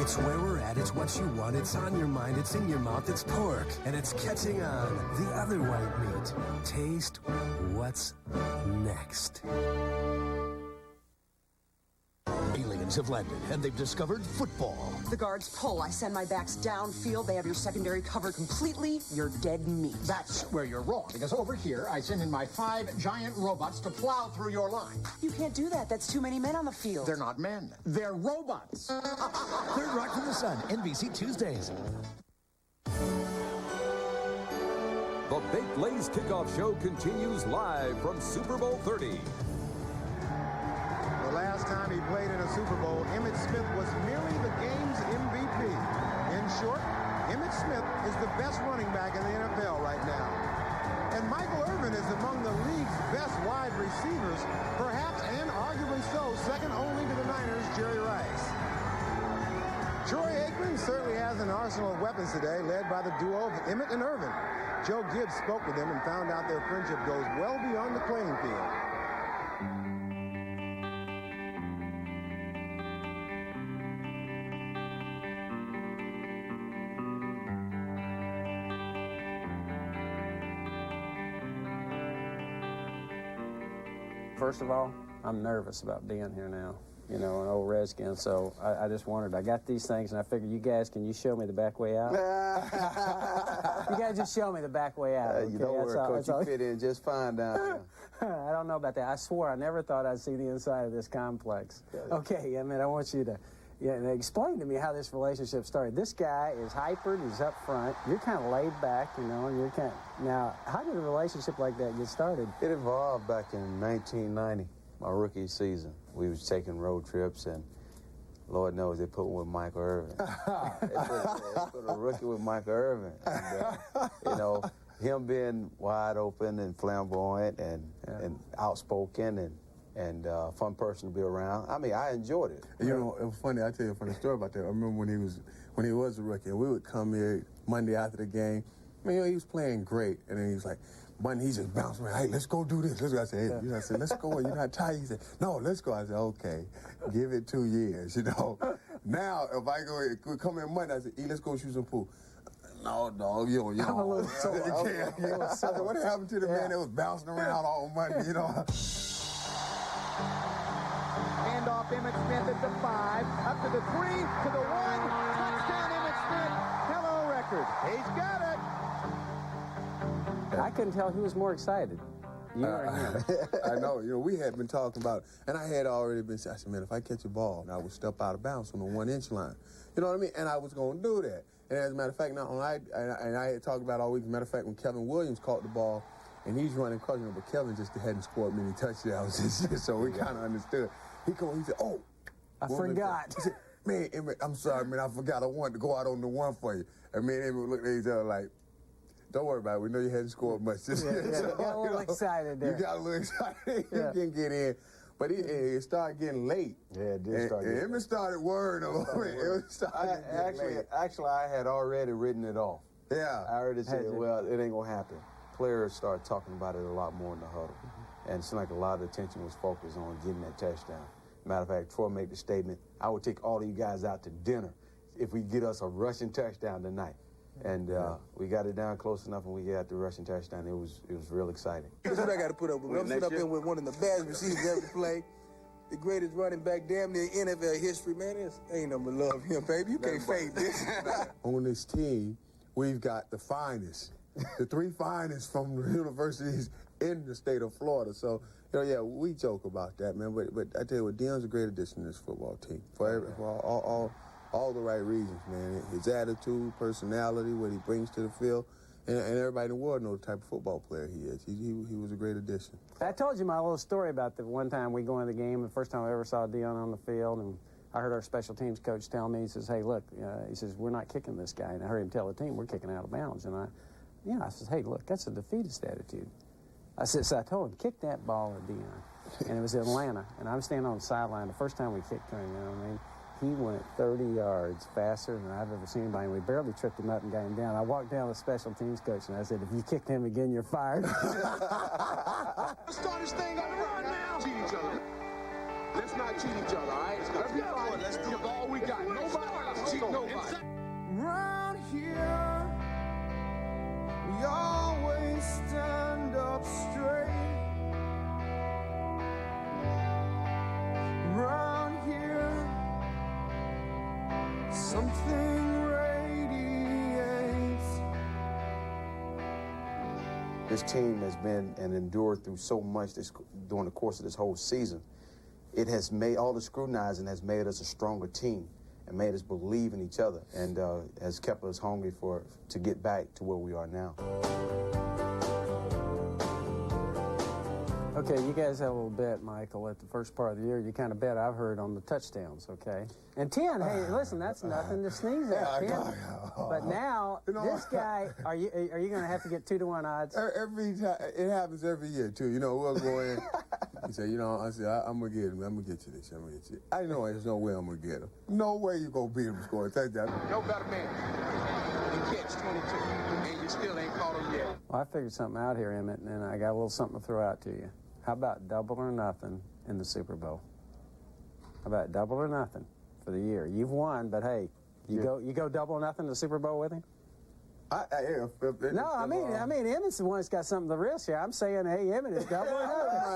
It's where we're at, it's what you want, it's on your mind, it's in your mouth, it's pork, and it's catching on. The other white meat. Taste what's next. Aliens have landed, and they've discovered football. The guards pull. I send my backs downfield. They have your secondary covered completely. You're dead meat. That's where you're wrong, because over here, I send in my 5 giant robots to plow through your line. You can't do that. That's too many men on the field. They're not men. They're robots. Third Rock from the Sun, NBC Tuesdays. The Baked Lay's kickoff show continues live from Super Bowl 30. The last time he played in a Super Bowl, Emmitt Smith was merely the game's MVP. In short, Emmitt Smith is the best running back in the NFL right now. And Michael Irvin is among the league's best wide receivers, perhaps and arguably so, second only to the Niners' Jerry Rice. Troy Aikman certainly has an arsenal of weapons today, led by the duo of Emmitt and Irvin. Joe Gibbs spoke with them and found out their friendship goes well beyond the playing field. First of all, I'm nervous about being here now, you know, an old Redskin, so I just wondered, I got these things, and I figured, you guys, can you show me the back way out? You guys just show me the back way out. Okay? You don't worry, Coach, you fit in just fine down here. I don't know about that. I swore I never thought I'd see the inside of this complex. Okay, I mean, I want you to explain to me how this relationship started. This guy is hyper, he's up front, you're kind of laid back, you know, and you're kind of, now, how did a relationship like that get started? It evolved back in 1990, my rookie season. We was taking road trips, and Lord knows they put one with Michael Irvin. they put a rookie with Michael Irvin. And, you know, him being wide open and flamboyant and outspoken and fun person to be around. I mean, I enjoyed it. You know, it was funny. I'll tell you a funny story about that. I remember when he was a rookie, and we would come here Monday after the game. I mean, you know, he was playing great, and then he was like, Monday, he just bounced around. Hey, let's go do this. Let's go. I said, hey, I said, let's go. You're not tired? He said, no, let's go. I said, okay, give it 2 years, you know. Now, if I come in Monday, I said, let's go shoot some pool. No, dog, you know. I'm a little sore. I said, what happened to the man that was bouncing around all Monday, you know? Handoff, Emmitt Smith at the 5, up to the 3, to the 1. Touchdown, Emmitt Smith. Hello, record. He's got it. I couldn't tell who was more excited. You or him. I know. You know, we had been talking about, and I had already been saying, I said, man, if I catch a ball, I would step out of bounds on the 1-inch line. You know what I mean? And I was going to do that. And as a matter of fact, I had talked about all week, as a matter of fact, when Kevin Williams caught the ball, and he's running across, you know, but Kevin just hadn't scored many touchdowns this year, so we kind of understood. He said, oh. I forgot. He said, man, Emmett, I'm sorry, man, I forgot. I wanted to go out on the 1 for you. And me and Emmett looked at each other like, don't worry about it. We know you hadn't scored much this year. You got a little excited there. You got a little excited. You can get in. But it started getting late. Yeah, it did start getting late. Emmett started worrying a little bit. Actually, I had already written it off. Yeah. I already said, well, it ain't going to happen. Players started talking about it a lot more in the huddle. And it seemed like a lot of the attention was focused on getting that touchdown. Matter of fact, Troy made the statement, I would take all of you guys out to dinner if we get us a rushing touchdown tonight. And we got it down close enough, and we got the rushing touchdown. It was real exciting. That's what I got to put up with. I'm sitting up here with one of the best receivers ever played, the greatest running back damn near NFL history, man. Ain't no but love him, baby. You can't fake this. On this team, we've got the finest, the 3 finest from the universities in the state of Florida. So, you know, yeah, we joke about that, man. But I tell you what, Dion's a great addition to this football team for all the right reasons, man. His attitude, personality, what he brings to the field, and everybody in the world knows the type of football player he is. He was a great addition. I told you my little story about the one time we go in the game, the first time I ever saw Dion on the field, and I heard our special teams coach tell me, he says, hey, look, he says, we're not kicking this guy. And I heard him tell the team, we're kicking out of bounds. And I says, hey, look, that's a defeatist attitude. I said, I told him, kick that ball at Dion. And it was in Atlanta, and I was standing on the sideline the first time we kicked to him, you know what I mean? he went 30 yards faster than I've ever seen anybody. We barely tripped him up and got him down. I walked down to the special teams coach, and I said, if you kick him again, you're fired. Let's start this thing on the run now. Cheat each other. Let's not cheat each other, all right? Let's go. Let's give all we got. Nobody cheat nobody. Round here, we always stand up straight. Round here, something radiates. This team has been and endured through so much during the course of this whole season. It has made, all the scrutinizing has made us a stronger team and made us believe in each other, and has kept us hungry to get back to where we are now. Okay, you guys had a little bet, Michael, at the first part of the year. You kind of bet, I've heard, on the touchdowns, okay? And 10, hey, listen, that's nothing to sneeze at, 10. But now, this guy, are you going to have to get 2-to-1 odds? Every time, it happens every year, too. You know, we'll go in. He said, I said, I'm going to get him. I'm going to get you this. I'm going to get you. I know there's no way I'm going to get him. No way you going to beat him scoring. Take that. No better man than catch 22, and you still ain't caught him yet. Well, I figured something out here, Emmett, and I got a little something to throw out to you. How about double or nothing in the Super Bowl? How about double or nothing for the year? You've won, but hey, you go double or nothing in the Super Bowl with him? No, I mean, Emmett's the one that's got something to risk here. I'm saying, hey, Emmett is double or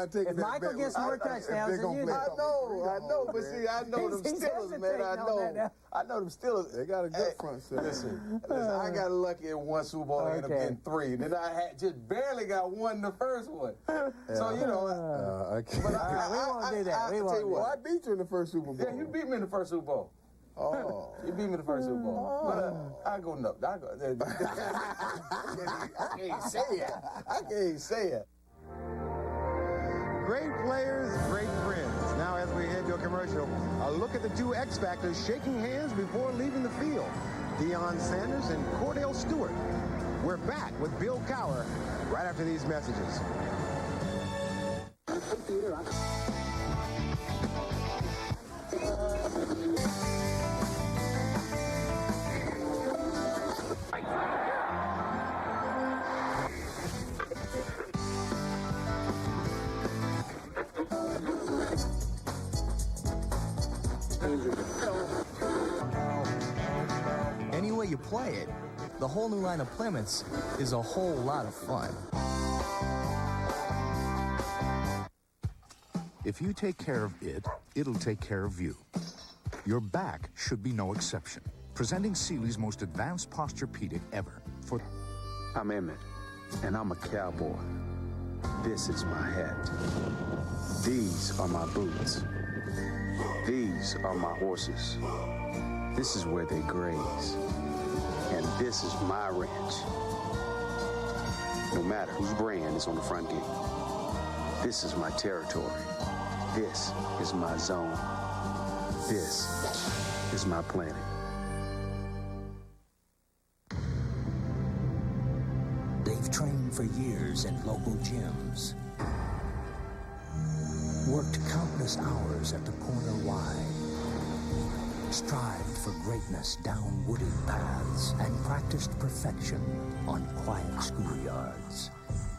nothing. If Michael gets more touchdowns than you do. I know, but see, I know them Steelers, man. I know them Steelers. They got a good front seven. Listen, I got lucky in one Super Bowl, I ended up getting 3. Then I had just barely got 1 the first one. So, you know. Okay. But we won't do that. We won't do that. Well, I beat you in the first Super Bowl. Yeah, you beat me in the first Super Bowl. Oh. You beat me in the first Super Bowl. But I go no. I can't say it. I can't say it. Great players, great friends. Now, as we head to a commercial, a look at the two X Factors shaking hands before leaving the field. Deion Sanders and Cordell Stewart. We're back with Bill Cowher right after these messages. Any way you play it, the whole new line of Plymouths is a whole lot of fun. If you take care of it, it'll take care of you. Your back should be no exception. Presenting Sealy's most advanced Posturepedic ever. I'm Emmett, and I'm a cowboy. This is my hat. These are my boots. These are my horses. This is where they graze. And this is my ranch. No matter whose brand is on the front gate. This is my territory. This is my zone. This is my planet. They've trained for years in local gyms. Worked countless hours at the corner Y. Strived for greatness down wooded paths and practiced perfection on quiet schoolyards.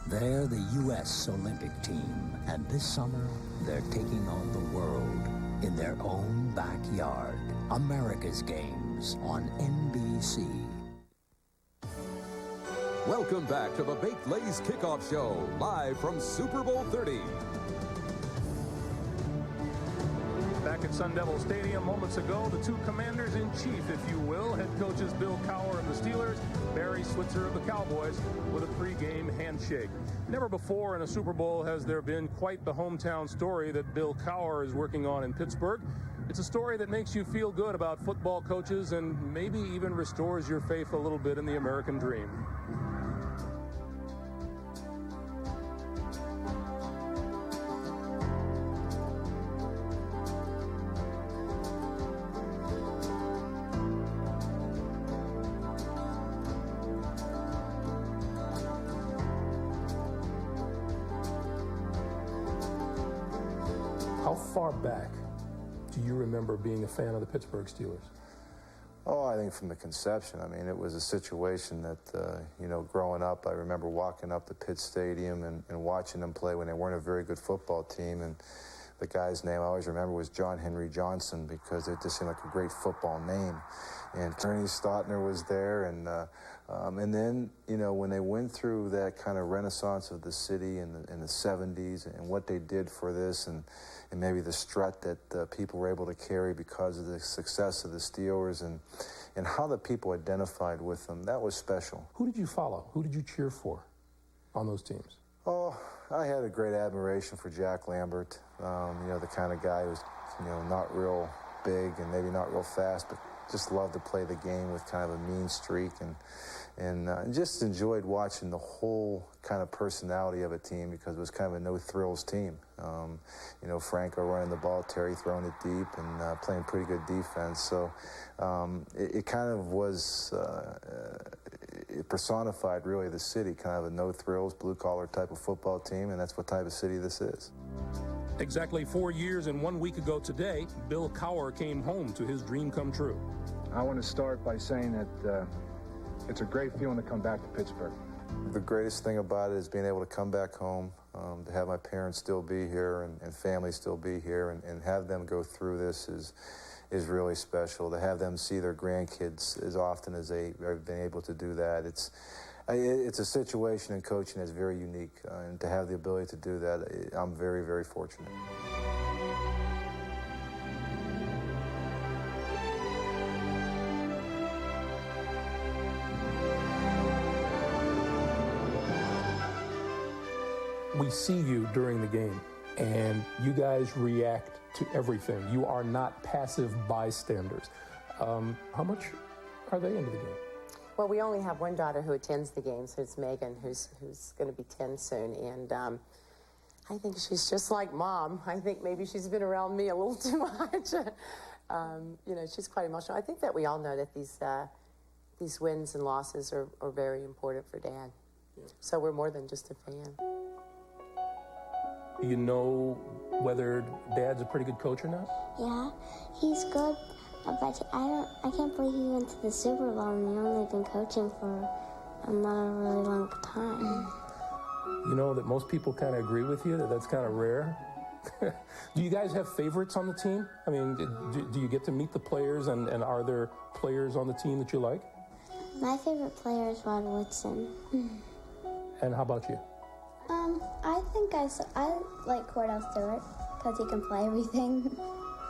They're the U.S. Olympic team, and this summer they're taking on the world in their own backyard. America's Games on NBC. Welcome back to the Baked Lays Kickoff Show, live from Super Bowl 30. Back at Sun Devil Stadium moments ago, the two commanders-in-chief, if you will, head coaches Bill Cowher of the Steelers, Barry Switzer of the Cowboys, with a pregame handshake. Never before in a Super Bowl has there been quite the hometown story that Bill Cowher is working on in Pittsburgh. It's a story that makes you feel good about football coaches and maybe even restores your faith a little bit in the American dream. How far back do you remember being a fan of the Pittsburgh Steelers? Oh, I think from the conception. I mean, it was a situation that, you know, growing up, I remember walking up to Pitt Stadium and watching them play when they weren't a very good football team. And the guy's name I always remember was John Henry Johnson, because it just seemed like a great football name. And Ernie Stautner was there. And then, you know, when they went through that kind of renaissance of the city in the 70s and what they did for this, and maybe the strut that people were able to carry because of the success of the Steelers, and how the people identified with them, that was special. Who did you follow? Who did you cheer for on those teams? Oh, I had a great admiration for Jack Lambert. You know, the kind of guy who's, you know, not real big and maybe not real fast, but just loved to play the game with kind of a mean streak, and just enjoyed watching the whole kind of personality of a team, because it was kind of a no-thrills team. You know, Franco running the ball, Terry throwing it deep, and playing pretty good defense. So it kind of was, it personified really the city, kind of a no-thrills, blue-collar type of football team, and that's what type of city this is. Exactly 4 years and 1 week ago today, Bill Cowher came home to his dream come true. I want to start by saying that it's a great feeling to come back to Pittsburgh. The greatest thing about it is being able to come back home, to have my parents still be here and family still be here, and have them go through this is really special. To have them see their grandkids as often as they've been able to do that, it's a situation in coaching that's very unique, and to have the ability to do that, I'm very, very fortunate. We see you during the game, and you guys react to everything. You are not passive bystanders. How much are they into the game? Well, we only have one daughter who attends the games. It's Megan, who's going to be 10 soon, and I think she's just like Mom. I think maybe she's been around me a little too much. You know, she's quite emotional. I think that we all know that these wins and losses are very important for Dad. Yeah. So we're more than just a fan. You know whether Dad's a pretty good coach or not? Yeah, he's good, but I can't believe he went to the Super Bowl and he's only been coaching for not a really long time. You know that most people kind of agree with you, that's kind of rare. Do you guys have favorites on the team? I mean, do you get to meet the players, and are there players on the team that you like? My favorite player is Rod Woodson. And how about you? I think I like Cordell Stewart because he can play everything.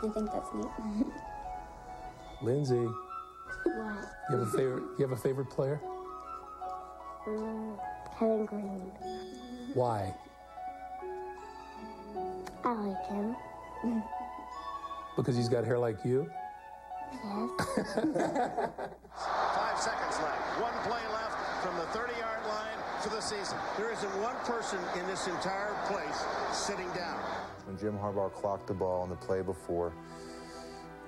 I think that's neat. Lindsay. What? You have a favorite player? Kevin Green. Why? I like him. Because he's got hair like you? Yes. 5 seconds left. One play left from the 30-yard line for the season. There isn't one person in this entire place sitting down. When Jim Harbaugh clocked the ball on the play before,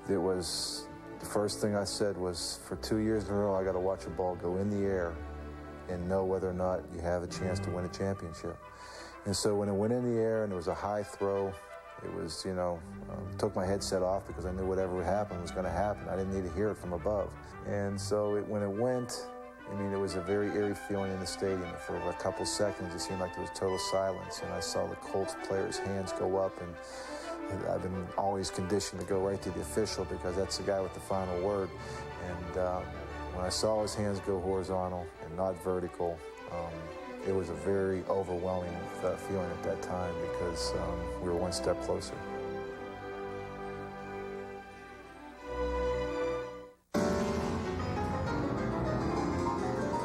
it was the first thing I said was, for 2 years in a row, I got to watch a ball go in the air and know whether or not you have a chance to win a championship. And so when it went in the air and it was a high throw, it was, you know, took my headset off because I knew whatever would happen was going to happen. I didn't need to hear it from above. And so when it went, I mean, it was a very eerie feeling in the stadium. For a couple seconds, it seemed like there was total silence, and I saw the Colts players' hands go up, and I've been always conditioned to go right to the official because that's the guy with the final word. And when I saw his hands go horizontal and not vertical, it was a very overwhelming feeling at that time because we were one step closer.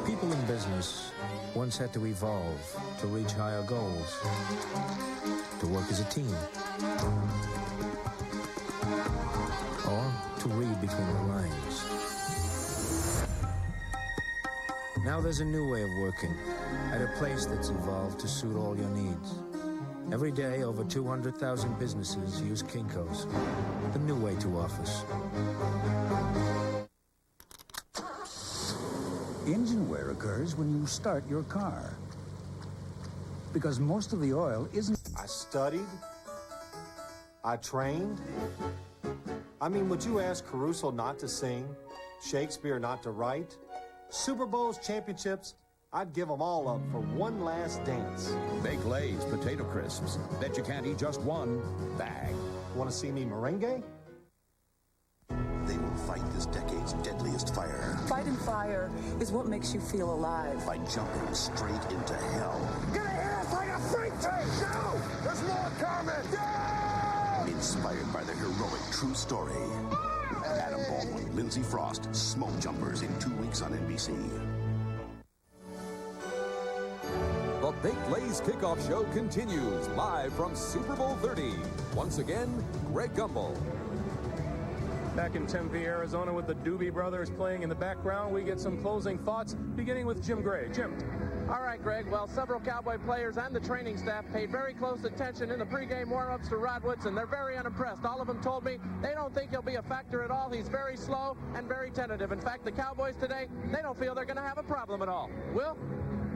People in business once had to evolve to reach higher goals, to work as a team, or to read between the lines. Now there's a new way of working at a place that's evolved to suit all your needs. Every day, over 200,000 businesses use Kinko's, the new way to office. Engine wear occurs when you start your car, because most of the oil isn't... I studied, I trained, I mean, would you ask Caruso not to sing, Shakespeare not to write? Super Bowls, championships, I'd give them all up for one last dance. Baked Lay's potato crisps. Bet you can't eat just one bag. Want to see me merengue? They will fight this decade's deadliest fire. Fighting fire is what makes you feel alive. By jumping straight into hell. Get ahead like a freight train! Go! There's more coming! Go! Inspired by the heroic true story. Adam Baldwin, Lindsay Frost, Smoke Jumpers in 2 weeks on NBC. The Baked Lay's kickoff show continues live from Super Bowl 30. Once again, Greg Gumbel. Back in Tempe, Arizona, with the Doobie Brothers playing in the background, we get some closing thoughts, beginning with Jim Gray. Jim. All right, Greg. Well, several Cowboy players and the training staff paid very close attention in the pregame warm-ups to Rod Woodson. They're very unimpressed. All of them told me they don't think he'll be a factor at all. He's very slow and very tentative. In fact, the Cowboys today, they don't feel they're going to have a problem at all. Will?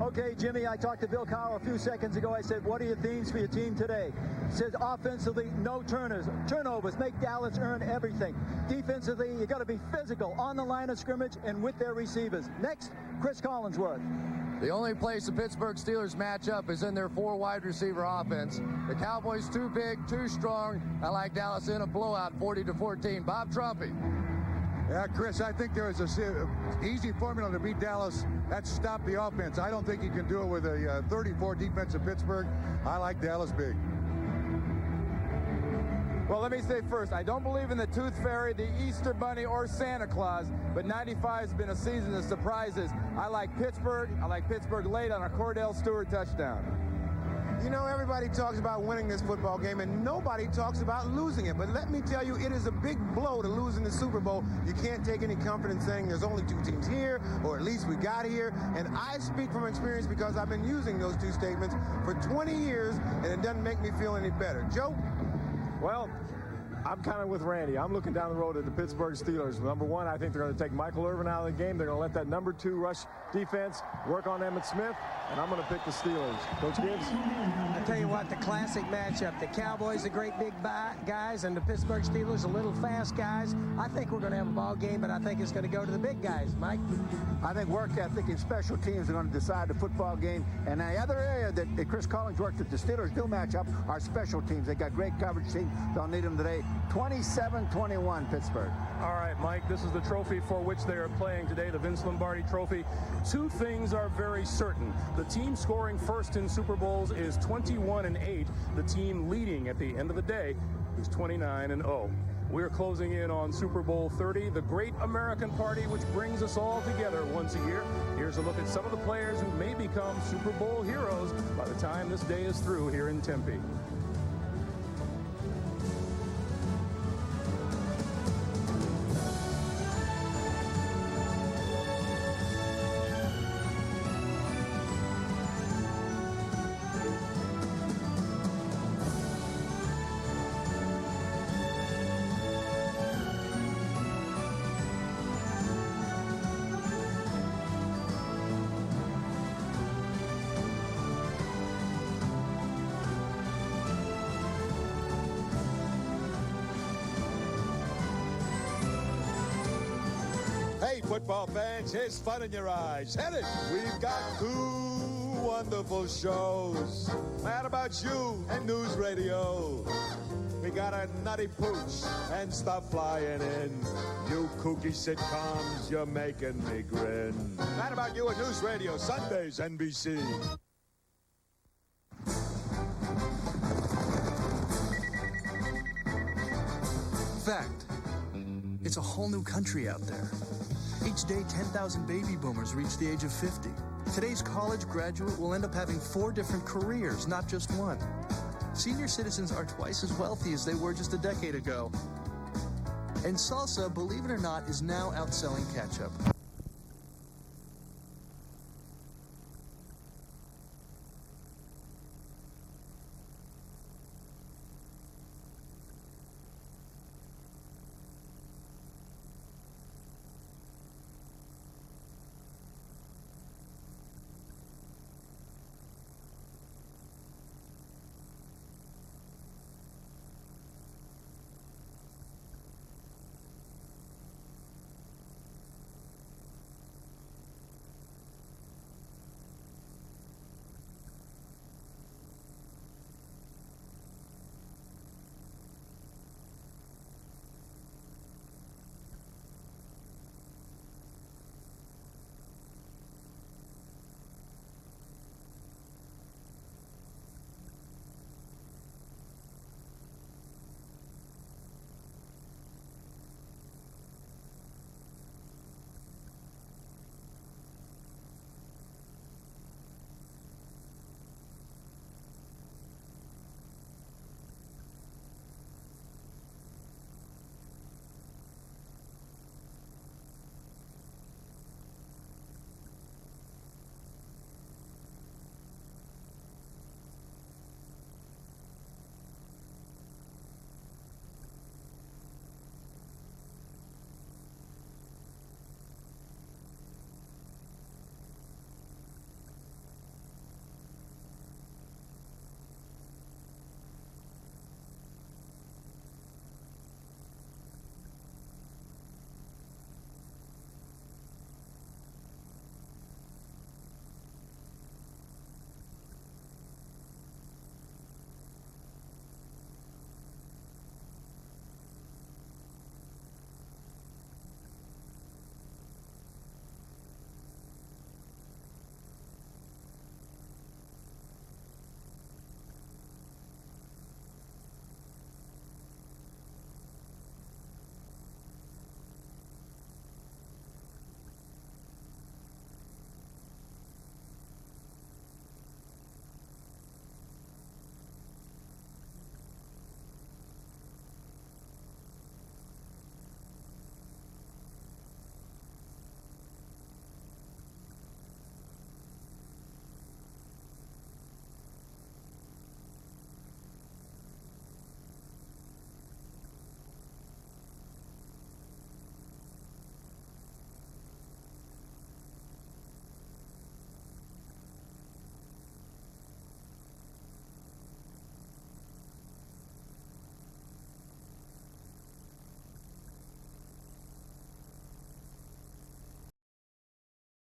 Okay, Jimmy, I talked to Bill Cowher a few seconds ago. I said, what are your themes for your team today? He says, offensively, no turnovers. Make Dallas earn everything. Defensively, you got to be physical on the line of scrimmage and with their receivers. Next, Chris Collinsworth. The only place the Pittsburgh Steelers match up is in their 4 wide receiver offense. The Cowboys too big, too strong. I like Dallas in a blowout, 40-14. Bob Trumpy. Yeah, Chris, I think there is an easy formula to beat Dallas. That's stop the offense. I don't think you can do it with a 34 defensive Pittsburgh. I like Dallas big. Well, let me say first, I don't believe in the Tooth Fairy, the Easter Bunny, or Santa Claus, but 95 has been a season of surprises. I like Pittsburgh. I like Pittsburgh late on a Cordell Stewart touchdown. You know, everybody talks about winning this football game, and nobody talks about losing it. But let me tell you, it is a big blow to lose in the Super Bowl. You can't take any comfort in saying there's only 2 teams here, or at least we got here. And I speak from experience because I've been using those 2 statements for 20 years, and it doesn't make me feel any better. Joe? Well, I'm kind of with Randy. I'm looking down the road at the Pittsburgh Steelers. Number 1, I think they're going to take Michael Irvin out of the game. They're going to let that number 2 rush defense work on Emmitt Smith, and I'm going to pick the Steelers. Coach Gibbs? I tell you what, the classic matchup. The Cowboys, the great big guys, and the Pittsburgh Steelers, the little fast guys. I think we're going to have a ball game, but I think it's going to go to the big guys. Mike? I think work ethic and special teams are going to decide the football game. And the other area that Chris Collins worked at the Steelers do match up are special teams. They got great coverage team. They'll need them today. 27-21 Pittsburgh. All right, Mike, this is the trophy for which they are playing today, the Vince Lombardi Trophy. 2 things are very certain. The team scoring first in Super Bowls is 21-8. The team leading at the end of the day is 29-0. We're closing in on Super Bowl 30, the great American party which brings us all together once a year. Here's a look at some of the players who may become Super Bowl heroes by the time this day is through here in Tempe. Hey, football fans, here's fun in your eyes. Hit it! We've got 2 wonderful shows. Mad About You and News Radio. We got a nutty pooch and stuff flying in. New kooky sitcoms, you're making me grin. Mad About You and News Radio, Sundays, NBC. Fact. It's a whole new country out there. Each day, 10,000 baby boomers reach the age of 50. Today's college graduate will end up having 4 different careers, not just 1. Senior citizens are twice as wealthy as they were just a decade ago. And salsa, believe it or not, is now outselling ketchup.